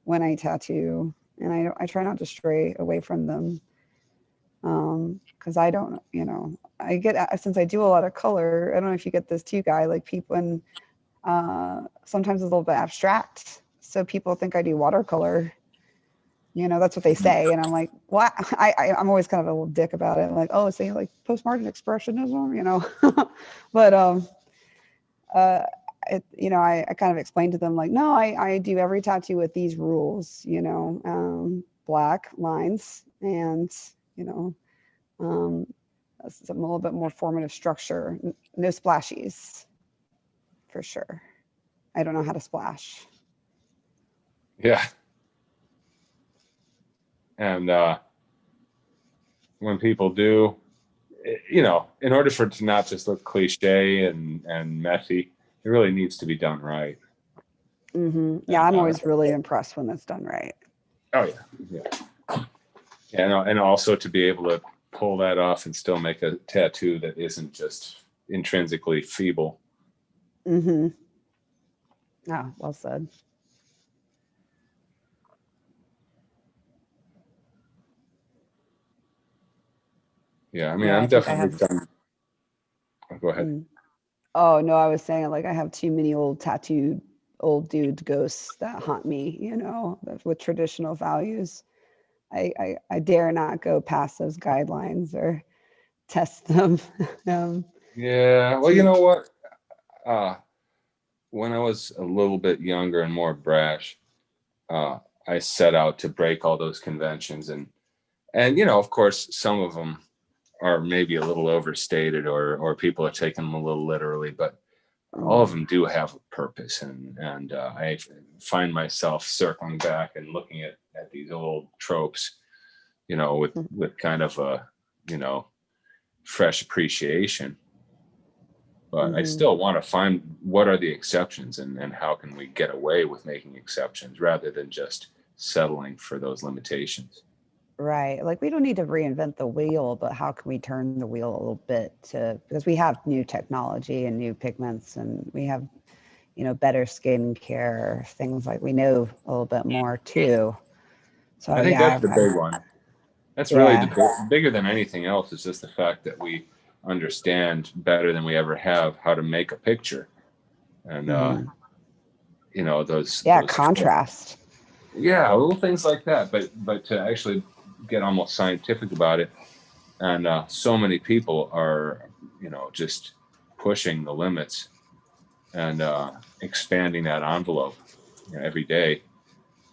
when I tattoo, and I try not to stray away from them. Because I don't, I get, since I do a lot of color, I don't know if you get this too, Guy, like people, and sometimes it's a little bit abstract. So people think I do watercolor. That's what they say. And I'm like, what? I'm always kind of a little dick about it. I'm like, oh, say like postmodern expressionism, but I kind of explained to them like, no, I do every tattoo with these rules, black lines and, some a little bit more formative structure, no splashies for sure. I don't know how to splash. Yeah. And when people do, in order for it to not just look cliche and messy, it really needs to be done right. Mm-hmm. Yeah, I'm always really impressed when it's done right. Oh yeah. And also to be able to pull that off and still make a tattoo that isn't just intrinsically feeble. Mm-hmm. Ah, well said. Yeah, I mean, Yeah, I'm definitely done. Oh, go ahead. Oh no, I was saying like I have too many old tattooed old dude ghosts that haunt me, with traditional values. I dare not go past those guidelines or test them. Yeah, well, you know what? When I was a little bit younger and more brash, I set out to break all those conventions, and of course, some of them are maybe a little overstated, or people are taking them a little literally, but all of them do have a purpose, and I find myself circling back and looking at these old tropes, with kind of a fresh appreciation. But I still want to find what are the exceptions, and how can we get away with making exceptions rather than just settling for those limitations. Right. Like we don't need to reinvent the wheel, but how can we turn the wheel a little bit because we have new technology and new pigments, and we have, better skin care, things like we know a little bit more too. So I think that's the big one. That's really bigger than anything else. Is just the fact that we understand better than we ever have how to make a picture, and those contrast. Yeah, little things like that. But to actually get almost scientific about it, and so many people are just pushing the limits and expanding that envelope every day.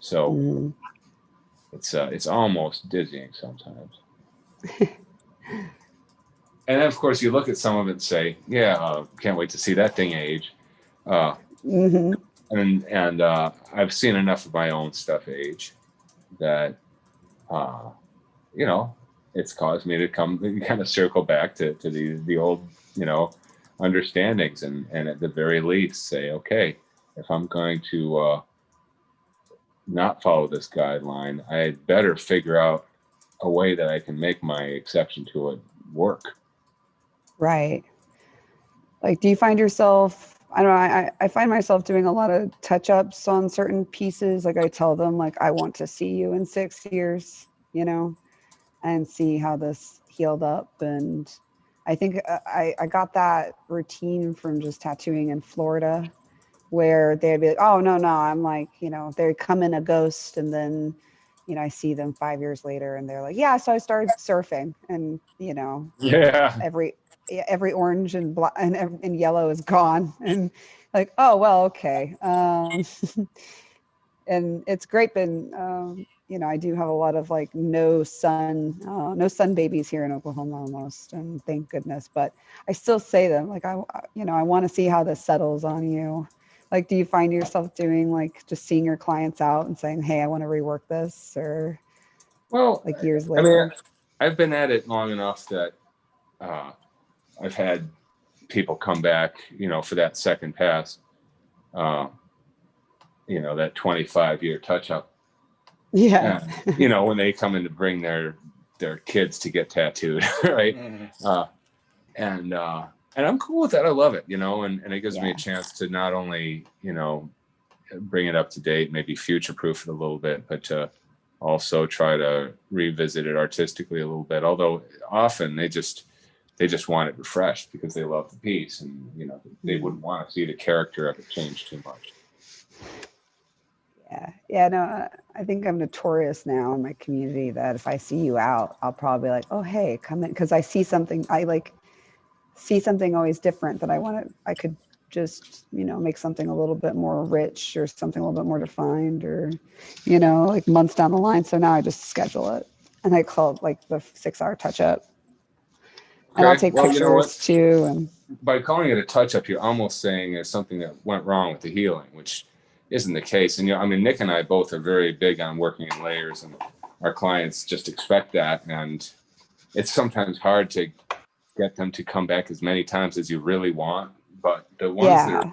So it's almost dizzying sometimes. And then, of course, you look at some of it and say, "Yeah, can't wait to see that thing age." And I've seen enough of my own stuff age that it's caused me to come kind of circle back to the old understandings, and at the very least say, okay, if I'm going to not follow this guideline, I'd better figure out a way that I can make my exception to it work. Right. Like, do you find yourself, I don't know, I find myself doing a lot of touch-ups on certain pieces. Like I tell them, like, I want to see you in 6 years, and see how this healed up. And I think I got that routine from just tattooing in Florida, where they'd be like, oh, no, I'm like, they come in a ghost, and then, you know, I see them 5 years later and they're like, yeah, so I started surfing, and, you know, Yeah. every orange and black and yellow is gone, and like, oh, well, okay. And it's great. You know, I do have a lot of like no sun babies here in Oklahoma almost, and thank goodness. But I still say them like, you know, I want to see how this settles on you. Like, do you find yourself doing like just seeing your clients out and saying, hey, I want to rework this, or Well, like years I mean, later? I've been at it long enough that I've had people come back, you know, for that second pass, you know, that 25-year touch up. Yeah. And, you know, when they come in to bring their kids to get tattooed, right? And I'm cool with that. I love it, you know, and it gives me a chance to not only, you know, bring it up to date, maybe future proof it a little bit, but to also try to revisit it artistically a little bit. Although often they just want it refreshed because they love the piece, and, you know, they wouldn't want to see the character of it change too much. Yeah, no, I think I'm notorious now in my community that if I see you out, I'll probably be like, oh, hey, come in, because I see something, always different that I could just, you know, make something a little bit more rich or something a little bit more defined, or, you know, like months down the line. So now I just schedule it, and I call it like the 6-hour touch up. And I'll take pictures, you know, too. And by calling it a touch up, you're almost saying there's something that went wrong with the healing, which isn't the case. And, you know, I mean, Nick and I both are very big on working in layers, and our clients just expect that. And it's sometimes hard to get them to come back as many times as you really want. But the ones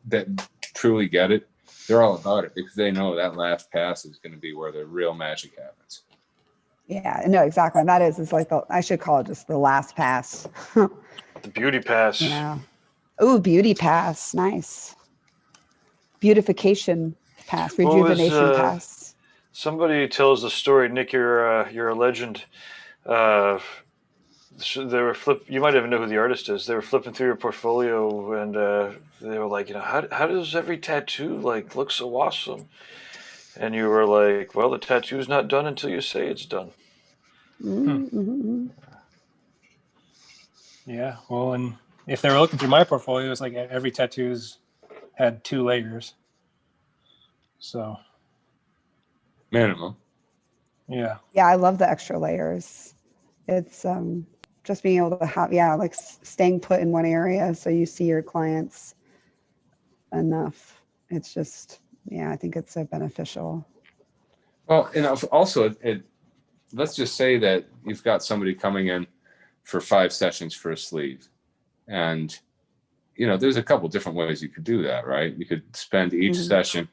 that truly get it, they're all about it, because they know that last pass is going to be where the real magic happens. Yeah, no, exactly. And that is like I should call it just the last pass. The beauty pass. Yeah. Oh, beauty pass. Nice. Beautification pass. Rejuvenation pass. Somebody tells the story, Nick, you're a legend. They were you might even know who the artist is. They were flipping through your portfolio, and they were like, you know, how does every tattoo like look so awesome? And you were like, well, the tattoo's not done until you say it's done. Mm-hmm. Yeah, well, and if they were looking through my portfolio, it's like every tattoo's had 2 layers. So minimum. Yeah, I love the extra layers. It's just being able to have, like staying put in one area so you see your clients enough. It's just, I think it's so beneficial. Well, and also, let's just say that you've got somebody coming in for 5 sessions for a sleeve, and, you know, there's a couple different ways you could do that, right? You could spend each session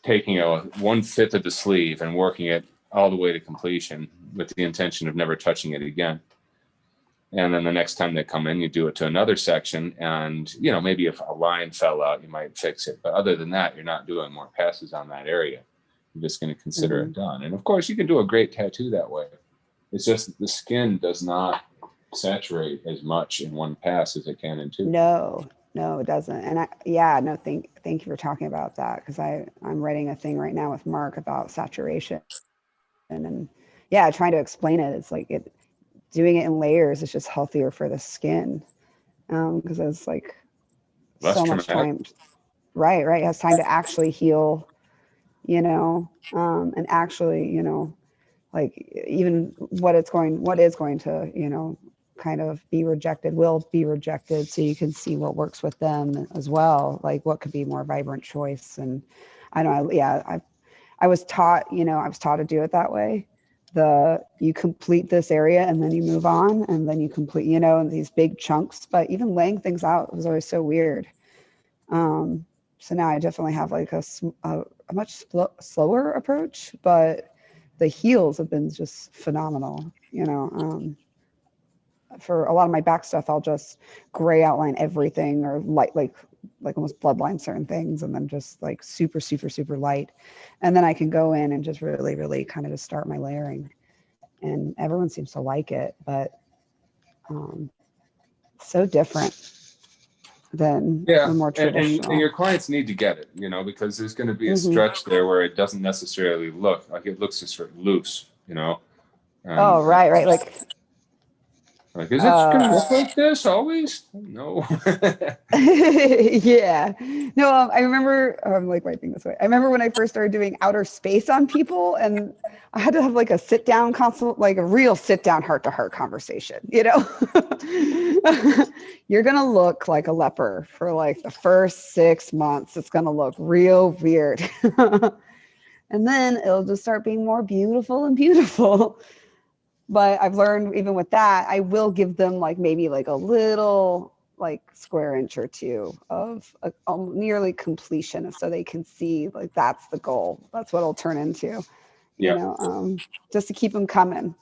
taking 1/5 of the sleeve and working it all the way to completion with the intention of never touching it again. And then the next time they come in, you do it to another section, and, you know, maybe if a line fell out, you might fix it. But other than that, you're not doing more passes on that area. You're just going to consider it done. And of course, you can do a great tattoo that way. It's just the skin does not saturate as much in one pass as it can in 2. No, it doesn't. And thank you for talking about that, because I'm writing a thing right now with Mark about saturation, and trying to explain it. It's like doing it in layers is just healthier for the skin, because it's like less so traumatic. Much time. Right. It has time to actually heal, you know, and actually, you know, like even what is going to, you know, kind of will be rejected, so you can see what works with them as well, like what could be more vibrant choice. And I don't know, I was taught to do it that way. You complete this area and then you move on, and then you complete, you know, these big chunks. But even laying things out was always so weird. So now I definitely have like a much slower approach, but the heals have been just phenomenal, you know. For a lot of my back stuff, I'll just gray outline everything, or light, like almost bloodline certain things, and then just like super, super, super light. And then I can go in and just really, really kind of just start my layering. And everyone seems to like it, but so different. than Yeah, the more and traditional. your clients need to get it, because there's going to be a stretch there where it doesn't necessarily look like it looks just sort of loose, Oh, and right. like, is it going to look like this always? No. Yeah. No, I remember, I'm like wiping this way. I remember when I first started doing outer space on people, and I had to have like a sit down consult, like a real sit down heart to heart conversation, You're going to look like a leper for like the first 6 months. It's going to look real weird. And then it'll just start being more beautiful and beautiful. But I've learned even with that, I will give them like maybe like a little like square inch or two of nearly completion, so they can see like that's the goal. That's what it'll turn into, just to keep them coming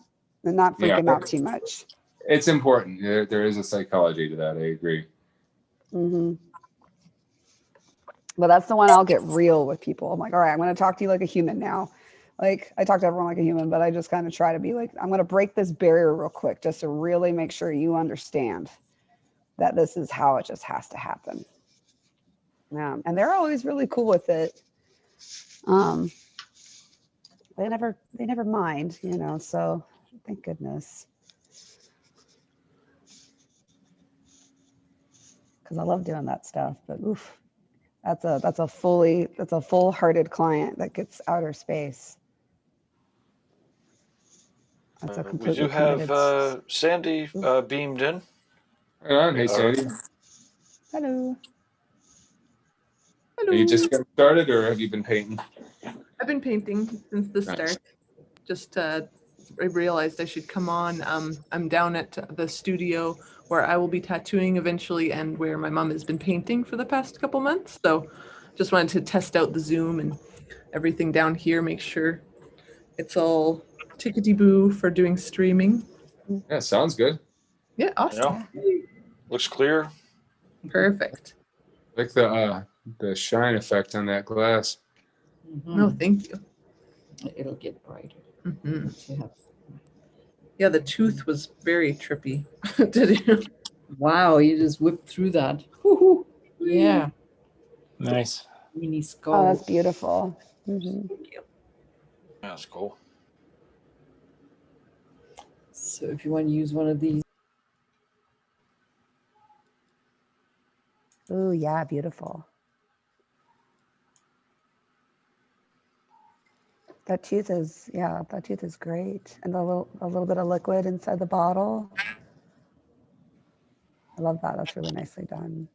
and not freak them out too much. It's important. There is a psychology to that. I agree. Mm-hmm. But that's the one I'll get real with people. I'm like, all right, I'm going to talk to you like a human now. Like I talk to everyone like a human, but I just kind of try to be like, I'm going to break this barrier real quick just to really make sure you understand that this is how it just has to happen. And they're always really cool with it. They never mind, so thank goodness. Because I love doing that stuff, but oof, that's a full-hearted client that gets outer space. That's a We do have Sandy beamed in. Right on. Hey, Sandy. Hello. Hello. Are you just getting started, or have you been painting? I've been painting since the start. Just I realized I should come on. I'm down at the studio where I will be tattooing eventually, and where my mom has been painting for the past couple months. So just wanted to test out the Zoom and everything down here, make sure it's all tickety-boo for doing streaming. Yeah, sounds good. Yeah, awesome. Yeah. Looks clear. Perfect. Like the shine effect on that glass. No, thank you. It'll get brighter. Mm-hmm. Yeah, the tooth was very trippy. Did you? Wow, you just whipped through that. Woo-hoo. Yeah, Nice. mini skull. Oh, that's beautiful. Mm-hmm. Thank you. Yeah, that's cool. So if you want to use one of these. Oh yeah, beautiful. That tooth is great, and a little bit of liquid inside the bottle. I love that. That's really nicely done.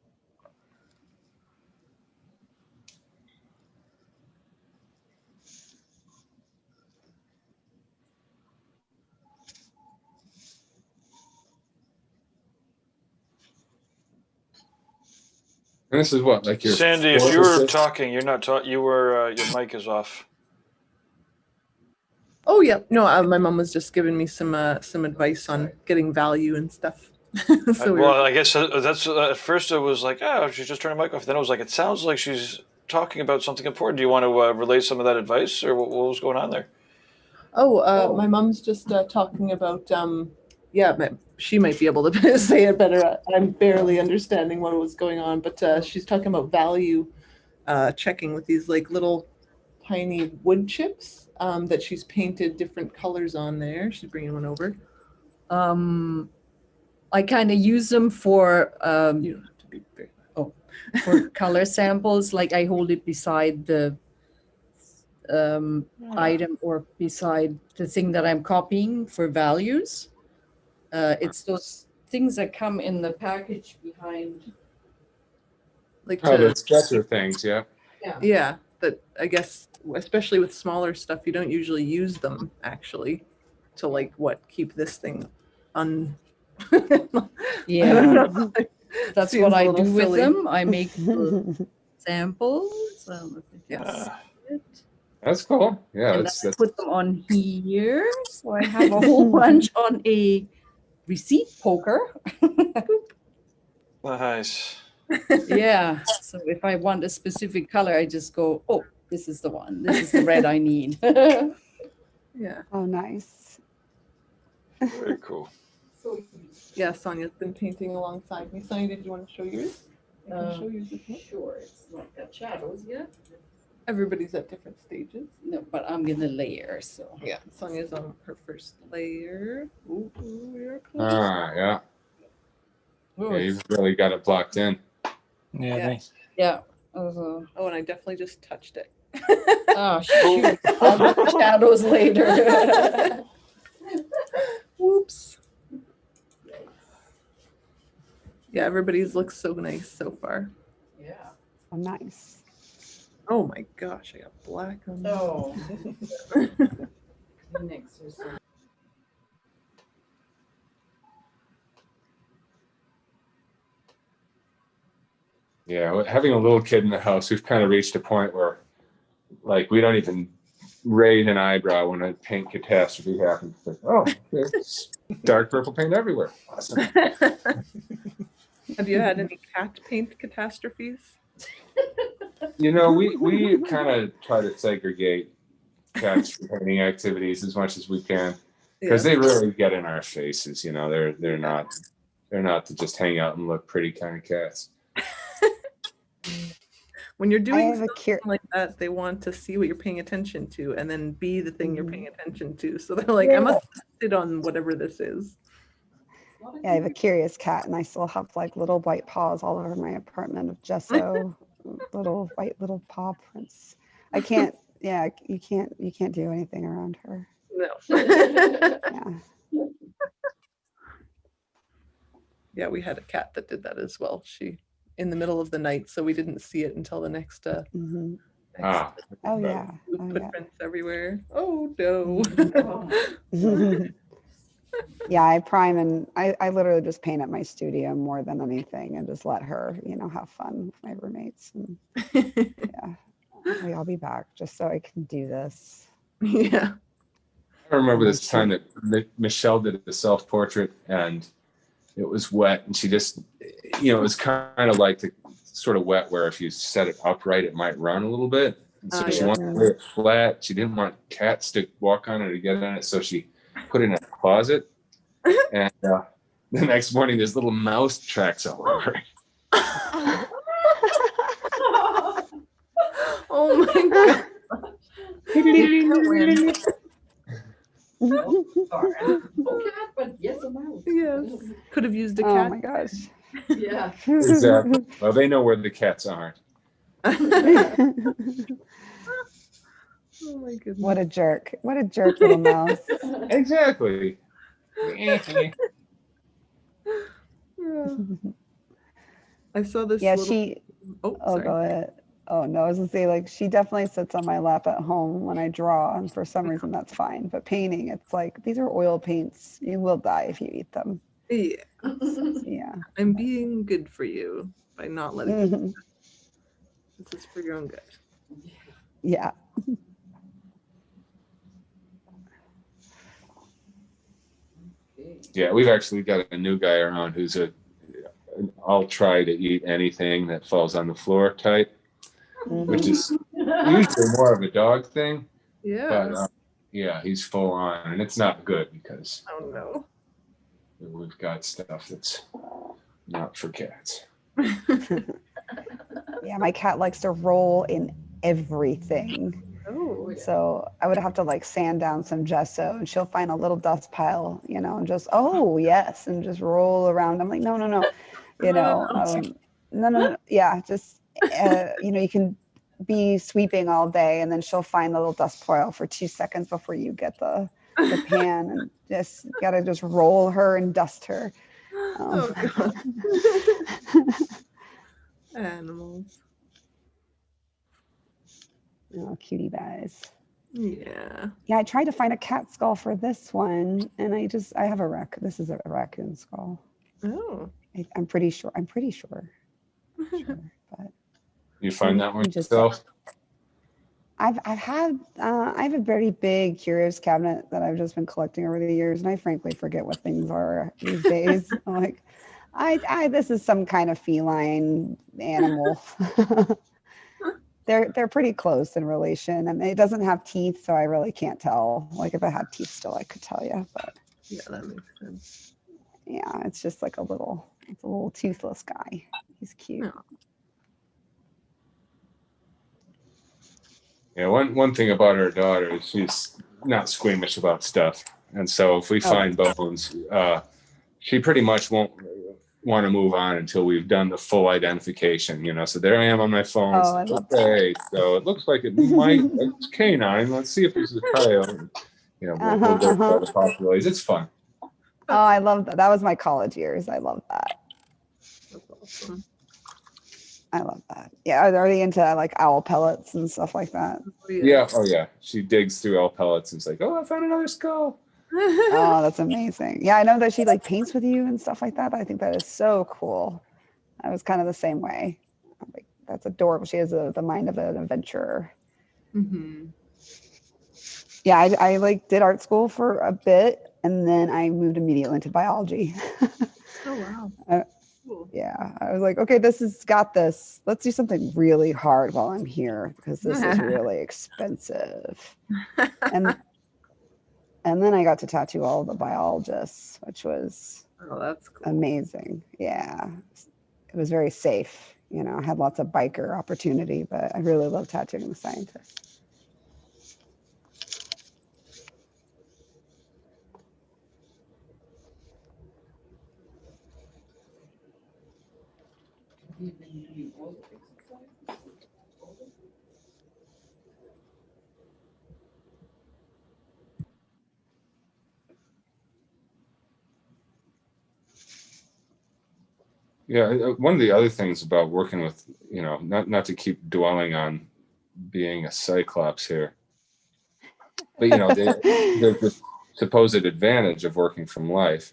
And this is what, like your Sandy, if you were talking, you're not talking. You were your mic is off. Oh yeah, no, my mom was just giving me some advice on getting value and stuff. So I guess that's at first it was like, oh, she's just turning the mic off. Then it was like, it sounds like she's talking about something important. Do you want to relay some of that advice, or what was going on there? my mom's just talking about she might be able to say it better. I'm barely understanding what was going on, but she's talking about value checking with these like little tiny wood chips that she's painted different colors on there. She's bringing one over. I kind of use them for You don't have to be very for color samples. Like I hold it beside the item or beside the thing that I'm copying for values. It's those things that come in the package behind. like the stretcher things, yeah. Yeah, but I guess especially with smaller stuff, you don't usually use them actually to like keep this thing Yeah, I don't know. that's Seems what a I little do with silly. them. I make samples. Yes. That's cool. Yeah, And that's then I put them on here. So I have a whole bunch on a receipt poker. Nice. Yeah. So if I want a specific color, I just go, oh, this is the one. This is the red I need. Yeah. Oh, nice. Very cool. So yeah, Sonia's been painting alongside me. Sonia, did you want to show yours? I can show you this one. Sure, it's not got shadows yet. Everybody's at different stages. No, but I'm gonna layer, so. Yeah, Sonia's on her first layer. Ooh, we are close. Ah, yeah. Oh, Yeah, you've really got it blocked in. Yeah, Yeah. nice. yeah. Oh, and I definitely just touched it. Oh, shoot. I'll do shadows later. Whoops. Yeah, everybody's looks so nice so far. Yeah. Oh, nice. Oh my gosh, I got black on this. Oh. Next or something. Yeah, having a little kid in the house, we've kind of reached a point where, like, we don't even raise an eyebrow when a paint catastrophe happens. It's like, oh, there's dark purple paint everywhere. Awesome. Have you had any cat paint catastrophes? You know, we kind of try to segregate cats from painting activities as much as we can because they really get in our faces. You know, they're not to just hang out and look pretty kind of cats. When you're doing have a something like that, they want to see what you're paying attention to and then be the thing you're paying attention to. So they're like, I must sit on whatever this is. Yeah, I have a curious cat, and I still have like little white paws all over my apartment of gesso, little white little paw prints. I can't. Yeah, you can't do anything around her. No. Yeah. Yeah, we had a cat that did that as well. She in the middle of the night, so we didn't see it until the next Mm-hmm. Ah, Oh yeah. footprints everywhere. Oh no. Yeah, I prime and I literally just paint at my studio more than anything and just let her, have fun with my roommates. And yeah, I'll be back just so I can do this. Yeah. I remember this time that Michelle did a self-portrait and it was wet, and she just, it was kind of like the sort of wet where if you set it upright, it might run a little bit. And so she wanted to lay it flat. She didn't want cats to walk on it or get on it, so she put it in a closet. And the next morning, there's little mouse tracks all over it. Oh my god. Cat, but yes, a mouse. Yes. Could have used a Oh cat. my gosh. Yeah. Exactly. Well, they know where the cats aren't. Oh my goodness. What a jerk little mouse. Exactly. Yeah. I saw this. Yeah, little... Oh, sorry. go ahead. Oh no, I was gonna say, like, she definitely sits on my lap at home when I draw, and for some reason that's fine. But painting, it's like, these are oil paints. You will die if you eat them. Yeah. Yeah. I'm being good for you by not letting you. This is for your own good. Yeah. Yeah, we've actually got a new guy around who's I'll try to eat anything that falls on the floor type, which is usually more of a dog thing. Yeah. But yeah, he's full on, and it's not good because Oh no. we've got stuff that's not for cats. Yeah, my cat likes to roll in everything. Oh. So I would have to like sand down some gesso, and she'll find a little dust pile, and just, oh yes, and just roll around. I'm like, no, no. Yeah, just, you can be sweeping all day, and then she'll find the little dust pile for 2 seconds before you get the pan, and just gotta just roll her and dust her. Oh god. Animals. Oh, cutie guys. Yeah. Yeah, I tried to find a cat skull for this one, and I have this is a raccoon skull. Oh. I'm pretty sure. But You find that one Just- yourself? I have a very big curios cabinet that I've just been collecting over the years, and I frankly forget what things are these days. I'm like, this is some kind of feline animal. They're pretty close in relation, and it doesn't have teeth, so I really can't tell. Like, if it had teeth still, I could tell you, but Yeah, that makes sense. yeah, it's just like a little It's a little toothless guy. He's cute. Oh. Yeah, one thing about our daughter is she's not squeamish about stuff. And so if we find bones, she pretty much won't want to move on until we've done the full identification, you know. So there I am on my phone. Oh, It's I like, love okay, so it looks like it might, it's canine. Let's see if this is a coyote. You know, we'll go through the possibilities. It's fun. Oh, I love that. That was my college years. I love that. That's awesome. I love that. Yeah, are they into like owl pellets and stuff like that? Yeah. Oh yeah. She digs through owl pellets and it's like, oh, I found another skull. Oh, that's amazing. Yeah, I know that she like paints with you and stuff like that. I think that is so cool. I was kind of the same way. I'm like, that's adorable. She has the mind of an adventurer. Mm-hmm. Yeah, I like did art school for a bit and then I moved immediately into biology. Oh wow. Cool. Yeah, I was like, okay, this has got this. Let's do something really hard while I'm here because this is really expensive. And then I got to tattoo all the biologists, which was that's cool. amazing. Yeah, it was very safe. You know, I had lots of biker opportunity, but I really love tattooing the scientists. Yeah, one of the other things about working with, you know, not to keep dwelling on being a cyclops here, but you know, there's the supposed advantage of working from life.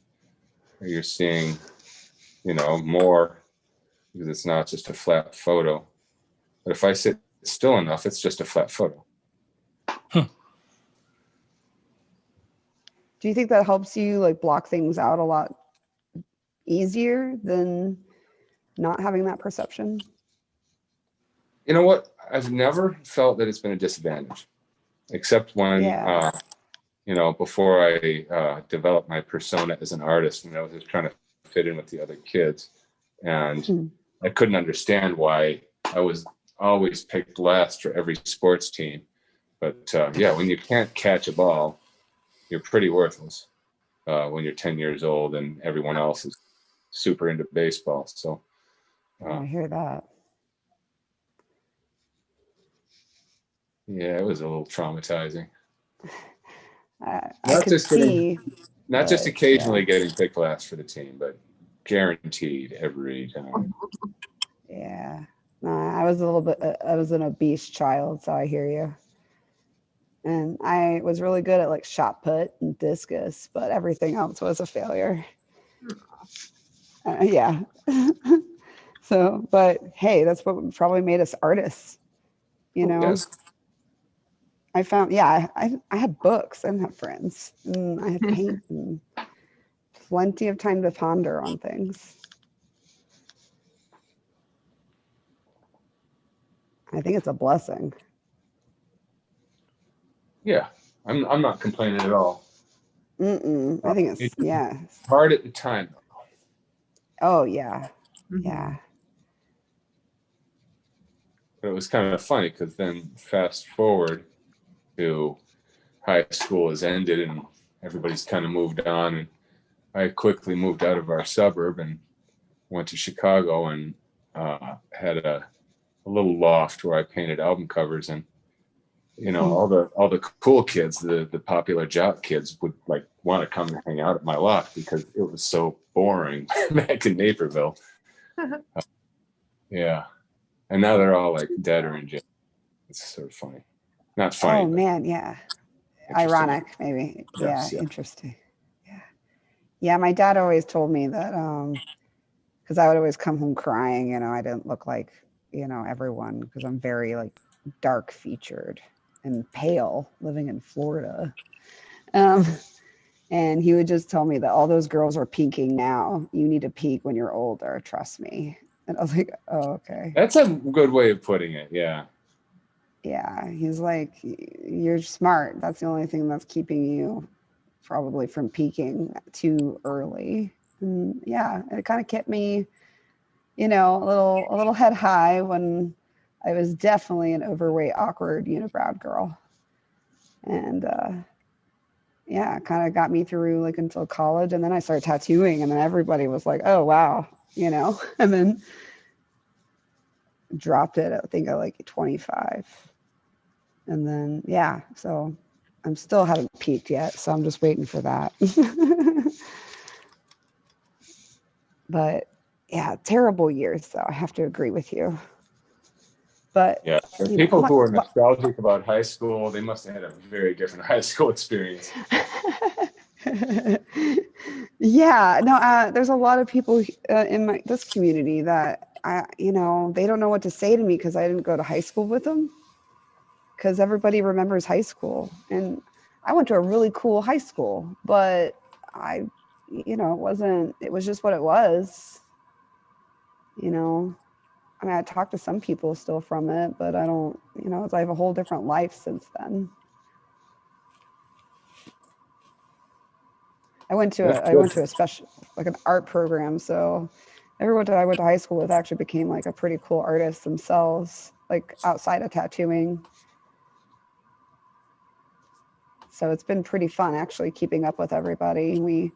Where you're seeing, you know, more because it's not just a flat photo. But if I sit still enough, it's just a flat photo. Do you think that helps you like block things out a lot easier than not having that perception? You know what? I've never felt that it's been a disadvantage, except when, you know, before I developed my persona as an artist, and I was just trying to fit in with the other kids. And I couldn't understand why I was always picked last for every sports team. But yeah, when you can't catch a ball, you're pretty worthless when you're 10 years old and everyone else is super into baseball. So I hear that. yeah, it was a little traumatizing. I could see. Not just occasionally getting picked last for the team, but guaranteed every time. Yeah. I was a little bit, I was an obese child, so I hear you. And I was really good at like shot put and discus, but everything else was a failure. Yeah. So, but hey, that's what probably made us artists, you know? Yes. I found, yeah, I had books. I didn't have friends. And I had paint and plenty of time to ponder on things. I think it's a blessing. Yeah, I'm not complaining at all. I think it's, yeah. Hard at the time. Oh, yeah. Yeah. But it was kind of funny because then fast forward to high school has ended and everybody's kind of moved on. And I quickly moved out of our suburb and went to Chicago and had a little loft where I painted album covers. And you know, all the cool kids, the popular jock kids would like want to come and hang out at my loft because it was so boring back in Naperville. Yeah. And now they're all like dead or in jail. It's sort of funny. Not funny. Oh man, yeah. Ironic, maybe. Yes, yeah, interesting. Yeah. Yeah, my dad always told me that because I would always come home crying, you know, I didn't look like, you know, everyone because I'm very like dark featured and pale living in Florida. And he would just tell me that all those girls are peaking now. You need to peak when you're older, trust me. And I was like, oh, okay. That's a good way of putting it. Yeah. Yeah. He's like, you're smart. That's the only thing that's keeping you probably from peaking too early. And yeah, it kind of kept me, you know, a little head high when I was definitely an overweight, awkward unibrow girl. And yeah, it kind of got me through like until college. And then I started tattooing, and then everybody was like, oh, wow, you know, and then dropped it, I think, at like 25. And then, yeah, so I'm still haven't peaked yet. So I'm just waiting for that. But yeah, terrible years, though. I have to agree with you. But Yeah, for people who are nostalgic about high school, they must have had a very different high school experience. Yeah, no, there's a lot of people in this community that you know, they don't know what to say to me because I didn't go to high school with them. Because everybody remembers high school, and I went to a really cool high school, but you know, it was just what it was. You know, I mean, I talked to some people still from it, but I don't, you know, I have a whole different life since then. I went to a special, like an art program. So everyone that I went to high school with actually became like a pretty cool artist themselves, like outside of tattooing. So it's been pretty fun actually keeping up with everybody. We,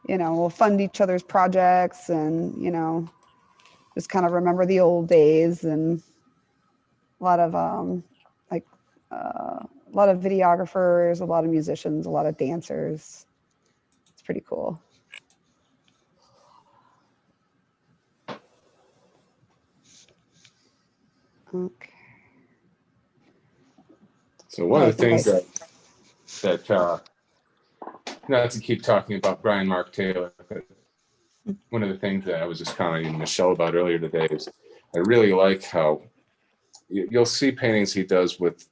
you know, we'll fund each other's projects and, you know, just kind of remember the old days, and a lot of a lot of videographers, a lot of musicians, a lot of dancers. It's pretty cool. Okay. So one of the things that not to keep talking about Brian Mark Taylor, but one of the things that I was just commenting to Michelle about earlier today is I really like how you'll see paintings he does with,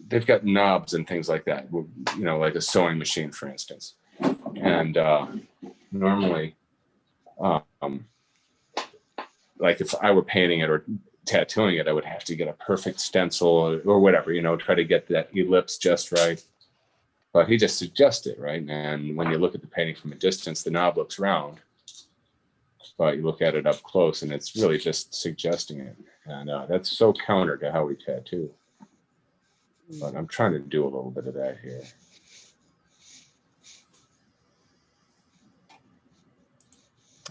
they've got knobs and things like that, you know, like a sewing machine, for instance. And normally, like if I were painting it or tattooing it, I would have to get a perfect stencil or whatever, you know, try to get that ellipse just right. But he just suggests it, right? And when you look at the painting from a distance, the knob looks round. But you look at it up close and it's really just suggesting it. And that's so counter to how we tattoo. But I'm trying to do a little bit of that here.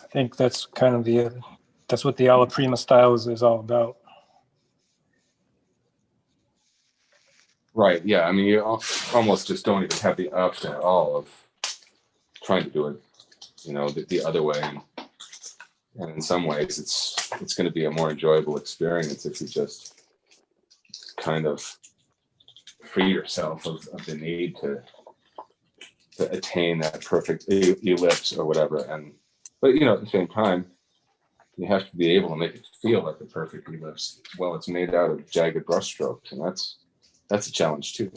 I think that's kind of that's what the Alla Prima style is all about. Right, yeah, I mean, you almost just don't even have the option at all of trying to do it, you know, the other way. And in some ways, it's going to be a more enjoyable experience if you just kind of free yourself of the need to attain that perfect ellipse or whatever. But, you know, at the same time, you have to be able to make it feel like a perfect ellipse while it's made out of jagged brush strokes. And that's a challenge too.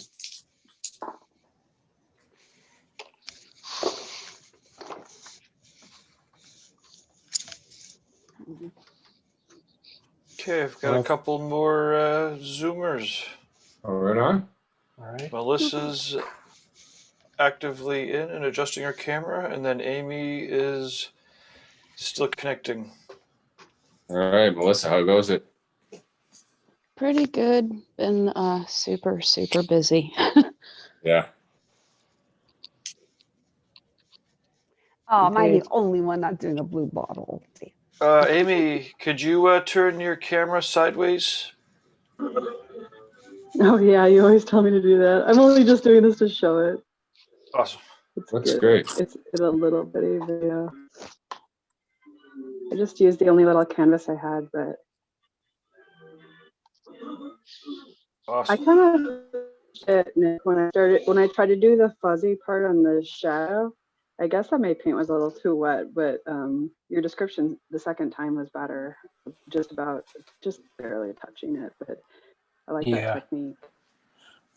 Okay, I've got a couple more Zoomers. Oh, right on. All right. Melissa's actively in and adjusting her camera, and then Amy is still connecting. All right, Melissa, how goes it? Pretty good. Been super busy. Yeah. Oh, am I the only one not doing a blue bottle? Amy, could you turn your camera sideways? Oh yeah, you always tell me to do that. I'm only just doing this to show it. Awesome. Looks great. It's a little bitty video. I just used the only little canvas I had, but Awesome. I kind of when I tried to do the fuzzy part on the shadow. I guess that my paint was a little too wet, but your description the second time was better. Just barely touching it, but I like that technique.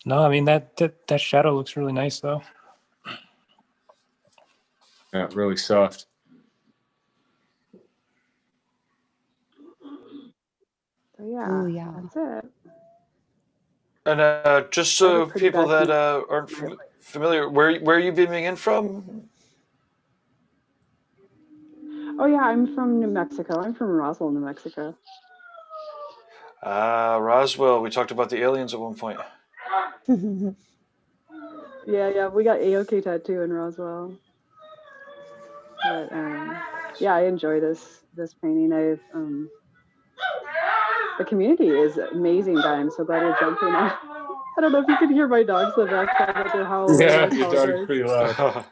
No, I mean that shadow looks really nice though. Yeah, really soft. So yeah, Oh, yeah. that's it. And just so people bad that aren't familiar, where are you beaming in from? Oh yeah, I'm from New Mexico. I'm from Roswell, New Mexico. Roswell. We talked about the aliens at one point. Yeah, we got AOK tattoo in Roswell. But yeah, I enjoy this painting. The community is amazing, guy. I'm so glad you're jumping on. I don't know if you can hear my dogs in the background, but they're howling. Yeah, your dog's pretty loud.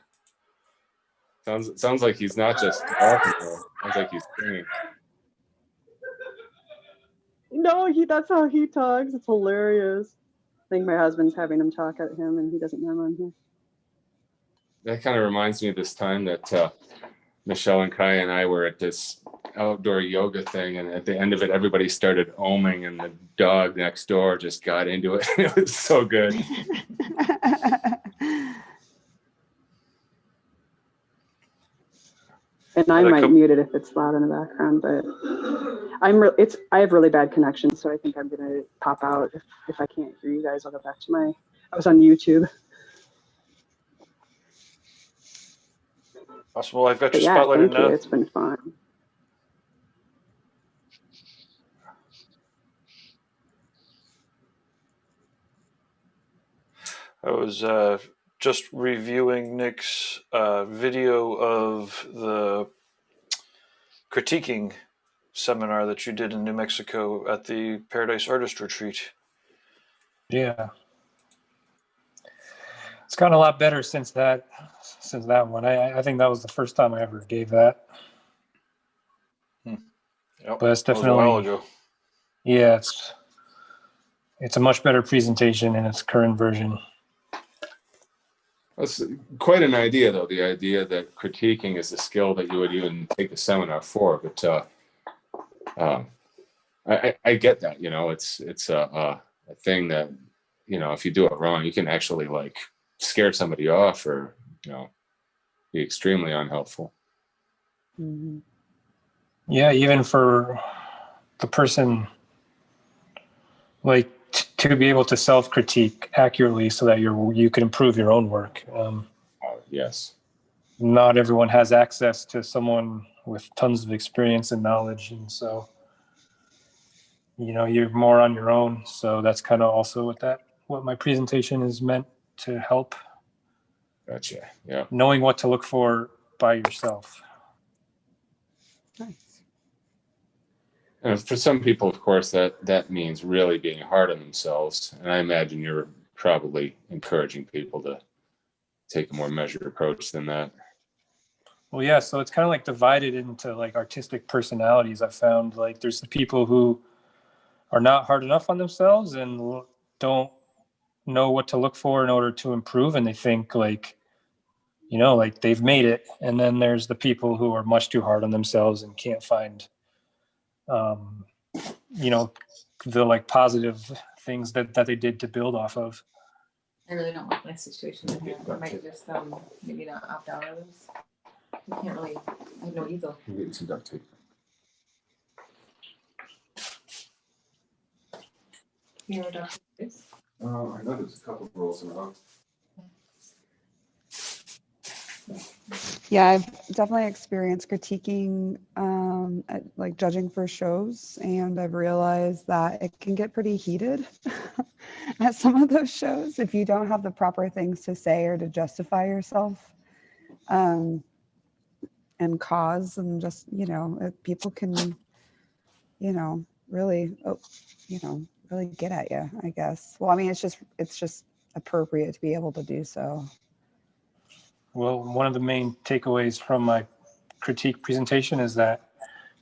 Sounds like he's not just talking though. Sounds like he's singing. No, that's how he talks. It's hilarious. I think my husband's having him talk at him, and he doesn't know I'm on here. That kind of reminds me of this time that Michelle and Kai and I were at this outdoor yoga thing, and at the end of it, everybody started oming, and the dog next door just got into it. It was so good. And I might mute it if it's loud in the background, but I have really bad connection, so I think I'm gonna pop out if I can't hear you guys. I'll go back to I was on YouTube. Awesome. Well, I've got your spotlighted now. It's been fun. I was just reviewing Nick's video of the critiquing seminar that you did in New Mexico at the Paradise Artist Retreat. Yeah. It's gotten a lot better since that one. I think that was the first time I ever gave that. Yep. But it's definitely, that was a while ago. Yeah, it's a much better presentation in its current version. That's quite an idea, though. The idea that critiquing is a skill that you would even take the seminar for. But I get that. You know, it's a thing that, you know, if you do it wrong, you can actually like scare somebody off, or, you know, be extremely unhelpful. Mm-hmm. Yeah, even for the person, like, to be able to self-critique accurately so that you can improve your own work. Yes. Not everyone has access to someone with tons of experience and knowledge, and so, you know, you're more on your own. So that's kind of also what my presentation is meant to help. Gotcha. Yeah. Knowing what to look for by yourself. Nice. And for some people, of course, that means really being hard on themselves. And I imagine you're probably encouraging people to take a more measured approach than that. Well, yeah, so it's kind of like divided into like artistic personalities. I've found like there's the people who are not hard enough on themselves and don't know what to look for in order to improve. And they think like, you know, like they've made it. And then there's the people who are much too hard on themselves and can't find, you know, the like positive things that they did to build off of. I really don't like my situation in here. I might just maybe not opt out of this. I can't really, I have no easel. I'm getting some duct tape. You know duct tape? I know there's a couple of rolls around. Yeah, I've definitely experienced critiquing, like judging for shows, and I've realized that it can get pretty heated at some of those shows if you don't have the proper things to say or to justify yourself, and cause, and just, you know, people can, you know, really, really get at you, I guess. Well, I mean, it's just appropriate to be able to do so. Well, one of the main takeaways from my critique presentation is that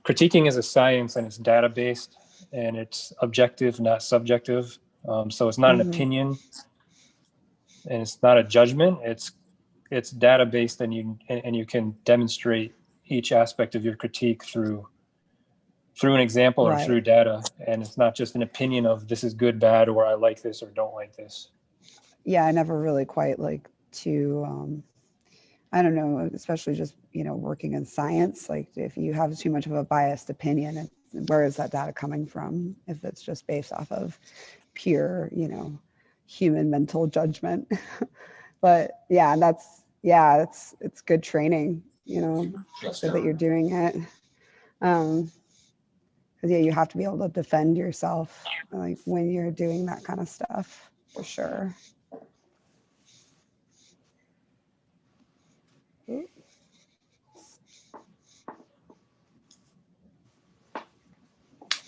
critiquing is a science, and it's data-based, and it's objective, not subjective. So it's not an opinion, and it's not a judgment. It's data-based, and you can demonstrate each aspect of your critique through an example or through data. And it's not just an opinion of this is good, bad, or I like this or don't like this. Yeah, I never really quite like to, I don't know, especially just, you know, working in science, like if you have too much of a biased opinion, where is that data coming from? If it's just based off of pure, you know, human mental judgment. But yeah, it's good training you know, so that you're doing it. 'Cause yeah, you have to be able to defend yourself, like when you're doing that kind of stuff, for sure.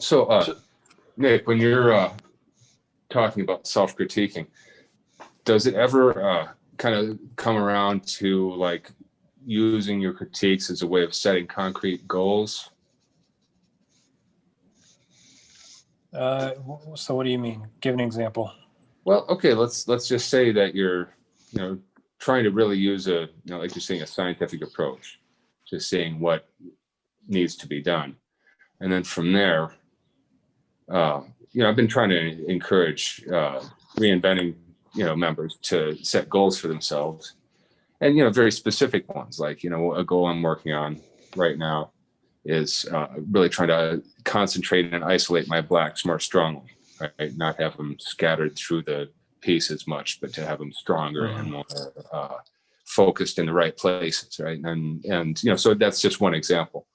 So, Nick, when you're talking about self-critiquing, does it ever kind of come around to like using your critiques as a way of setting concrete goals? So what do you mean? Give an example. Well, okay, let's just say that you're, trying to really use like you're saying, a scientific approach to seeing what needs to be done. And then from there, I've been trying to encourage reinventing, members to set goals for themselves, and, very specific ones, like, a goal I'm working on right now is really trying to concentrate and isolate my blacks more strongly, right? Not have them scattered through the piece as much, but to have them stronger and more focused in the right places, right? And so that's just one example.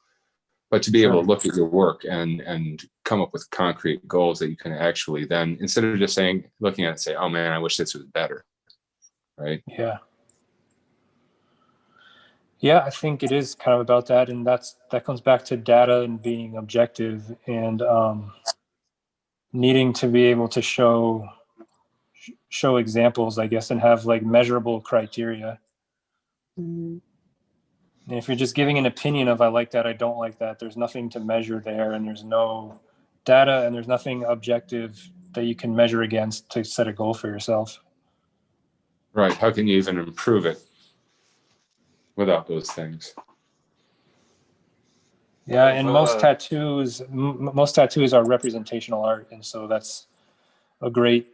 But to be able to look at your work and come up with concrete goals that you can actually then, instead of just looking at it and say, oh man, I wish this was better, right? Yeah. Yeah, I think it is kind of about that, and that comes back to data and being objective and needing to be able to show examples, I guess, and have like measurable criteria. Mm-hmm. And if you're just giving an opinion of I like that, I don't like that, there's nothing to measure there, and there's no data, and there's nothing objective that you can measure against to set a goal for yourself. Right. How can you even improve it without those things? Yeah, and most tattoos are representational art, and so that's a great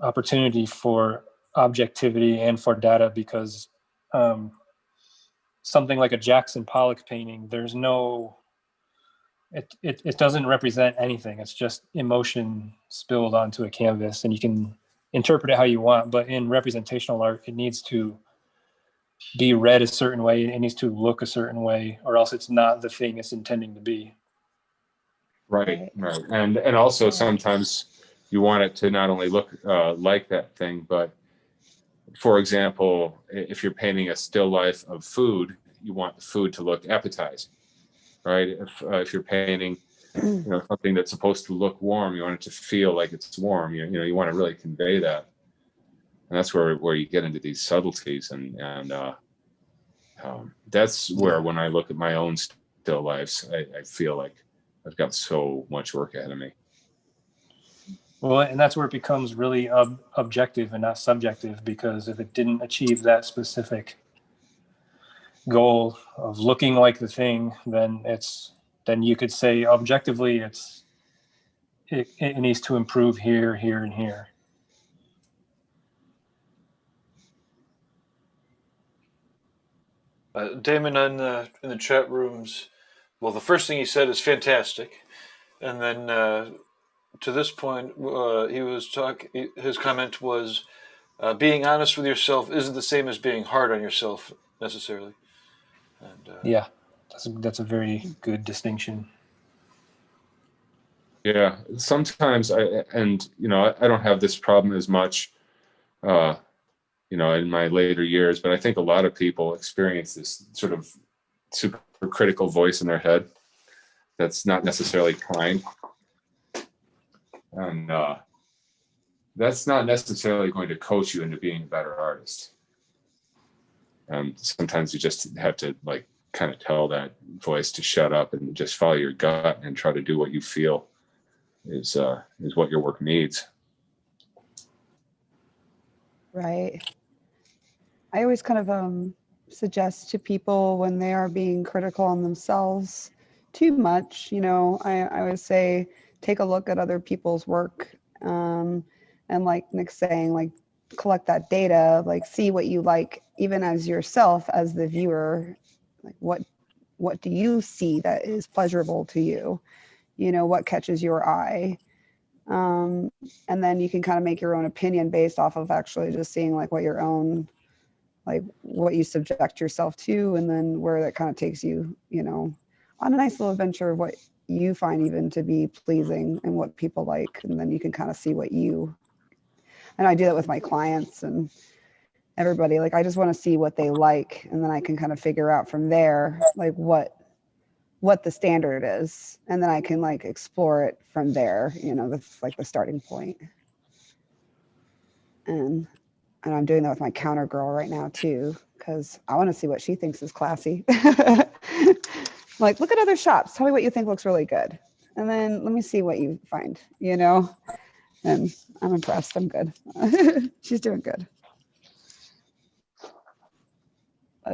opportunity for objectivity and for data, because something like a Jackson Pollock painting, there's no, it doesn't represent anything. It's just emotion spilled onto a canvas, and you can interpret it how you want. But in representational art, it needs to be read a certain way, it needs to look a certain way, or else it's not the thing it's intending to be. Right. And also sometimes you want it to not only look like that thing, but for example, if you're painting a still life of food, you want the food to look appetizing, right? If you're painting, something that's supposed to look warm, you want it to feel like it's warm. You want to really convey that, and that's where you get into these subtleties, and that's where, when I look at my own still lifes, I feel like I've got so much work ahead of me. Well, and that's where it becomes really objective and not subjective, because if it didn't achieve that specific goal of looking like the thing, then you could say objectively it needs to improve here, here, and here. Damon in the chat rooms, well, the first thing he said is fantastic, and then to this point, his comment was, being honest with yourself isn't the same as being hard on yourself necessarily. And, yeah, that's a very good distinction. Yeah, sometimes I don't have this problem as much, in my later years, but I think a lot of people experience this sort of super critical voice in their head that's not necessarily kind. And that's not necessarily going to coach you into being a better artist. And sometimes you just have to kind of tell that voice to shut up and just follow your gut and try to do what you feel is what your work needs. Right. I always kind of suggest to people when they are being critical on themselves too much, I always say, take a look at other people's work, and like Nick's saying, collect that data, see what you like, even as yourself, as the viewer, what do you see that is pleasurable to you? What catches your eye? And then you can kind of make your own opinion based off of actually just seeing what your own like what you subject yourself to, and then where that kind of takes you, you know, on a nice little adventure of what you find even to be pleasing and what people like. And then you can kind of see what you, and I do that with my clients and everybody. Like, I just want to see what they like, and then I can kind of figure out from there, like what the standard is. And then I can like explore it from there, you know, that's like the starting point. And I'm doing that with my counter girl right now too, because I want to see what she thinks is classy. Like, look at other shops. Tell me what you think looks really good. And then let me see what you find, you know? And I'm impressed. I'm good. She's doing good.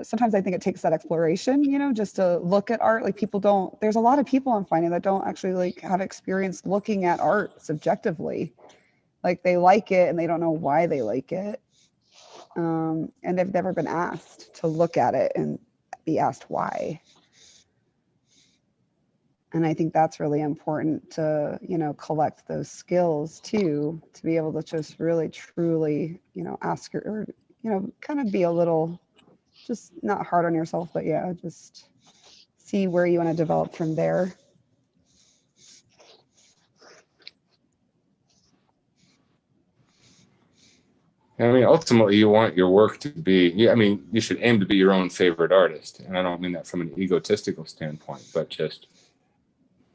Sometimes I think it takes that exploration, you know, just to look at art. Like, people don't, there's a lot of people I'm finding that don't actually like have experience looking at art subjectively. Like, they like it and they don't know why they like it. And they've never been asked to look at it and be asked why. And I think that's really important to, you know, collect those skills too, to be able to just really, truly, you know, ask your, or, you know, kind of be a little, just not hard on yourself, but yeah, just see where you want to develop from there. I mean, ultimately, you want your work to be, yeah, I mean, you should aim to be your own favorite artist. And I don't mean that from an egotistical standpoint, but just,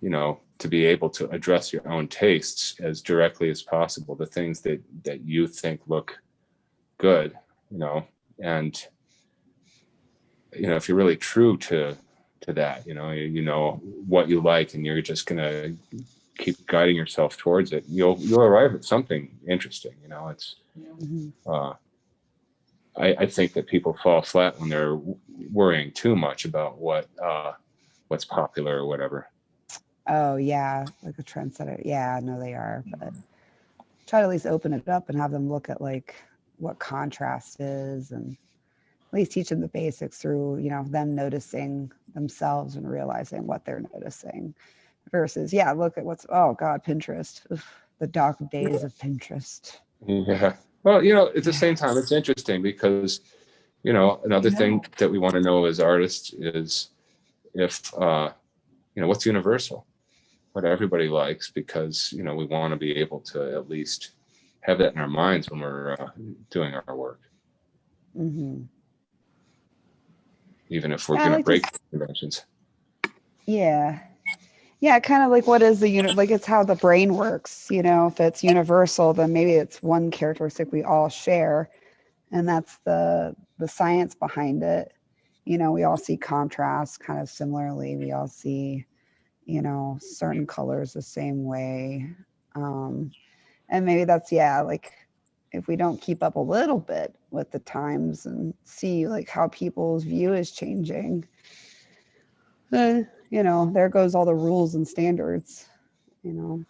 you know, to be able to address your own tastes as directly as possible, the things that you think look good, you know, and, you know, if you're really true to that, you know what you like, and you're just going to keep guiding yourself towards it, you'll arrive at something interesting, you know. It's, I think that people fall flat when they're worrying too much about what's popular or whatever. Oh yeah, like a trendsetter. Yeah, no, they are. But try to at least open it up and have them look at like what contrast is, and at least teach them the basics through, you know, them noticing themselves and realizing what they're noticing. Versus, yeah, look at what's, oh God, Pinterest. Oof, the dark days of Pinterest. Yeah. Well, you know, at the same time, it's interesting because, you know, another thing that we want to know as artists is if, you know, what's universal, what everybody likes, because, you know, we want to be able to at least have that in our minds when we're doing our work. Mm-hmm. Even if we're going to break conventions. Yeah. Yeah, kind of like what is the unit, like it's how the brain works, you know. If it's universal, then maybe it's one characteristic we all share, and that's the science behind it. You know, we all see contrast kind of similarly. We all see, you know, certain colors the same way. And maybe that's, yeah, like if we don't keep up a little bit with the times and see like how people's view is changing, then, you know, there goes all the rules and standards, you know.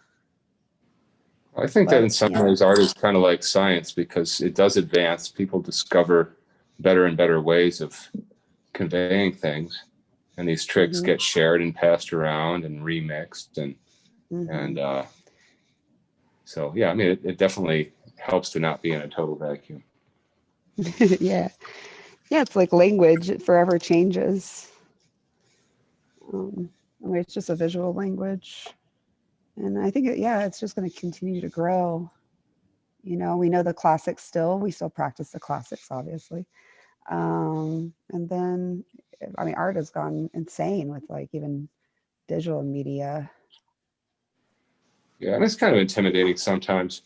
I think that in some ways art is kind of like science, because it does advance. People discover better and better ways of conveying things, and these tricks get shared and passed around and remixed, and so yeah, I mean, it definitely helps to not be in a total vacuum. Yeah, it's like language, it forever changes. I mean, it's just a visual language, and I think it's just going to continue to grow. You know, we know the classics still. We still practice the classics, obviously. And then, I mean, art has gone insane with like even digital media. Yeah, and it's kind of intimidating sometimes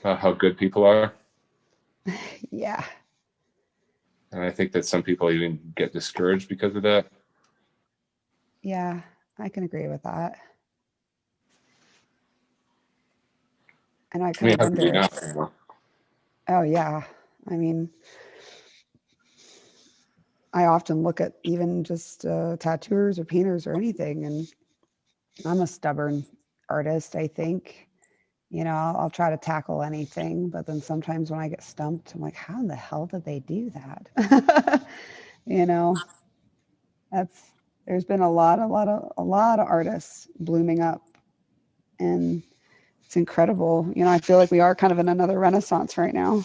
how good people are. Yeah. And I think that some people even get discouraged because of that. Yeah, I can agree with that. And I kind of wonder. Oh yeah, I mean, I often look at even just tattooers or painters or anything, and I'm a stubborn artist, I think. You know, I'll try to tackle anything, but then sometimes when I get stumped, I'm like, how in the hell did they do that? You know, there's been a lot of artists blooming up, and it's incredible. You know, I feel like we are kind of in another renaissance right now.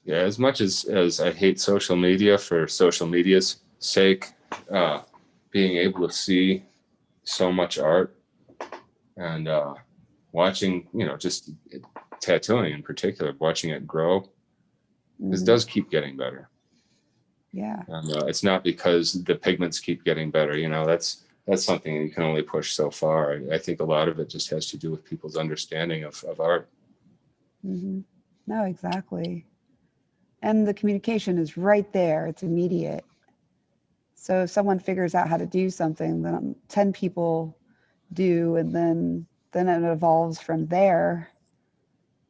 Yeah, as much as I hate social media for social media's sake, being able to see so much art and watching, just tattooing in particular, watching it grow, this does keep getting better. Yeah. And it's not because the pigments keep getting better. That's something you can only push so far. I think a lot of it just has to do with people's understanding of art. No, exactly. And the communication is right there. It's immediate. So if someone figures out how to do something, then 10 people do, and then it evolves from there.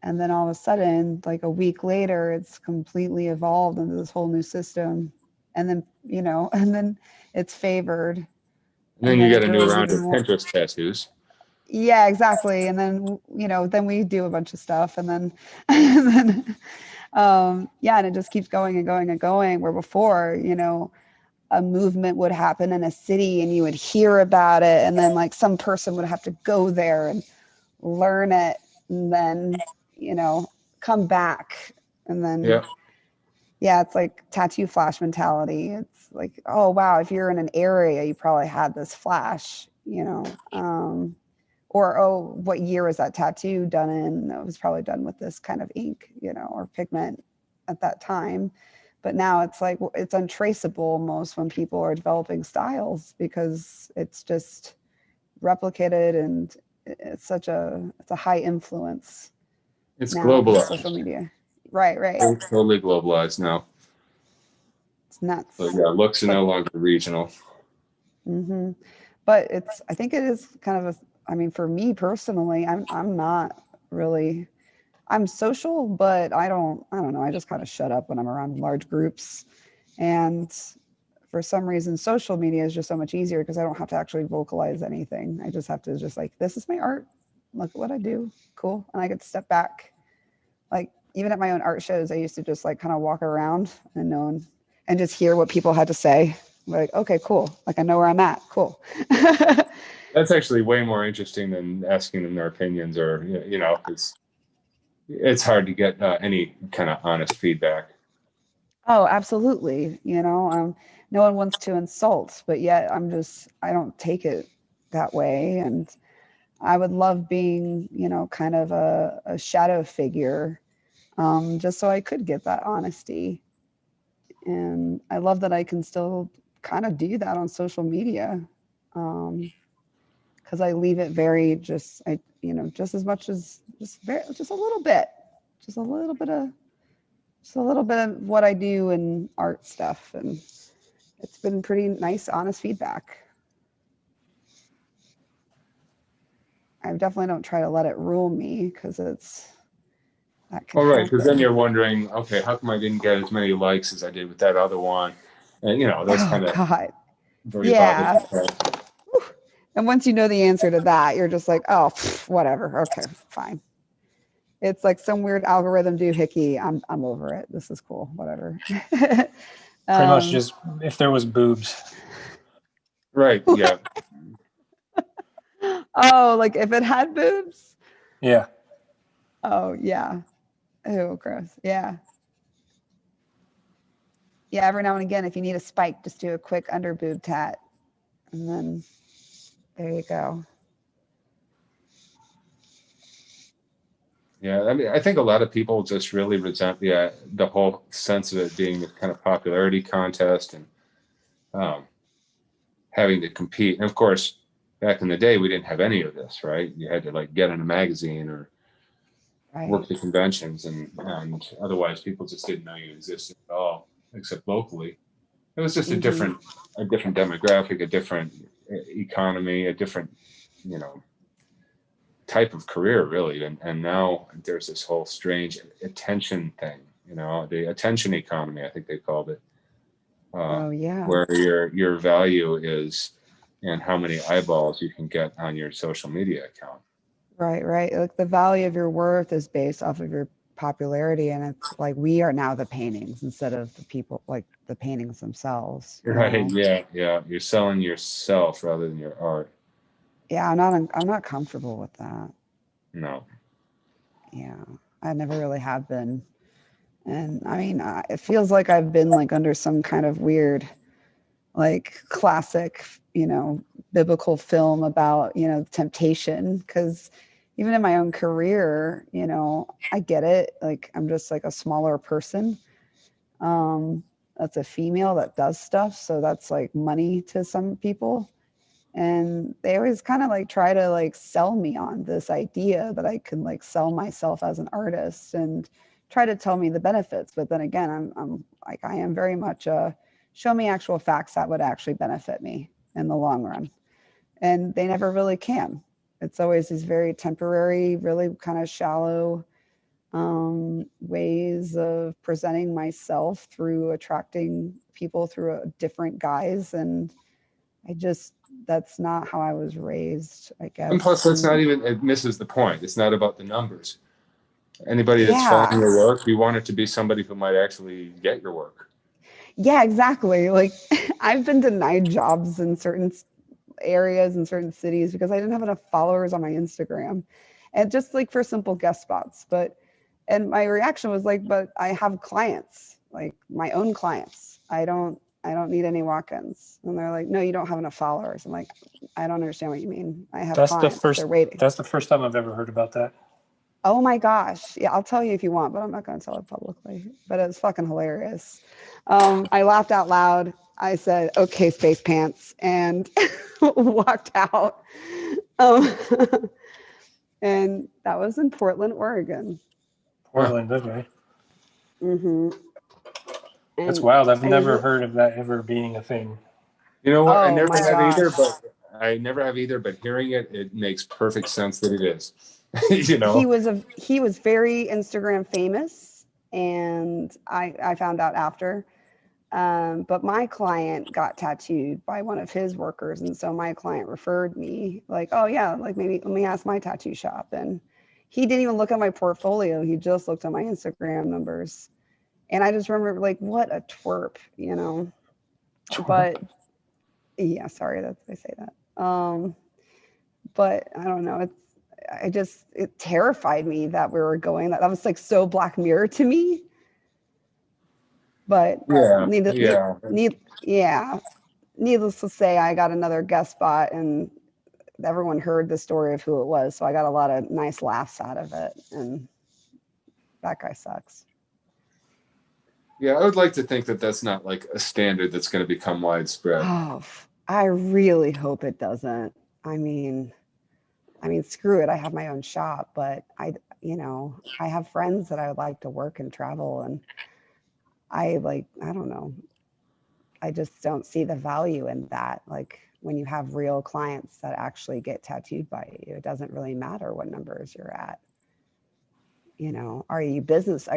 And then all of a sudden, like a week later, it's completely evolved into this whole new system. And then, and then it's favored. And then you get a new grows round of even more. Pinterest tattoos. Yeah, exactly. And then, then we do a bunch of stuff, and then, and it just keeps going and going and going, where before, a movement would happen in a city and you would hear about it, and then like some person would have to go there and learn it, and then, come back. And then, it's like tattoo flash mentality. It's like, oh, wow, if you're in an area, you probably had this flash, or, oh, what year was that tattoo done in? It was probably done with this kind of ink, or pigment at that time. But now it's like, it's untraceable almost when people are developing styles, because it's just replicated, and it's a high influence. It's now, globalized. Social media. Right. It's totally globalized now. It's nuts. So yeah, looks are no longer regional. But I think it is kind of for me personally, I'm not really, I'm social, but I don't know. I just kind of shut up when I'm around large groups. And for some reason, social media is just so much easier because I don't have to actually vocalize anything. I just have to this is my art. Look at what I do. Cool. And I get to step back. Like even at my own art shows, I used to just kind of walk around and just hear what people had to say. Like, okay, cool. Like I know where I'm at. Cool. That's actually way more interesting than asking them their opinions, or, it's hard to get any kind of honest feedback. Oh, absolutely. No one wants to insult, but yet I don't take it that way. And I would love being, kind of a shadow figure, just so I could get that honesty. And I love that I can still kind of do that on social media. Because I leave it very just as much as just a little bit of what I do in art stuff. And it's been pretty nice, honest feedback. I definitely don't try to let it rule me, because that can right, because then happen. you're wondering, okay, how come I didn't get as many likes as I did with that other one? And that's kind of God. very Yeah. bothersome. And once you know the answer to that, you're just like, oh, whatever. Okay, fine. It's like some weird algorithm doohickey. I'm over it. This is cool. Whatever. Pretty much just if there was boobs. Right. Yeah. Oh, like if it had boobs? Yeah. Oh, yeah. Oh, gross. Yeah. Yeah, every now and again, if you need a spike, just do a quick under boob tat. And then there you go. Yeah, I think a lot of people just really resent the whole sense of it being this kind of popularity contest and having to compete. And of course, back in the day, we didn't have any of this, right? You had to get in a magazine or work the conventions, and otherwise people just didn't know you existed at all, except locally. It was just a different demographic, a different economy, a different, type of career, really. And now there's this whole strange attention thing, the attention economy, I think they called it. Where your value is and how many eyeballs you can get on your social media account. Right. Like the value of your worth is based off of your popularity, and it's like we are now the paintings instead of the people, like the paintings themselves. Right. Yeah. You're selling yourself rather than your art. Yeah, I'm not comfortable with that. No. Yeah, I never really have been. And I mean, it feels like I've been like under some kind of weird, like classic, biblical film about, temptation. Because even in my own career, I get it. Like I'm just like a smaller person. That's a female that does stuff. So that's like money to some people. And they always kind of like try to like sell me on this idea that I can like sell myself as an artist and try to tell me the benefits. But then again, I'm like, I am very much show me actual facts that would actually benefit me in the long run. And they never really can. It's always these very temporary, really kind of shallow ways of presenting myself through attracting people through a different guise. And that's not how I was raised, I guess. And plus, that's not even, it misses the point. It's not about the numbers. Anybody that's following your work, you want it to be somebody who might actually get your work. Yeah, exactly. Like I've been denied jobs in certain areas in certain cities because I didn't have enough followers on my Instagram, and just like for simple guest spots. And my reaction was like, but I have clients, like my own clients. I don't need any walk-ins. And they're like, no, you don't have enough followers. I'm like, I don't understand what you mean. I have clients. They're waiting. That's the first time I've ever heard about that. Oh my gosh. Yeah, I'll tell you if you want, but I'm not going to tell it publicly. But it's fucking hilarious. I laughed out loud. I said, okay, space pants, and walked out. And that was in Portland, Oregon. Portland, okay. Mm-hmm. That's wild. I've never heard of that ever being a thing. You know what? I never have either, but hearing it, it makes perfect sense that it is. He was very Instagram famous, and I found out after. But my client got tattooed by one of his workers, and so my client referred me, like, oh yeah, like maybe let me ask my tattoo shop. And he didn't even look at my portfolio. He just looked at my Instagram numbers. And I just remember like, what a twerp, but yeah, sorry that I say that. But I don't know. It terrified me that we were going, that was like so Black Mirror to me. But needless to say, I got another guest spot and everyone heard the story of who it was. So I got a lot of nice laughs out of it. And that guy sucks. Yeah, I would like to think that that's not like a standard that's going to become widespread. Oh, I really hope it doesn't. I mean, screw it. I have my own shop, but I have friends that I would like to work and travel, and I don't know. I just don't see the value in that. Like when you have real clients that actually get tattooed by you, it doesn't really matter what numbers you're at. Are you business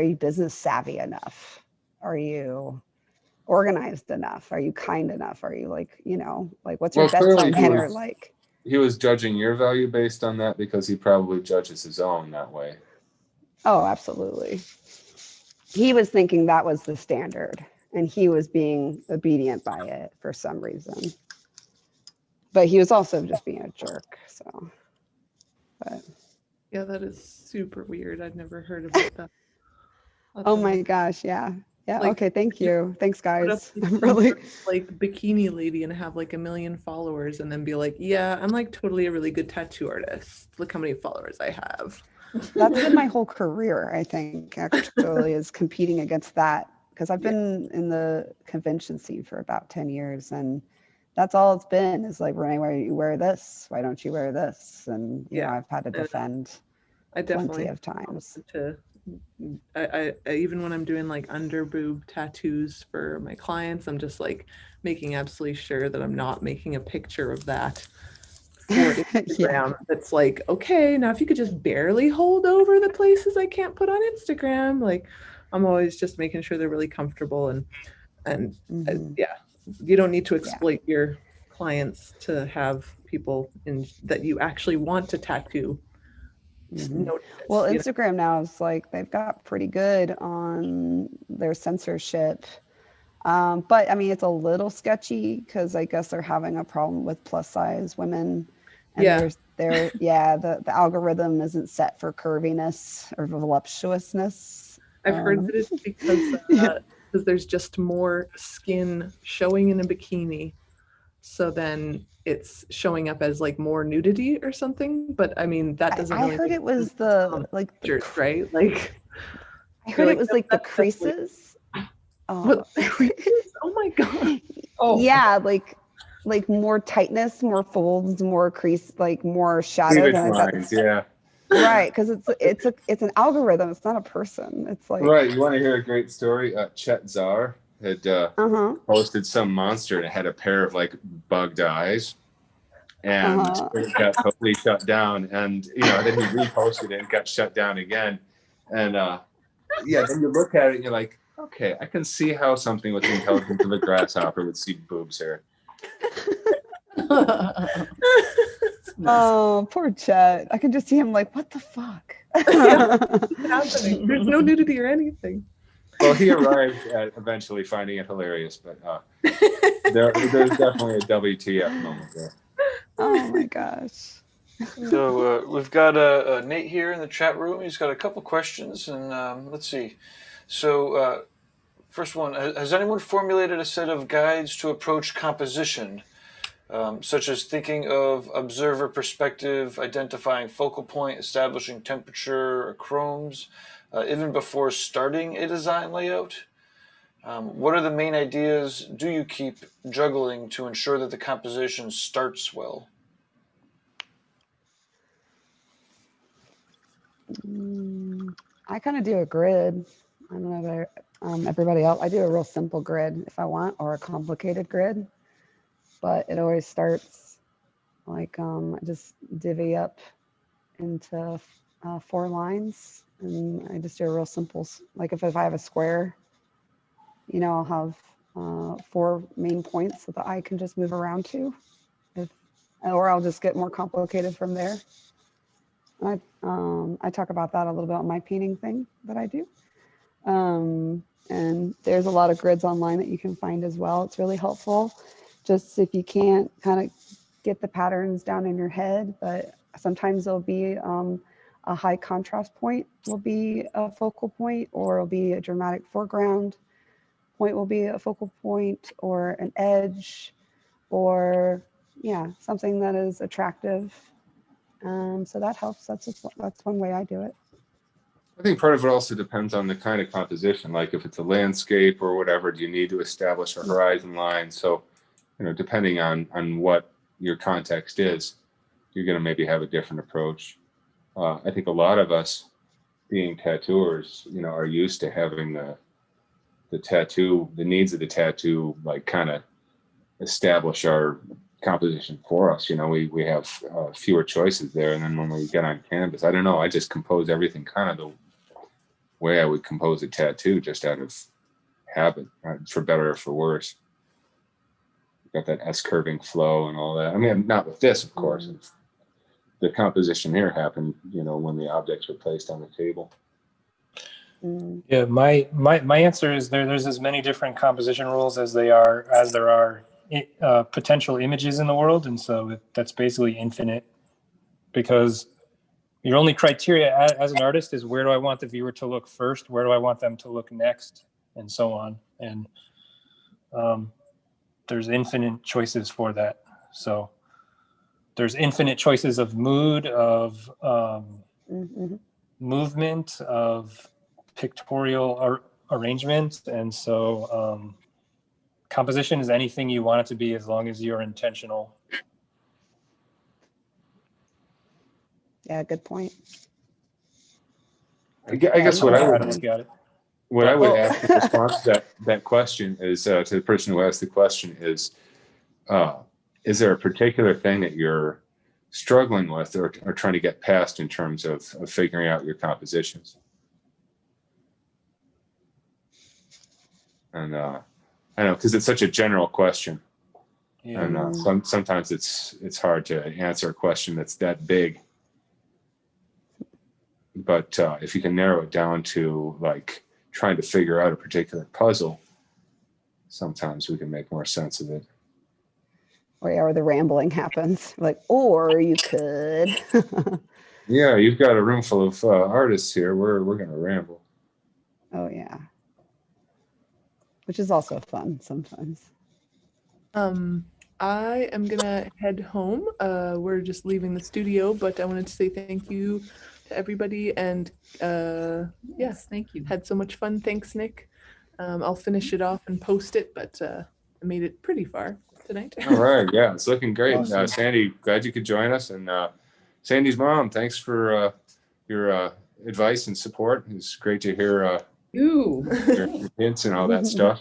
savvy enough? Are you organized enough? Are you kind enough? Are you what's your bedside manner like? He was judging your value based on that because he probably judges his own that way. Oh, absolutely. He was thinking that was the standard and he was being obedient by it for some reason. But he was also just being a jerk. So, but yeah, that is super weird. I'd never heard about that. Oh my gosh, yeah. Yeah. Okay. Thank you. Thanks, guys. I'm really like bikini lady and have like 1 million followers, and then be like, yeah, I'm like totally a really good tattoo artist. Look how many followers I have. That's been my whole career, I think, actually, is competing against that, because I've been in the convention scene for about 10 years, and that's all it's been is like, Renee, why do you wear this? Why don't you wear this? And you know, I've had to defend plenty of times. I even when I'm doing like under boob tattoos for my clients, I'm just like making absolutely sure that I'm not making a picture of that for Instagram. That's like, okay, now if you could just barely hold over the places I can't put on Instagram, like I'm always just making sure they're really comfortable and you don't need to exploit your clients to have people that you actually want to tattoo. Well, Instagram now is like, they've got pretty good on their censorship. But I mean, it's a little sketchy because I guess they're having a problem with plus size women. And the algorithm isn't set for curviness or voluptuousness. I've heard that it's because there's just more skin showing in a bikini, so then it's showing up as like more nudity or something. But I mean, that doesn't. I really heard make it was sense. the like the Pictures, right? Like I heard like, it was like the that's like- creases. what creases? Oh my god! Oh Yeah, like more tightness, more folds, more crease, like more shadow. Cleavage than I thought. lines, yeah. Right, because it's an algorithm. It's not a person. It's like Right. You want to hear a great story? Chet Zar had posted some monster and it had a pair of like bugged eyes, and it got totally shut down. And then he reposted it and got shut down again. And yeah, then you look at it and you're like, okay, I can see how something with the intelligence of a grasshopper would see boobs here. Oh, poor Chet. I can just see him like, what the fuck? Happening. There's no nudity or anything. Well, he arrived at eventually finding it hilarious, but there's definitely a WTF moment there. Oh my gosh. So we've got Nate here in the chat room. He's got a couple questions, and let's see. So first one, has anyone formulated a set of guides to approach composition, such as thinking of observer perspective, identifying focal point, establishing temperature or chromes, even before starting a design layout? What are the main ideas do you keep juggling to ensure that the composition starts well? I kind of do a grid. I don't know about everybody else. I do a real simple grid if I want, or a complicated grid, but it always starts like I just divvy up into 4 lines, and I just do a real simple, like if I have a square, I'll have 4 main points that the eye can just move around to, or I'll just get more complicated from there. I talk about that a little bit on my painting thing that I do. And there's a lot of grids online that you can find as well. It's really helpful. Just if you can't kind of get the patterns down in your head, but sometimes there'll be a high contrast point will be a focal point, or it'll be a dramatic foreground point will be a focal point, or an edge, or something that is attractive. So that helps. That's one way I do it. I think part of it also depends on the kind of composition. Like if it's a landscape or whatever, do you need to establish a horizon line? So, depending on what your context is, you're going to maybe have a different approach. I think a lot of us being tattooers, are used to having the tattoo, the needs of the tattoo, like kind of establish our composition for us. We have fewer choices there. And then when we get on canvas, I don't know, I just compose everything kind of the way I would compose a tattoo, just out of habit, for better or for worse. Got that S-curving flow and all that. I mean, not with this, of course. The composition here happened, when the objects were placed on the table. Yeah, my answer is there's as many different composition rules as there are potential images in the world, and so that's basically infinite, because your only criteria as an artist is where do I want the viewer to look first, where do I want them to look next, and so on. And there's infinite choices for that. So there's infinite choices of mood, of movement, of pictorial arrangement, and so composition is anything you want it to be, as long as you're intentional. Yeah, good point. I guess what I would ask in response to that question is, to the person who asked the question, is there a particular thing that you're struggling with or trying to get past in terms of figuring out your compositions? And I know, because it's such a general question, and sometimes it's hard to answer a question that's that big. But if you can narrow it down to like trying to figure out a particular puzzle, sometimes we can make more sense of it. Or the rambling happens. Like, or you could. Yeah, you've got a room full of artists here. We're going to ramble. Oh yeah. Which is also fun sometimes. I am gonna head home. We're just leaving the studio, but I wanted to say thank you to everybody, and Yes, thank you. had so much fun. Thanks, Nick. I'll finish it off and post it, but I made it pretty far tonight. All right. Yeah, it's looking great. Awesome. Sandy, glad you could join us. And Sandy's mom, thanks for your advice and support. It's great to hear Ooh. your hints and all that stuff.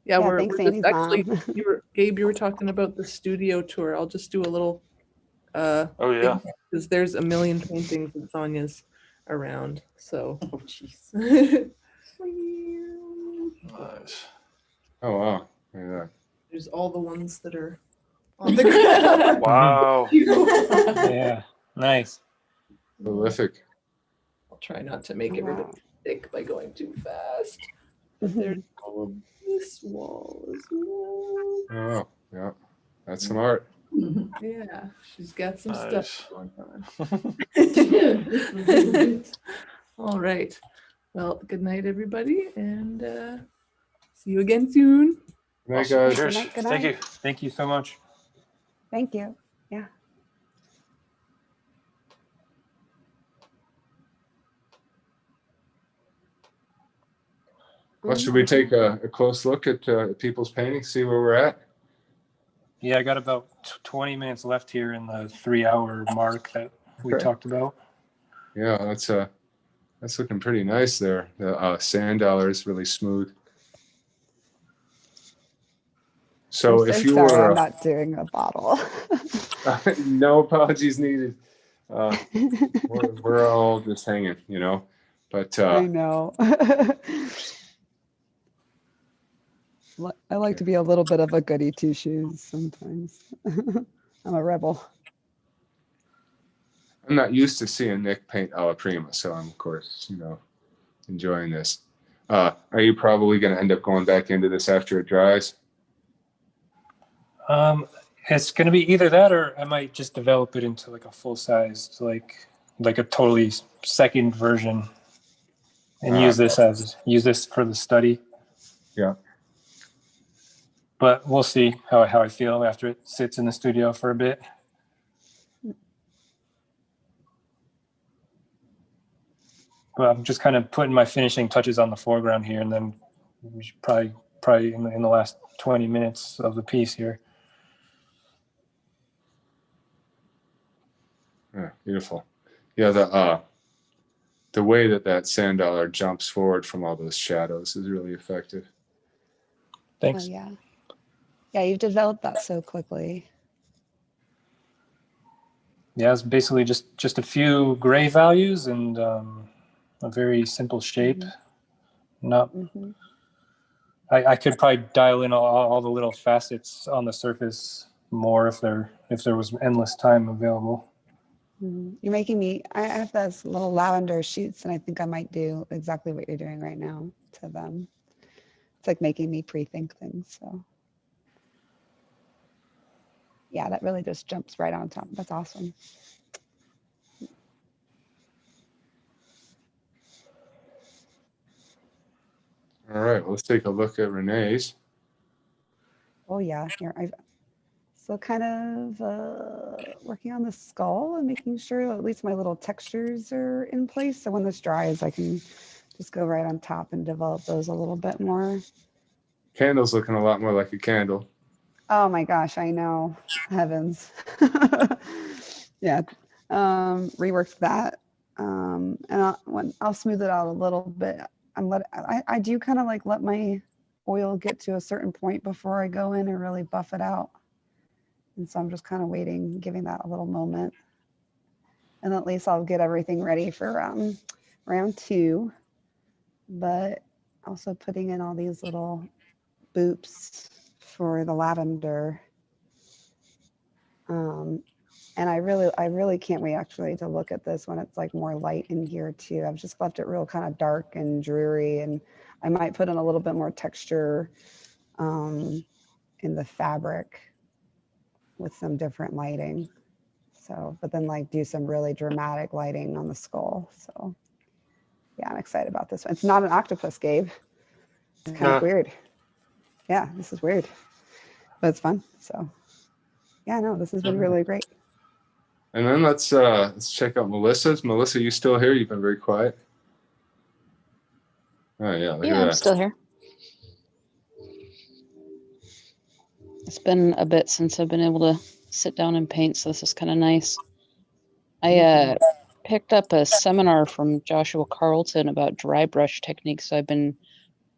Yeah, Yeah, we're thanks, just Sandy's actually, mom. Gabe, you were talking about the studio tour. I'll just do a little Oh yeah. because there's a million paintings of Sonia's around. So Oh, jeez. Nice. Oh, wow. Yeah. there's all the ones that are on the ground. Wow. Yeah, nice. Prolific. I'll try not to make Oh, everybody wow. sick by going too fast. But there's all of this wall as well. Oh, wow. Yeah. That's some art. Yeah, she's got some Nice. stuff going on. All right. Well, good night, everybody, and see you again soon. Good night, Awesome. guys. Cheers. Good night, good Thank night. you. Thank you so much. Thank you. Yeah. Well, should we take a close look at people's paintings, see where we're at? Yeah, I got about 20 minutes left here in the 3-hour mark that we Okay. talked about. Yeah, that's looking pretty nice there. The sand dollar is really smooth. So I'm if so you sorry were I'm not doing a bottle. no apologies needed. We're all just hanging, you know. But I know. I like to be a little bit of a goody two shoes sometimes. I'm a rebel. I'm not used to seeing Nick paint Alla Prima, so I'm of course, you know, enjoying this. Are you probably going to end up going back into this after it dries? It's going to be either that or I might just develop it into like a full-sized, like a totally second version and use this for the study. Yeah. But we'll see how I feel after it sits in the studio for a bit. But I'm just kind of putting my finishing touches on the foreground here, and then we should probably in the last 20 minutes of the piece here. Yeah, beautiful. Yeah, the way that sand dollar jumps forward from all those shadows is really effective. Thanks. Oh, yeah. Yeah, you've developed that so quickly. Yeah, it's basically just a few gray values and a very simple shape. Not. Mm-hmm. I could probably dial in all the little facets on the surface more if there was endless time available. Mm-hmm. You're making me, I have those little lavender shoots and I think I might do exactly what you're doing right now to them. It's like making me pre-think things. So yeah, that really just jumps right on top. That's awesome. All right, let's take a look at Renee's. Oh yeah, here I've so kind of working on the skull and making sure at least my little textures are in place. So when this dries, I can just go right on top and develop those a little bit more. Candle's looking a lot more like a candle. Oh my gosh, I know. Heavens. Yeah. Reworked that. And I'll smooth it out a little bit. I do kind of like let my oil get to a certain point before I go in and really buff it out. And so I'm just kind of waiting, giving that a little moment. And at least I'll get everything ready for round 2. But also putting in all these little boops for the lavender. And I really can't wait actually to look at this when it's like more light in here too. I've just left it real kind of dark and dreary, and I might put in a little bit more texture in the fabric with some different lighting. So, but then like do some really dramatic lighting on the skull. So Yeah, I'm excited about this one. It's not an octopus, Gabe. It's kind of weird. Yeah, this is weird, but it's fun. So yeah, no, this has been really great. And then let's check out Melissa's. Melissa, you still here? You've been very quiet. Oh yeah, look at Yeah, I'm that. still here. It's been a bit since I've been able to sit down and paint, so this is kind of nice. I picked up a seminar from Joshua Carlton about dry brush techniques, so I've been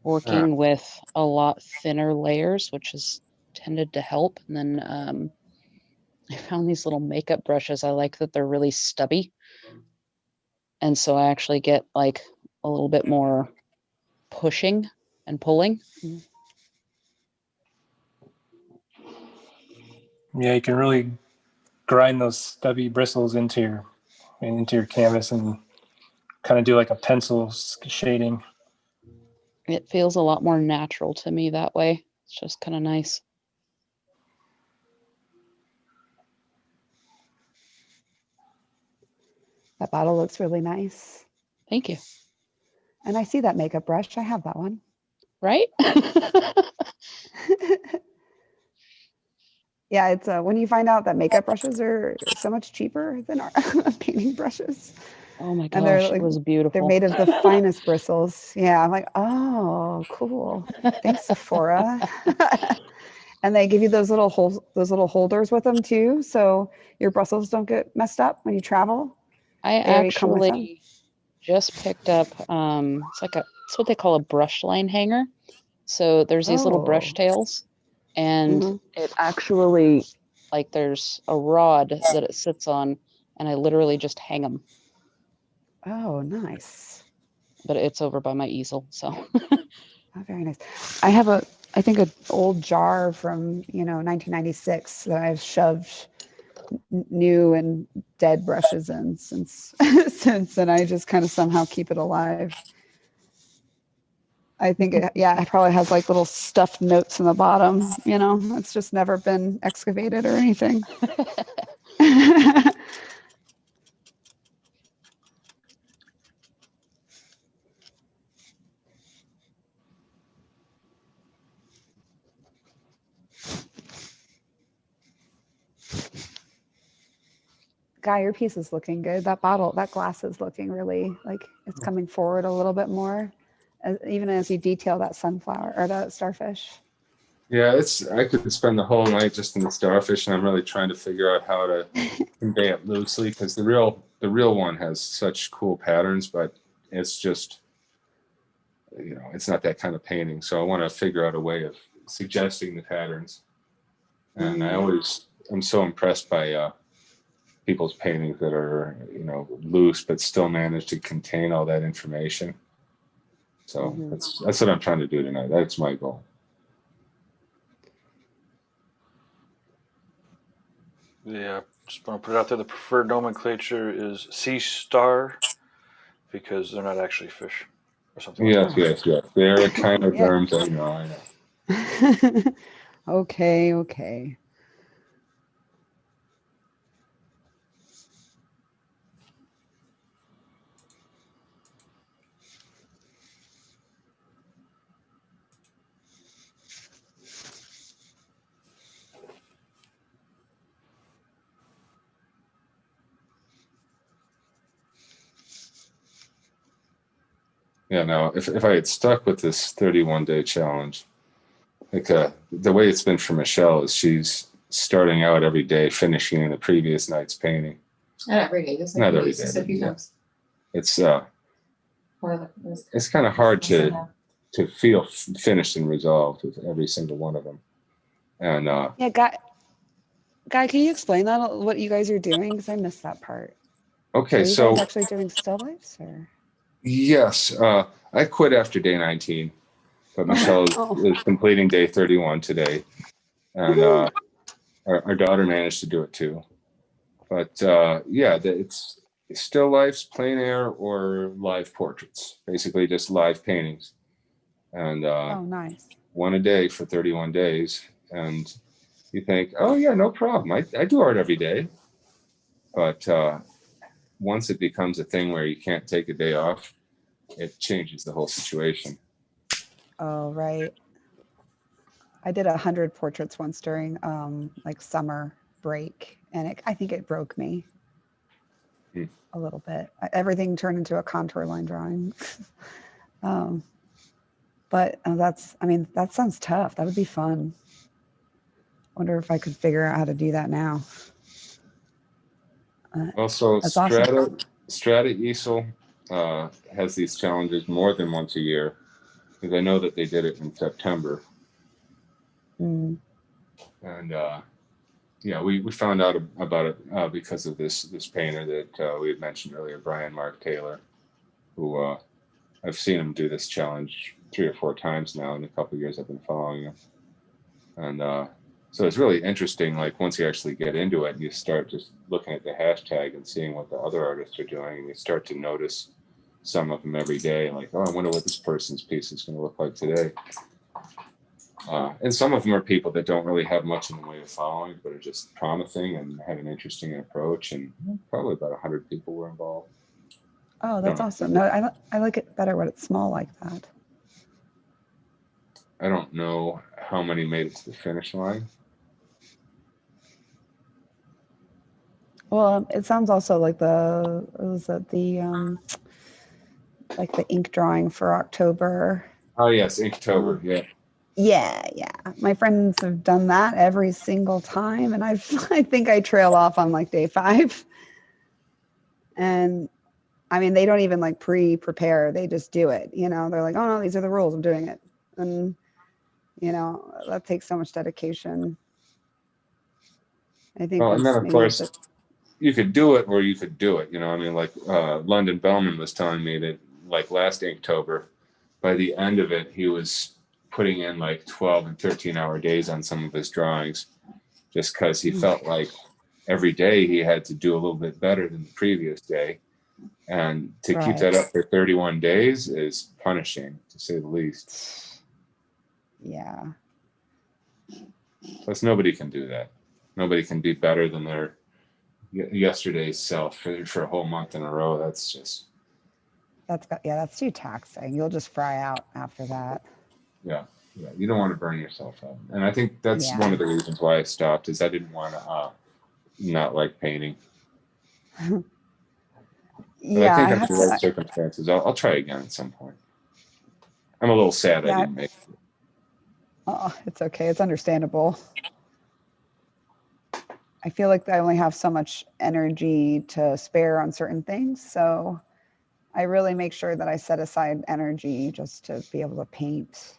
working with a lot thinner layers, which has tended to help. And then I found these little makeup brushes. I like that they're really stubby. And so I actually get like a little bit more pushing and pulling. Yeah, you can really grind those stubby bristles into your canvas and kind of do like a pencil shading. It feels a lot more natural to me that way. It's just kind of nice. That bottle looks really nice. Thank you. And I see that makeup brush. I have that one. Right? Yeah, it's when you find out that makeup brushes are so much cheaper than our painting brushes. Oh my And they're gosh, like, it was beautiful. they're made of the finest bristles. Yeah, I'm like, oh, cool. Thanks, Sephora. And they give you those little holders with them too, so your bristles don't get messed up when you travel. I actually just picked up it's what they call a brush line hanger. So there's these little brush tails, and it actually, like, there's a rod that it sits on, and I literally just hang them. Oh, nice. But it's over by my easel, so. Oh, very nice. I have I think an old jar from 1996 that I've shoved new and dead brushes in since and I just kind of somehow keep it alive. I think it probably has like little stuffed notes in the bottom. It's just never been excavated or anything. Guy, your piece is looking good. That glass is looking really like it's coming forward a little bit more, even as you detail that sunflower or that starfish. Yeah, I could spend the whole night just in the starfish, and I'm really trying to figure out how to convey it loosely, because the real one has such cool patterns, but it's just, it's not that kind of painting. So I want to figure out a way of suggesting the patterns. And I'm so impressed by people's paintings that are, loose, but still manage to contain all that information. So that's what I'm trying to do tonight. That's my goal. Yeah, just want to put it out there. The preferred nomenclature is sea star, because they're not actually fish or something. Yes. They're kind of terms. I know. Okay. Yeah, now if I had stuck with this 31-day challenge, like the way it's been for Michelle is she's starting out every day, finishing in the previous night's painting. Not every day, just Not every day. just a few times. It's kind of hard to feel finished and resolved with every single one of them. And Guy, can you explain that, what you guys are doing? Because I missed that part. Okay, are you guys actually doing still lifes or? Yes, I quit after day 19, but Michelle is completing day 31 today, and our daughter managed to do it too. But it's still lifes, plein air, or live portraits, basically just live paintings. And nice. One a day for 31 days. And you think, oh yeah, no problem. I do art every day. But once it becomes a thing where you can't take a day off, it changes the whole situation. Oh, right. I did 100 portraits once during like summer break, and I think it broke me a little bit. Everything turned into a contour line drawing. But I mean, that sounds tough. That would be fun. Wonder if I could figure out how to do that now. Also, That's awesome. Strata Easel has these challenges more than once a year, because I know that they did it in September. Mm. And yeah, we found out about it because of this painter that we had mentioned earlier, Brian Mark Taylor, who I've seen him do this challenge 3 or 4 times now in the couple of years I've been following him. And so it's really interesting, like once you actually get into it and you start just looking at the hashtag and seeing what the other artists are doing, and you start to notice some of them every day, like, oh, I wonder what this person's piece is going to look like today. And some of them are people that don't really have much in the way of following, but are just promising and have an interesting approach. And probably about 100 people were involved. Oh, that's awesome. No, I like it better when it's small like that. I don't know how many made it to the finish line. Well, it sounds also like like the ink drawing for October. Oh yes, Inktober, yeah. Yeah. My friends have done that every single time, and I think I trail off on like day 5. And I mean, they don't even like prepare; they just do it. You know, they're like, "Oh no, these are the rules. I'm doing it," and you know that takes so much dedication. I think. Well, and then of course, you could do it or you could do it. You know, I mean, like London Bellman was telling me that, like last Inktober, by the end of it, he was putting in like 12 and 13-hour days on some of his drawings, just because he felt like every day he had to do a little bit better than the previous day. And to keep that up for 31 days is punishing, to say the least. Yeah. Plus, nobody can do that. Nobody can be better than their yesterday's self for a whole month in a row. That's too taxing. You'll just fry out after that. Yeah, you don't want to burn yourself out. And I think that's one of the reasons why I stopped, is I didn't want to not like painting. But I think under the right circumstances, I'll try again at some point. I'm a little sad I didn't make it. Oh, it's okay. It's understandable. I feel like I only have so much energy to spare on certain things. So I really make sure that I set aside energy just to be able to paint.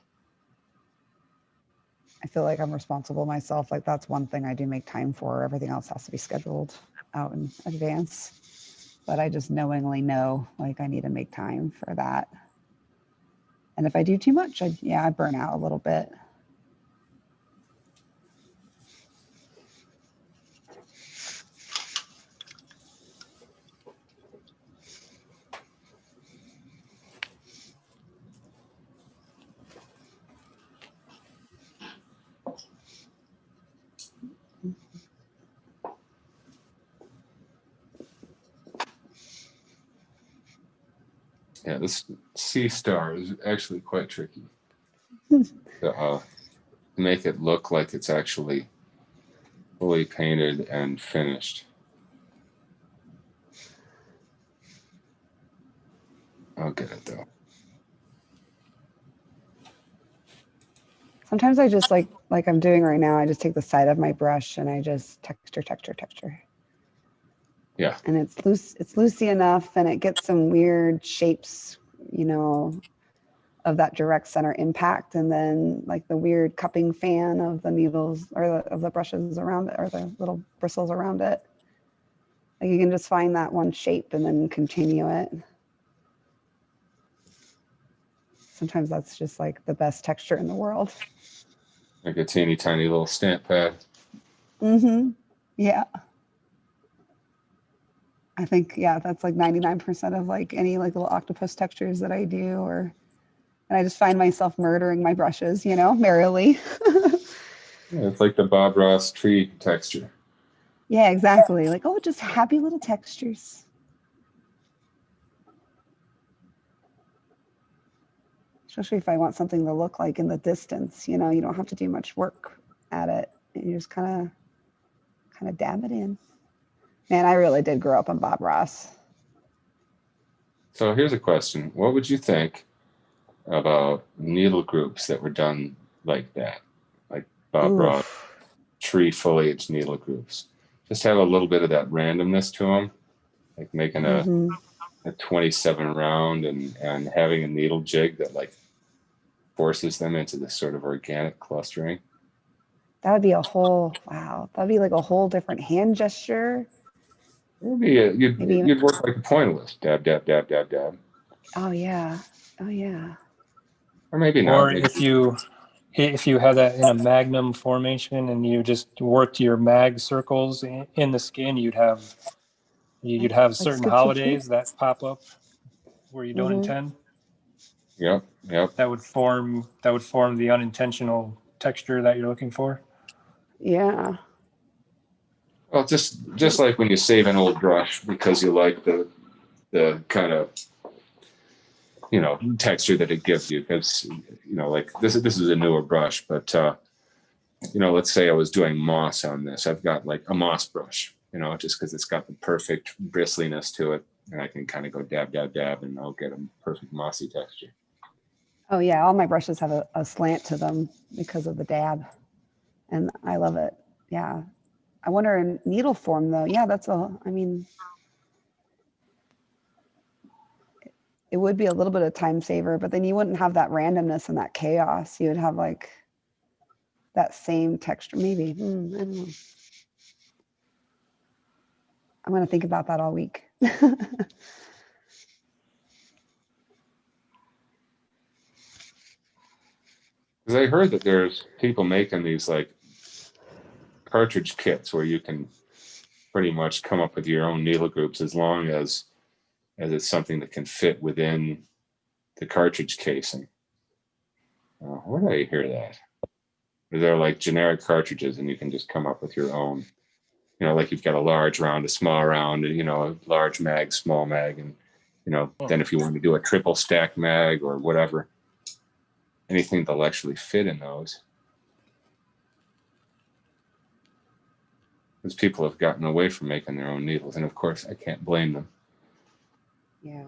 I feel like I'm responsible myself. Like that's one thing I do make time for. Everything else has to be scheduled out in advance. But I just knowingly know, like, I need to make time for that. And if I do too much, I burn out a little bit. Yeah, this sea star is actually quite tricky to make it look like it's actually fully painted and finished. I'll get it though. Sometimes I just like I'm doing right now, I just take the side of my brush and I just texture. Yeah. And it's loosey enough, and it gets some weird shapes, you know, of that direct center impact, and then like the weird cupping fan of the needles or of the brushes around it, or the little bristles around it. Like you can just find that one shape and then continue it. Sometimes that's just like the best texture in the world. Like a teeny tiny little stamp pad. Mm-hmm. Yeah. I think, that's like 99% of like any like little octopus textures that I do, and I just find myself murdering my brushes, you know, merrily. Yeah, it's like the Bob Ross tree texture. Yeah, exactly. Like, oh, just happy little textures. especially if I want something to look like in the distance, you know, you don't have to do much work at it. You just kind of dab it in. Man, I really did grow up on Bob Ross. So here's a question. What would you think about needle groups that were done like that? Like Bob Ross Oof. tree foliage needle groups. Just have a little bit of that randomness to them, like making a 27 round and having a needle jig that like forces them into this sort of organic clustering. That would be a whole, wow. That'd be like a whole different hand gesture. Maybe you'd work like a pointillist. Dab, dab, dab, dab, dab. Oh yeah. Oh yeah. Or maybe not. Or if you had that in a magnum formation and you just worked your mag circles in the skin, you'd have certain holidays that pop up where you don't intend. Yep. That would form the unintentional texture that you're looking for. Yeah. Well, just like when you save an old brush because you like the kind of, you know, texture that it gives you, because, you know, like this is a newer brush, but you know, let's say I was doing moss on this. I've got like a moss brush, you know, just because it's got the perfect bristliness to it, and I can kind of go dab, dab, dab, and I'll get a perfect mossy texture. Oh yeah, all my brushes have a slant to them because of the dab, and I love it. Yeah, I wonder in needle form though. Yeah, I mean, it would be a little bit of time saver, but then you wouldn't have that randomness and that chaos. You would have like that same texture, maybe. I don't know. I'm gonna think about that all week. Because I heard that there's people making these like cartridge kits where you can pretty much come up with your own needle groups as long as it's something that can fit within the cartridge casing. Where did I hear that? They're like generic cartridges and you can just come up with your own. You know, like you've got a large round, a small round, you know, a large mag, small mag, and, you know, then if you want to do a triple stack mag or whatever, anything that'll actually fit in those. Because people have gotten away from making their own needles, and of course I can't blame them. Yeah.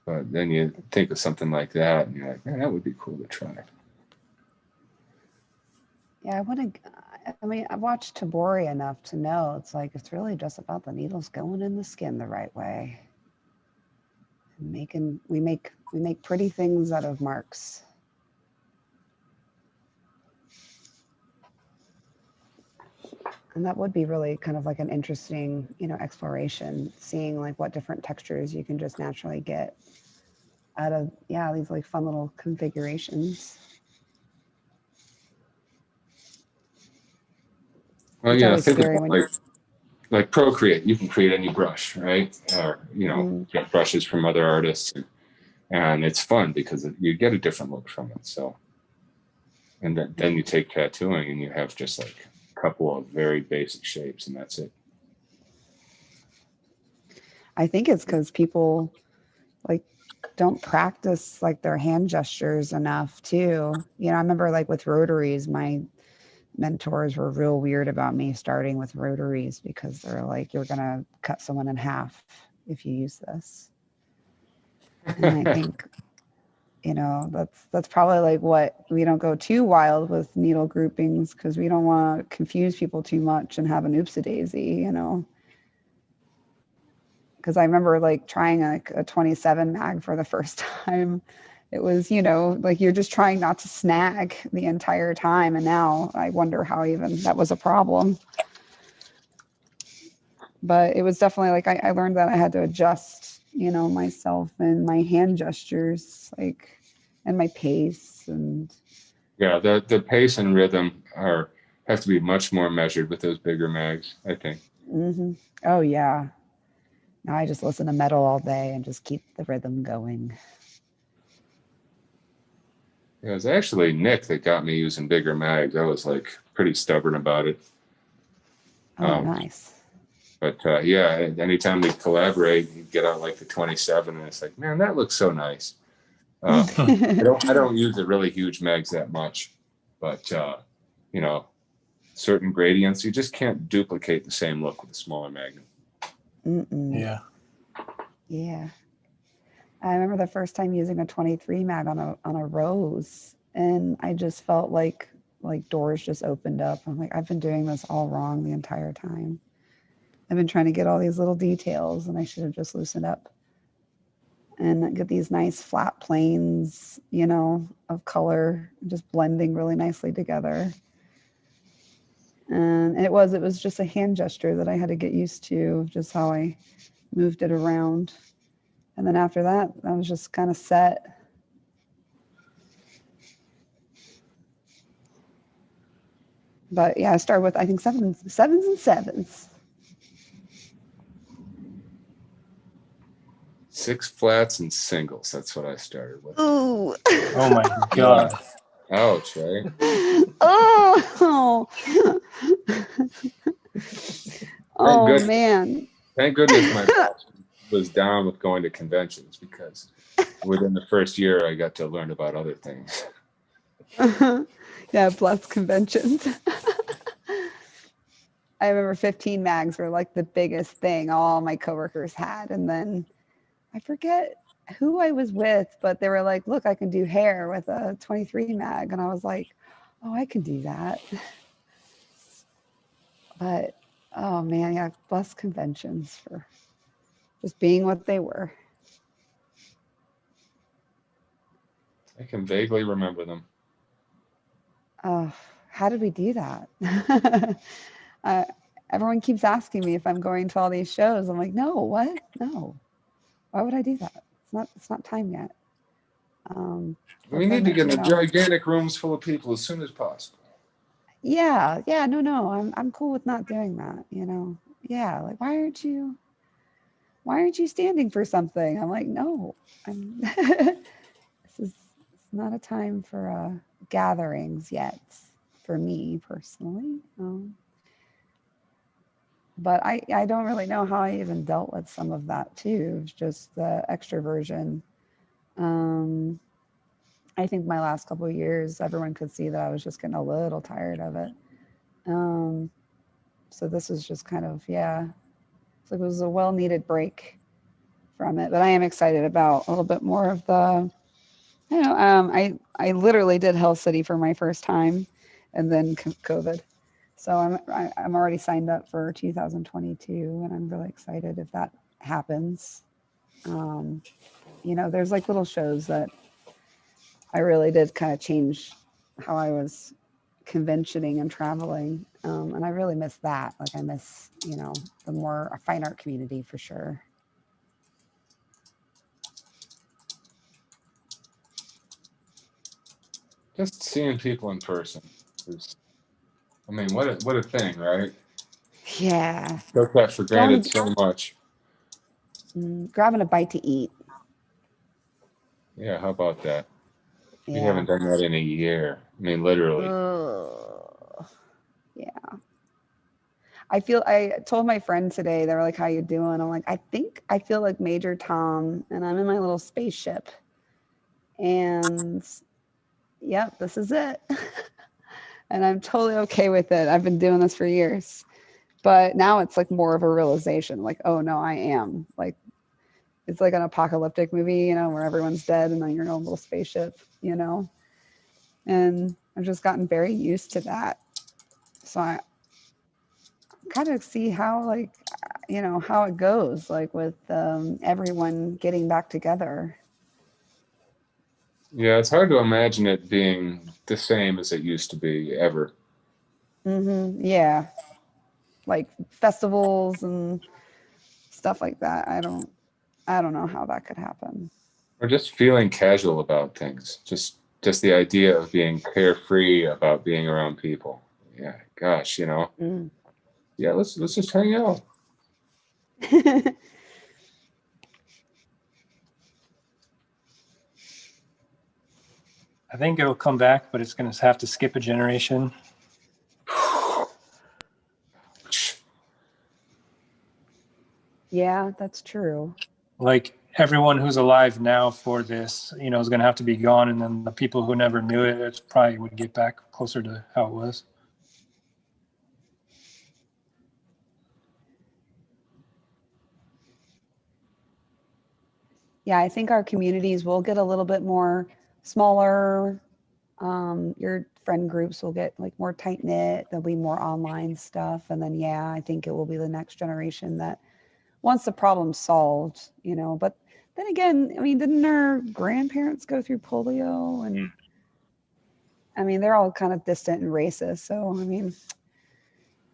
But then you think of something like that and you're like, man, that would be cool to try. Yeah, I mean, I've watched Tabori enough to know it's like, it's really just about the needles going in the skin the right way. And we make pretty things out of marks. And that would be really kind of like an interesting, you know, exploration, seeing like what different textures you can just naturally get out of, yeah, these like fun little configurations. Well, yeah, think about like Procreate. You can create any brush, right? Or, you know, get brushes from other artists, and it's fun because you get a different look from it. So, and then you take tattooing and you have just like a couple of very basic shapes, and that's it. I think it's because people like don't practice like their hand gestures enough too. You know, I remember like with rotaries, my mentors were real weird about me starting with rotaries because they're like, you're gonna cut someone in half if you use this. And I think, you know, that's probably like what we don't go too wild with needle groupings because we don't want to confuse people too much and have an oopsie-daisy, you know. Because I remember like trying a 27 mag for the first time. It was, you know, like you're just trying not to snag the entire time. And now I wonder how even that was a problem. But it was definitely like, I learned that I had to adjust, you know, myself and my hand gestures, like, and my pace and. Yeah, the pace and rhythm have to be much more measured with those bigger mags, I think. Mm-hmm. Oh yeah. Now I just listen to metal all day and just keep the rhythm going. Yeah, it was actually Nick that got me using bigger mags. I was like pretty stubborn about it. Oh, nice. But yeah, anytime we collaborate, you get out like the 27 and it's like, man, that looks so nice. I don't use the really huge mags that much, but you know, certain gradients, you just can't duplicate the same look with a smaller magnum. Yeah. Yeah. I remember the first time using a 23 mag on a rose, and I just felt like doors just opened up. I'm like, I've been doing this all wrong the entire time. I've been trying to get all these little details, and I should have just loosened up and get these nice flat planes, you know, of color, just blending really nicely together. And it was just a hand gesture that I had to get used to, just how I moved it around. And then after that, I was just kind of set. But yeah, I started with, I think, sevens and sevens. 6 flats and singles. That's what I started with. Ooh. Oh my God. Ouch, right? Oh. Oh goodness. man. Thank goodness my boss was down with going to conventions, because within the first year I got to learn about other things. Yeah, plus conventions. I remember 15 mags were like the biggest thing all my coworkers had. And then I forget who I was with, but they were like, look, I can do hair with a 23 mag. And I was like, oh, I can do that. But, oh man, yeah, bless conventions for just being what they were. I can vaguely remember them. Oh, how did we do that? Everyone keeps asking me if I'm going to all these shows. I'm like, no, what? No. Why would I do that? It's not time yet. We need to get in gigantic rooms full of people as soon as possible. Yeah, no. I'm cool with not doing that, you know. Yeah, like why aren't you standing for something? I'm like, no, this is not a time for gatherings yet for me personally. But I don't really know how I even dealt with some of that too. It's just the extroversion. I think my last couple of years, everyone could see that I was just getting a little tired of it. So this was just kind of, yeah, it's like it was a well-needed break from it. But I am excited about a little bit more of the, you know, I literally did Hell City for my first time, and then COVID. So I'm already signed up for 2022, and I'm really excited if that happens. You know, there's like little shows that I really did kind of change how I was conventioning and traveling. And I really miss that. Like I miss, you know, the more fine art community for sure. Just seeing people in person is, I mean, what a thing, right? Yeah. Took that for granted so much. Grabbing a bite to eat. Yeah, how about that? Yeah. We haven't done that in a year. I mean, literally. Yeah. I told my friend today, they were like, how you doing? I'm like, I feel like Major Tom, and I'm in my little spaceship. And yep, this is it. And I'm totally okay with it. I've been doing this for years. But now it's like more of a realization, like, oh no, I am. Like, it's like an apocalyptic movie, you know, where everyone's dead and then you're in a little spaceship, you know. And I've just gotten very used to that. So I kind of see how, like, you know, how it goes, like with everyone getting back together. Yeah, it's hard to imagine it being the same as it used to be ever. Yeah. Like festivals and stuff like that. I don't know how that could happen. Or just feeling casual about things. Just the idea of being carefree about being around people. Yeah, gosh, you know. Yeah, let's just hang out. I think it'll come back, but it's going to have to skip a generation. Yeah, that's true. Like everyone who's alive now for this, you know, is going to have to be gone, and then the people who never knew it, it probably would get back closer to how it was. Yeah, I think our communities will get a little bit more smaller. Your friend groups will get like more tight knit. There'll be more online stuff. And then, yeah, I think it will be the next generation that wants the problem solved, you know. But then again, I mean, didn't our grandparents go through polio? And I mean, they're all kind of distant and racist. So, I mean,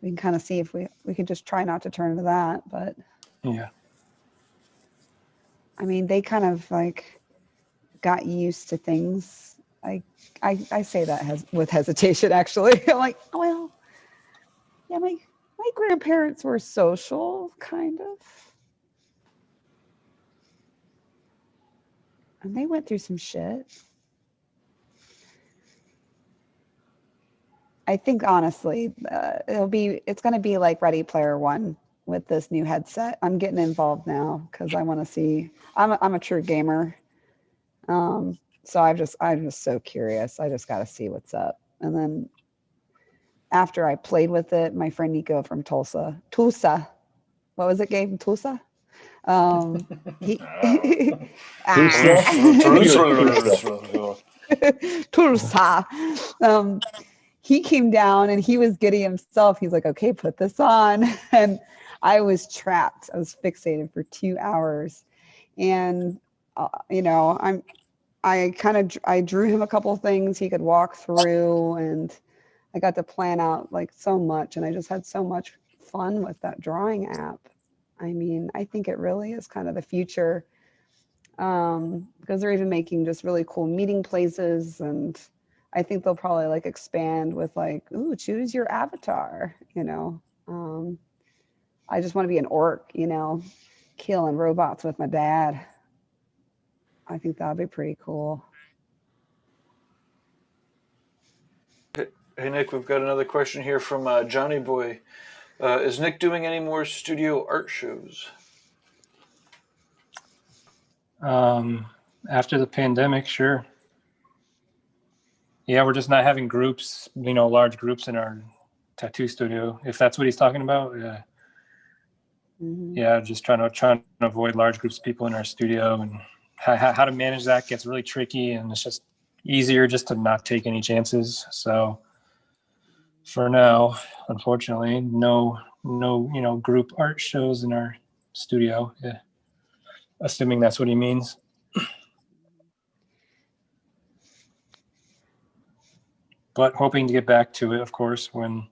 we can kind of see if we could just try not to turn to that. But Yeah. I mean, they kind of like got used to things. I say that with hesitation, actually. I'm like, oh, well, yeah, my grandparents were social, kind of. And they went through some shit. I think, honestly, it's going to be like Ready Player One with this new headset. I'm getting involved now because I want to see. I'm a true gamer. So I'm just so curious. I just got to see what's up. And then after I played with it, my friend Nico from Tulsa, what was it, Gabe? Tulsa? He Tulsa. He came down and he was giddy himself. He's like, okay, put this on. And I was trapped. I was fixated for 2 hours. And, you know, I drew him a couple of things he could walk through, and I got to plan out like so much. And I just had so much fun with that drawing app. I mean, I think it really is kind of the future, because they're even making just really cool meeting places. And I think they'll probably like expand with like, ooh, choose your avatar, you know. I just want to be an orc, you know, killing robots with my dad. I think that'd be pretty cool. Hey, Nick, we've got another question here from Johnny Boy. Is Nick doing any more studio art shows? After the pandemic, sure. Yeah, we're just not having groups, you know, large groups in our tattoo studio, if that's what he's talking about. Yeah. Mm-hmm. Yeah, just trying to avoid large groups of people in our studio, and how to manage that gets really tricky, and it's just easier just to not take any chances. So for now, unfortunately, no, you know, group art shows in our studio. Yeah. Assuming that's what he means. But hoping to get back to it, of course, when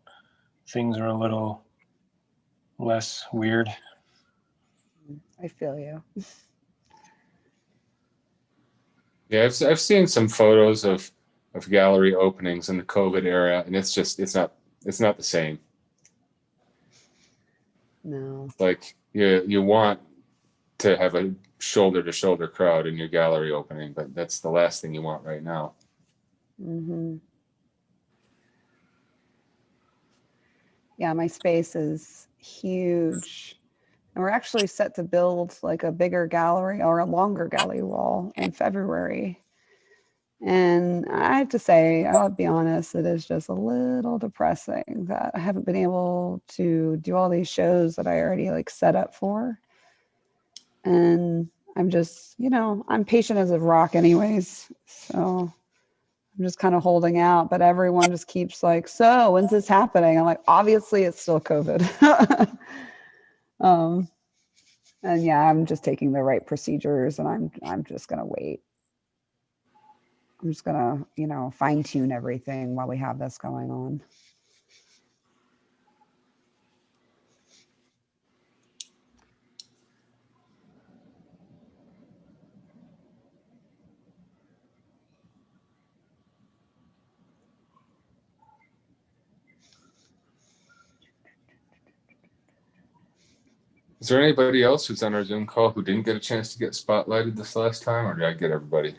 things are a little less weird. I feel you. Yeah, I've seen some photos of gallery openings in the COVID era, and it's not the same. No. Like you want to have a shoulder to shoulder crowd in your gallery opening, but that's the last thing you want right now. Mm-hmm. Yeah, my space is huge. And we're actually set to build like a bigger gallery or a longer gallery wall in February. And I have to say, I'll be honest, it is just a little depressing that I haven't been able to do all these shows that I already like set up for. And I'm just, you know, I'm patient as a rock anyways. So I'm just kind of holding out, but everyone just keeps like, so when's this happening? I'm like, obviously it's still COVID. And yeah, I'm just taking the right procedures, and I'm just going to wait. I'm just going to, you know, fine tune everything while we have this going on. Is there anybody else who's on our Zoom call who didn't get a chance to get spotlighted this last time, or did I get everybody?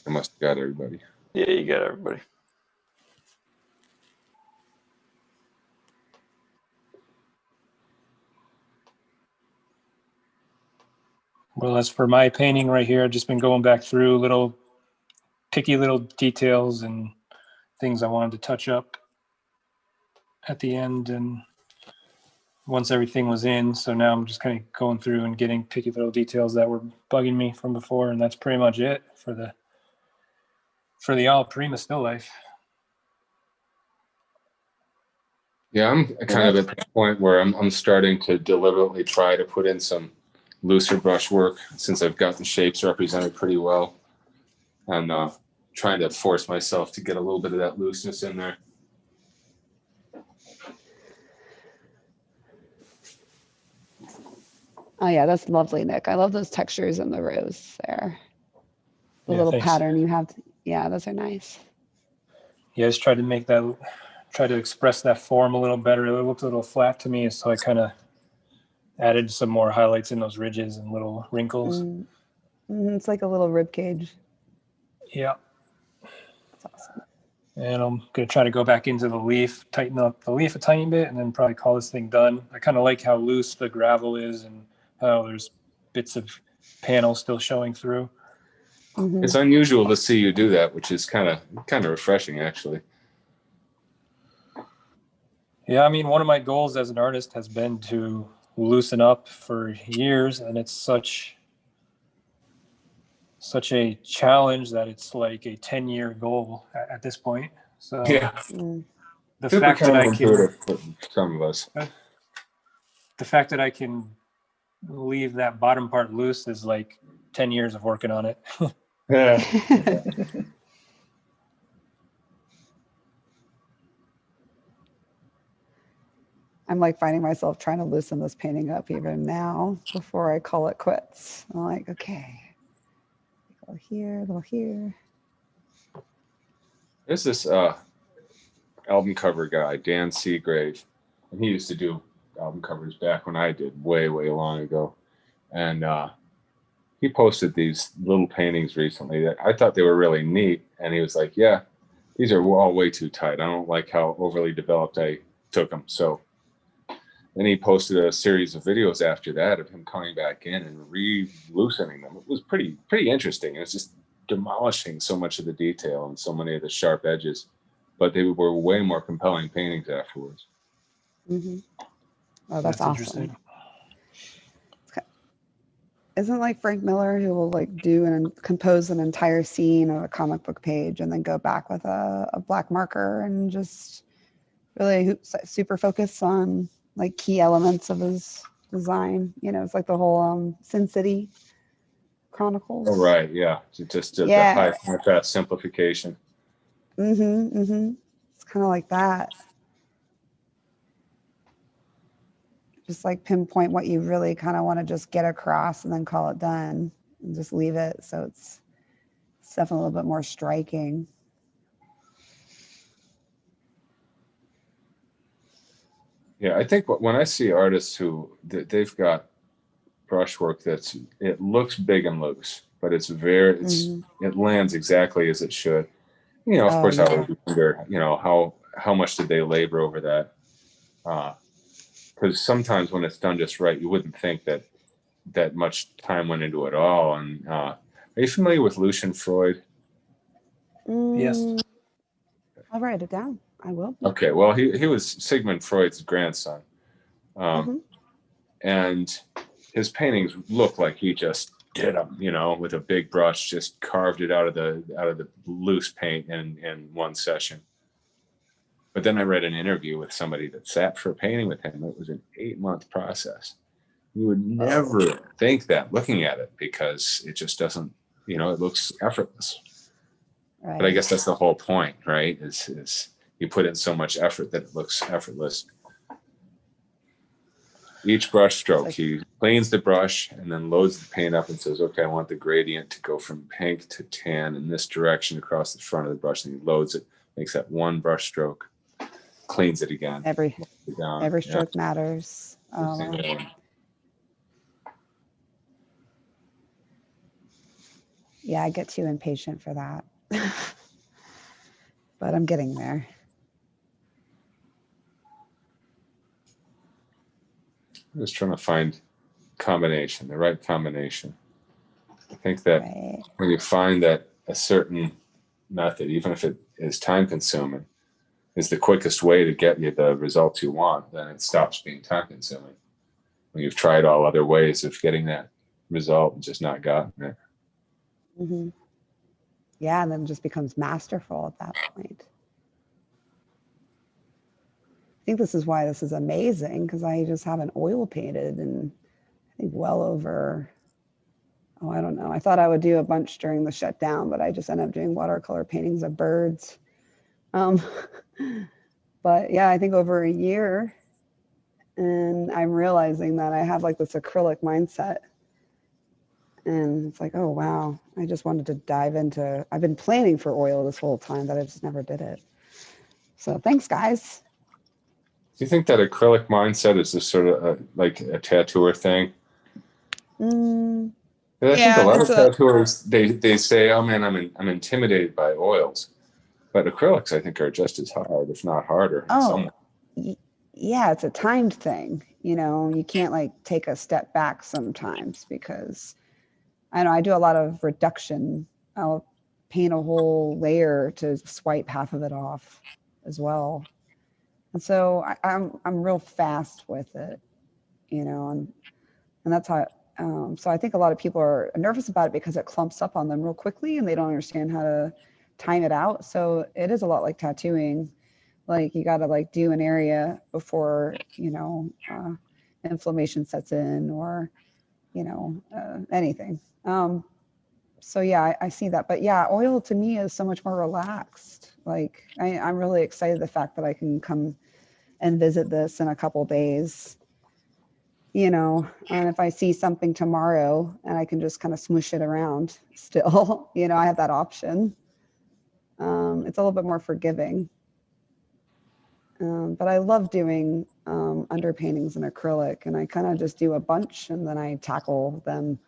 I must have got everybody. Yeah, you got everybody. Well, as for my painting right here, I've just been going back through little picky little details and things I wanted to touch up at the end, and once everything was in. So now I'm just kind of going through and getting picky little details that were bugging me from before, and that's pretty much it for the Alla Prima still life. Yeah, I'm kind of at the point where I'm starting to deliberately try to put in some looser brush work since I've got the shapes represented pretty well. And trying to force myself to get a little bit of that looseness in there. Oh yeah, that's lovely, Nick. I love those textures in the rose there. The little thanks. pattern you have. Yeah, those are nice. Yeah, I just tried to make that, try to express that form a little better. It looked a little flat to me, so I kind of added some more highlights in those ridges and little wrinkles. It's like a little rib cage. Yeah. That's awesome. And I'm going to try to go back into the leaf, tighten up the leaf a tiny bit, and then probably call this thing done. I kind of like how loose the gravel is and how there's bits of panel still showing through. It's unusual to see you do that, which is kind of refreshing, actually. Yeah, I mean, one of my goals as an artist has been to loosen up for years, and it's such a challenge that it's like a 10-year goal at this point. So yeah, the fact that I can, some of us, the fact that I can leave that bottom part loose is like 10 years of working on it. yeah. I'm like finding myself trying to loosen this painting up even now before I call it quits. I'm like, okay, a little here, a little here. There's this album cover guy, Dan Seagrave, and he used to do album covers back when I did, way long ago. And he posted these little paintings recently that I thought they were really neat. And he was like, yeah, these are all way too tight. I don't like how overly developed I took them. So then he posted a series of videos after that of him coming back in and re-loosening them. It was pretty interesting. It was just demolishing so much of the detail and so many of the sharp edges, but they were way more compelling paintings afterwards. Oh, that's awesome. Isn't it like Frank Miller, who will like do and compose an entire scene of a comic book page and then go back with a black marker and just really super focus on like key elements of his design? You know, it's like the whole Sin City Chronicles. Oh, right. Yeah. Just the high contrast simplification. It's kind of like that. Just like pinpoint what you really kind of want to just get across and then call it done and just leave it. So it's definitely a little bit more striking. Yeah, I think when I see artists who they've got brushwork it looks big and loose, but it lands exactly as it should. You know, of course, I would wonder, you know, how much did they labor over that? Because sometimes when it's done just right, you wouldn't think that much time went into it all. And are you familiar with Lucian Freud? Yes. I'll write it down. I will. Okay, well, he was Sigmund Freud's grandson, and his paintings look like he just did them, you know, with a big brush, just carved it out of the loose paint in one session. But then I read an interview with somebody that sat for a painting with him. It was an 8-month process. You would never think that looking at it, because it just doesn't, you know, it looks effortless. Right. But I guess that's the whole point, right? Is you put in so much effort that it looks effortless. Each brush stroke, he cleans the brush and then loads the paint up and says, okay, I want the gradient to go from pink to tan in this direction across the front of the brush. And he loads it, makes that one brush stroke, cleans it again. Every stroke matters. Yeah, I get too impatient for that. But I'm getting there. I'm just trying to find the right combination. I think that Right. when you find that a certain method, even if it is time consuming, is the quickest way to get you the results you want, then it stops being time consuming. When you've tried all other ways of getting that result and just not gotten it. Mm-hmm. Yeah, and then it just becomes masterful at that point. I think this is why this is amazing, because I just haven't oil painted in, I think, well over, oh, I don't know. I thought I would do a bunch during the shutdown, but I just ended up doing watercolor paintings of birds. But yeah, I think over a year, and I'm realizing that I have like this acrylic mindset. And it's like, oh, wow, I just wanted to dive into, I've been planning for oil this whole time, but I just never did it. So thanks, guys. Do you think that acrylic mindset is this sort of like a tattooer thing? I think a lot of tattooers, they say, oh man, I'm intimidated by oils. But acrylics, I think, are just as hard, if not harder. Oh, yeah, it's a timed thing. You know, you can't like take a step back sometimes, because I know I do a lot of reduction. I'll paint a whole layer to swipe half of it off as well. And so I'm real fast with it, you know, and that's how, so I think a lot of people are nervous about it because it clumps up on them real quickly and they don't understand how to time it out. So it is a lot like tattooing. Like you got to like do an area before, you know, inflammation sets in, or, you know, anything. So yeah, I see that. But yeah, oil to me is so much more relaxed. Like I'm really excited the fact that I can come and visit this in a couple days, you know, and if I see something tomorrow and I can just kind of smoosh it around still, you know, I have that option. It's a little bit more forgiving. But I love doing underpaintings in acrylic, and I kind of just do a bunch and then I tackle them.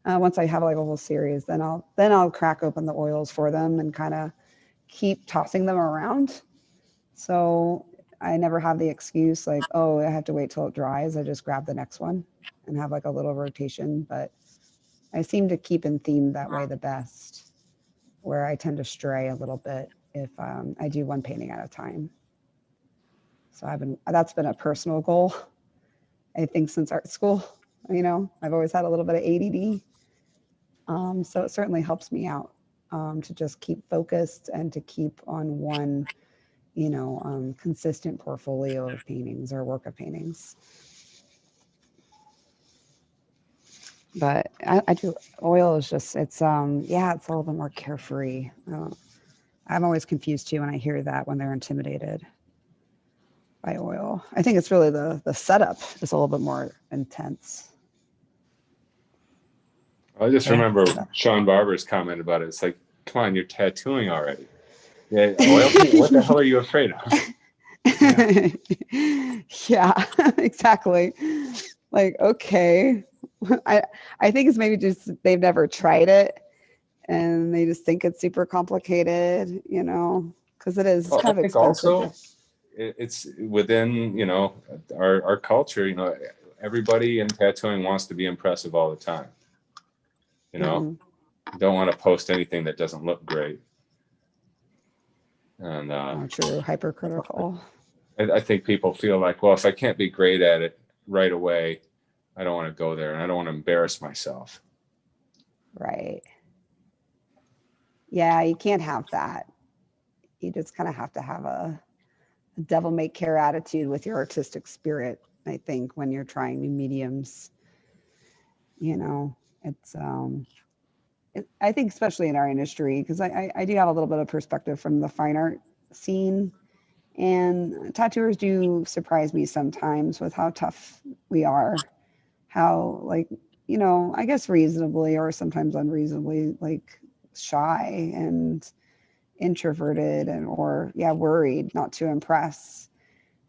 Once I have like a whole series, then I'll crack open the oils for them and kind of keep tossing them around. So I never have the excuse like, oh, I have to wait till it dries. I just grab the next one and have like a little rotation. But I seem to keep in theme that way the best, where I tend to stray a little bit if I do one painting at a time. So that's been a personal goal, I think, since art school. You know, I've always had a little bit of ADD. So it certainly helps me out to just keep focused and to keep on one, you know, consistent portfolio of paintings or work of paintings. But I do, oil is just, it's, yeah, it's a little bit more carefree. I'm always confused too when I hear that, when they're intimidated by oil. I think it's really the setup is a little bit more intense. I just remember Sean Barber's comment about it. It's like, come on, you're tattooing already. Yeah, oil paint, what the hell are you afraid of? Yeah, yeah, exactly. Like, okay. I think it's maybe just they've never tried it and they just think it's super complicated, you know, because it is kind of expensive. Also, it's within, you know, our culture, you know, everybody in tattooing wants to be impressive all the time. You know, you don't want to post anything that doesn't look great. And true, hypercritical. I think people feel like, well, if I can't be great at it right away, I don't want to go there and I don't want to embarrass myself. Right. Yeah, you can't have that. You just kind of have to have a devil may care attitude with your artistic spirit, I think, when you're trying new mediums. You know, it's I think especially in our industry, because I do have a little bit of perspective from the fine art scene, and tattooers do surprise me sometimes with how tough we are, how, like, you know, I guess reasonably or sometimes unreasonably like shy and introverted and or worried not to impress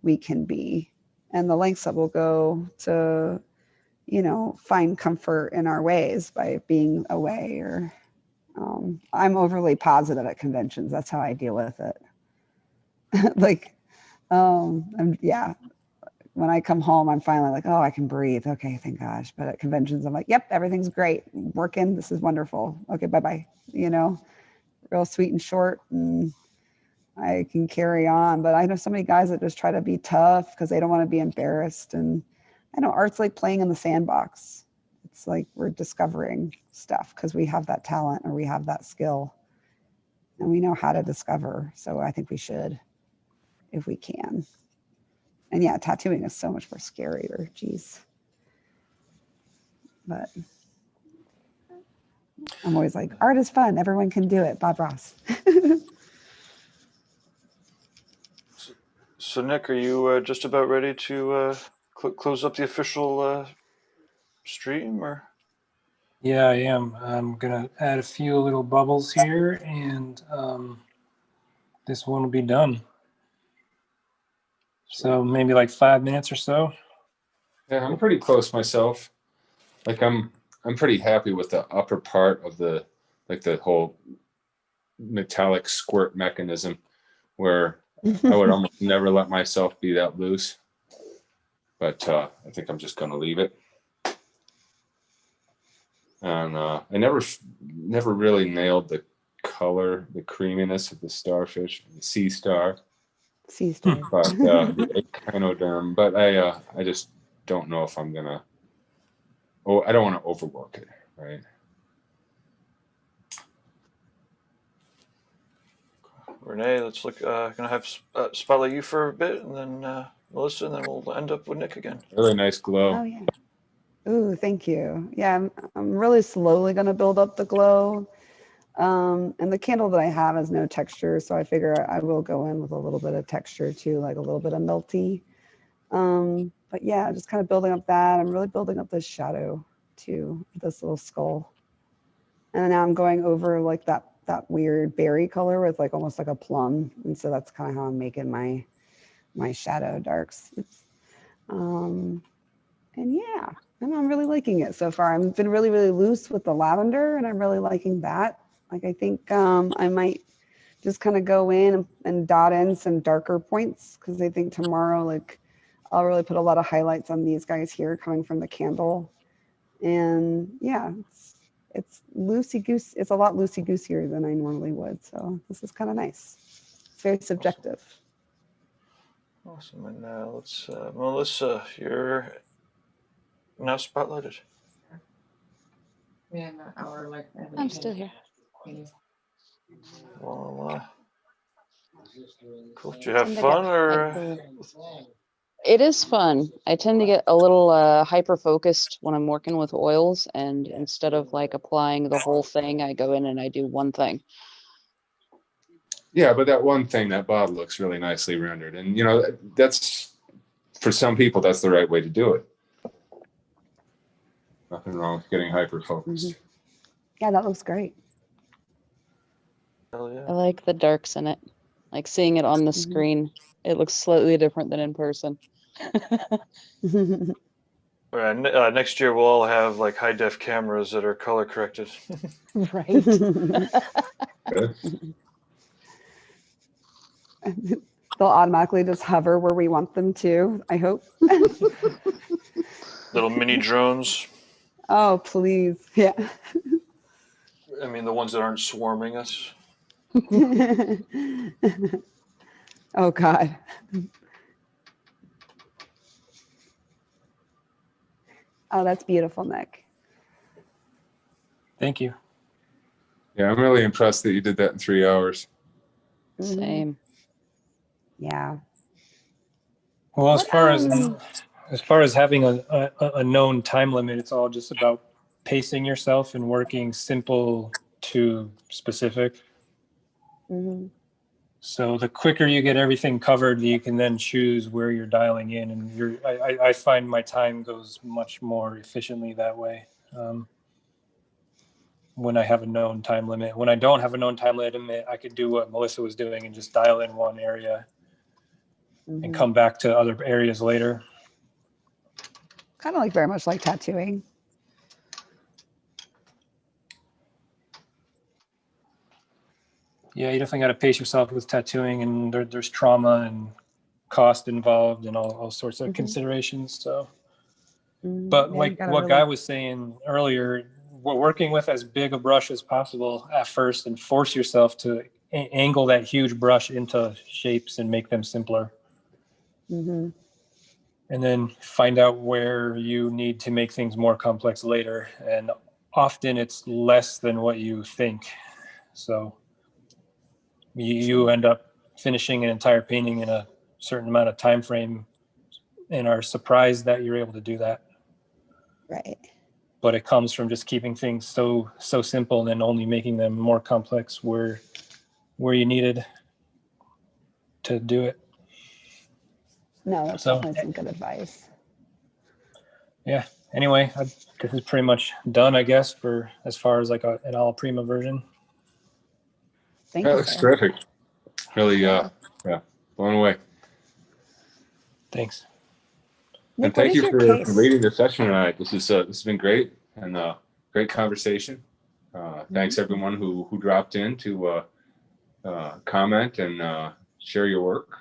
we can be, and the lengths that we'll go to, you know, find comfort in our ways by being away. Or I'm overly positive at conventions. That's how I deal with it. Like, when I come home, I'm finally like, oh, I can breathe. Okay, thank gosh. But at conventions, I'm like, yep, everything's great. Working. This is wonderful. Okay, bye-bye. You know, real sweet and short, and I can carry on. But I know so many guys that just try to be tough because they don't want to be embarrassed. And I know art's like playing in the sandbox. It's like we're discovering stuff because we have that talent or we have that skill and we know how to discover. So I think we should, if we can. And yeah, tattooing is so much more scarier. Geez. But I'm always like, art is fun. Everyone can do it. Bob Ross. So Nick, are you just about ready to close up the official stream, or? Yeah, I am. I'm gonna add a few little bubbles here, and this one will be done. So maybe like 5 minutes or so. Yeah, I'm pretty close myself. Like I'm pretty happy with the upper part of the whole metallic squirt mechanism, where I would almost never let myself be that loose. But I think I'm just going to leave it. And I never really nailed the color, the creaminess of the starfish, the sea star. Sea star. But the echinoderm. But I just don't know if I'm gonna. Oh, I don't want to overwork it, right? Renee, let's look. Gonna have spotlight you for a bit, and then Melissa, and then we'll end up with Nick again. Really nice glow. Oh yeah. Ooh, thank you. Yeah, I'm really slowly gonna build up the glow. And the candle that I have has no texture, so I figure I will go in with a little bit of texture too, like a little bit of melty. But yeah, just kind of building up that. I'm really building up this shadow too, this little skull. And now I'm going over like that weird berry color with like almost like a plum. And so that's kind of how I'm making my shadow darks. And yeah, and I'm really liking it so far. I've been really, really loose with the lavender and I'm really liking that. Like I think I might just kind of go in and dot in some darker points because I think tomorrow, like I'll really put a lot of highlights on these guys here coming from the candle. And yeah, it's loosey-goosey. It's a lot loosey-goosier than I normally would. So this is kind of nice. It's very subjective. Awesome. And let's, Melissa, you're now spotlighted. We have an hour like. I'm still here. Well, cool. Did you have fun or? It is fun. I tend to get a little hyper focused when I'm working with oils, and instead of like applying the whole thing, I go in and I do one thing. Yeah, but that one thing, that bottle looks really nicely rendered, and you know that's for some people that's the right way to do it. Nothing wrong with getting hyper focused. Mm-hmm. Yeah, that looks great. Hell yeah. I like the darks in it. Like seeing it on the screen, it looks slightly different than in person. Next year we'll all have like high def cameras that are color corrected. Right. They'll automatically just hover where we want them to, I hope. Little mini drones. Oh, please. Yeah. I mean, the ones that aren't swarming us. Oh, God. Oh, that's beautiful, Nick. Thank you. Yeah, I'm really impressed that you did that in 3 hours. Same. Yeah. Well, as far as having a known time limit, it's all just about pacing yourself and working simple to specific. Mm-hmm. So the quicker you get everything covered, you can then choose where you're dialing in, and I find my time goes much more efficiently that way. When I have a known time limit. When I don't have a known time limit, I could do what Melissa was doing and just dial in one area and come back to other areas later. Kind of like very much like tattooing. Yeah, you definitely got to pace yourself with tattooing, and there's trauma and cost involved and all sorts of Mhm. considerations. So, but Yeah, you like gotta what really- Guy was saying earlier, we're working with as big a brush as possible at first and force yourself to angle that huge brush into shapes and make them simpler. Mhm. And then find out where you need to make things more complex later. And often it's less than what you think. So you end up finishing an entire painting in a certain amount of time frame and are surprised that you're able to do that. Right. But it comes from just keeping things so simple and then only making them more complex where you needed to do it. No, that's So, definitely some good advice. yeah. Anyway, this is pretty much done, I guess, for as far as like an Alla Prima version. Thank That you. looks sir. terrific. Really, yeah, blown away. Thanks. And Nick, what thank is you your for case? leading the session tonight. This has been great and great conversation. Thanks everyone who dropped in to comment and share your work.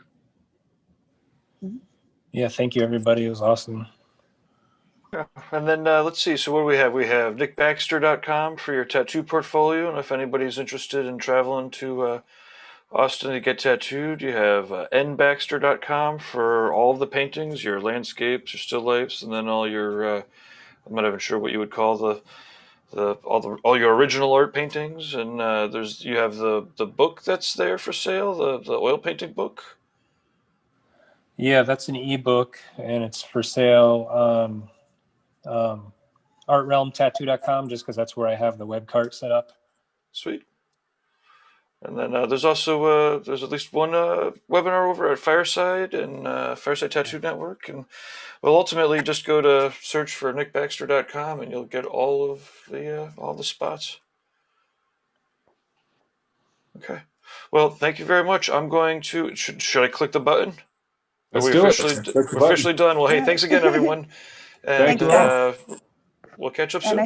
Yeah, thank you, everybody. It was awesome. Yeah. And then let's see. So what do we have? We have nickbaxter.com for your tattoo portfolio. And if anybody's interested in traveling to Austin to get tattooed, you have nbaxter.com for all of the paintings, your landscapes, your still lifes, and then all your I'm not even sure what you would call all your original art paintings. And you have the book that's there for sale, the oil painting book. Yeah, that's an ebook and it's for sale on artrealmtattoo.com just because that's where I have the web cart set up. Sweet. And then there's also there's at least one webinar over at Fireside and Fireside Tattoo Network. And well, ultimately, just go to search for nickbaxter.com and you'll get all the spots. Okay. Well, thank you very much. I'm going to should I click the button? Let's Are we do it. officially Let's click the button. officially done? Well, hey, Yeah. thanks again, everyone, Thank and you all. we'll catch up And soon.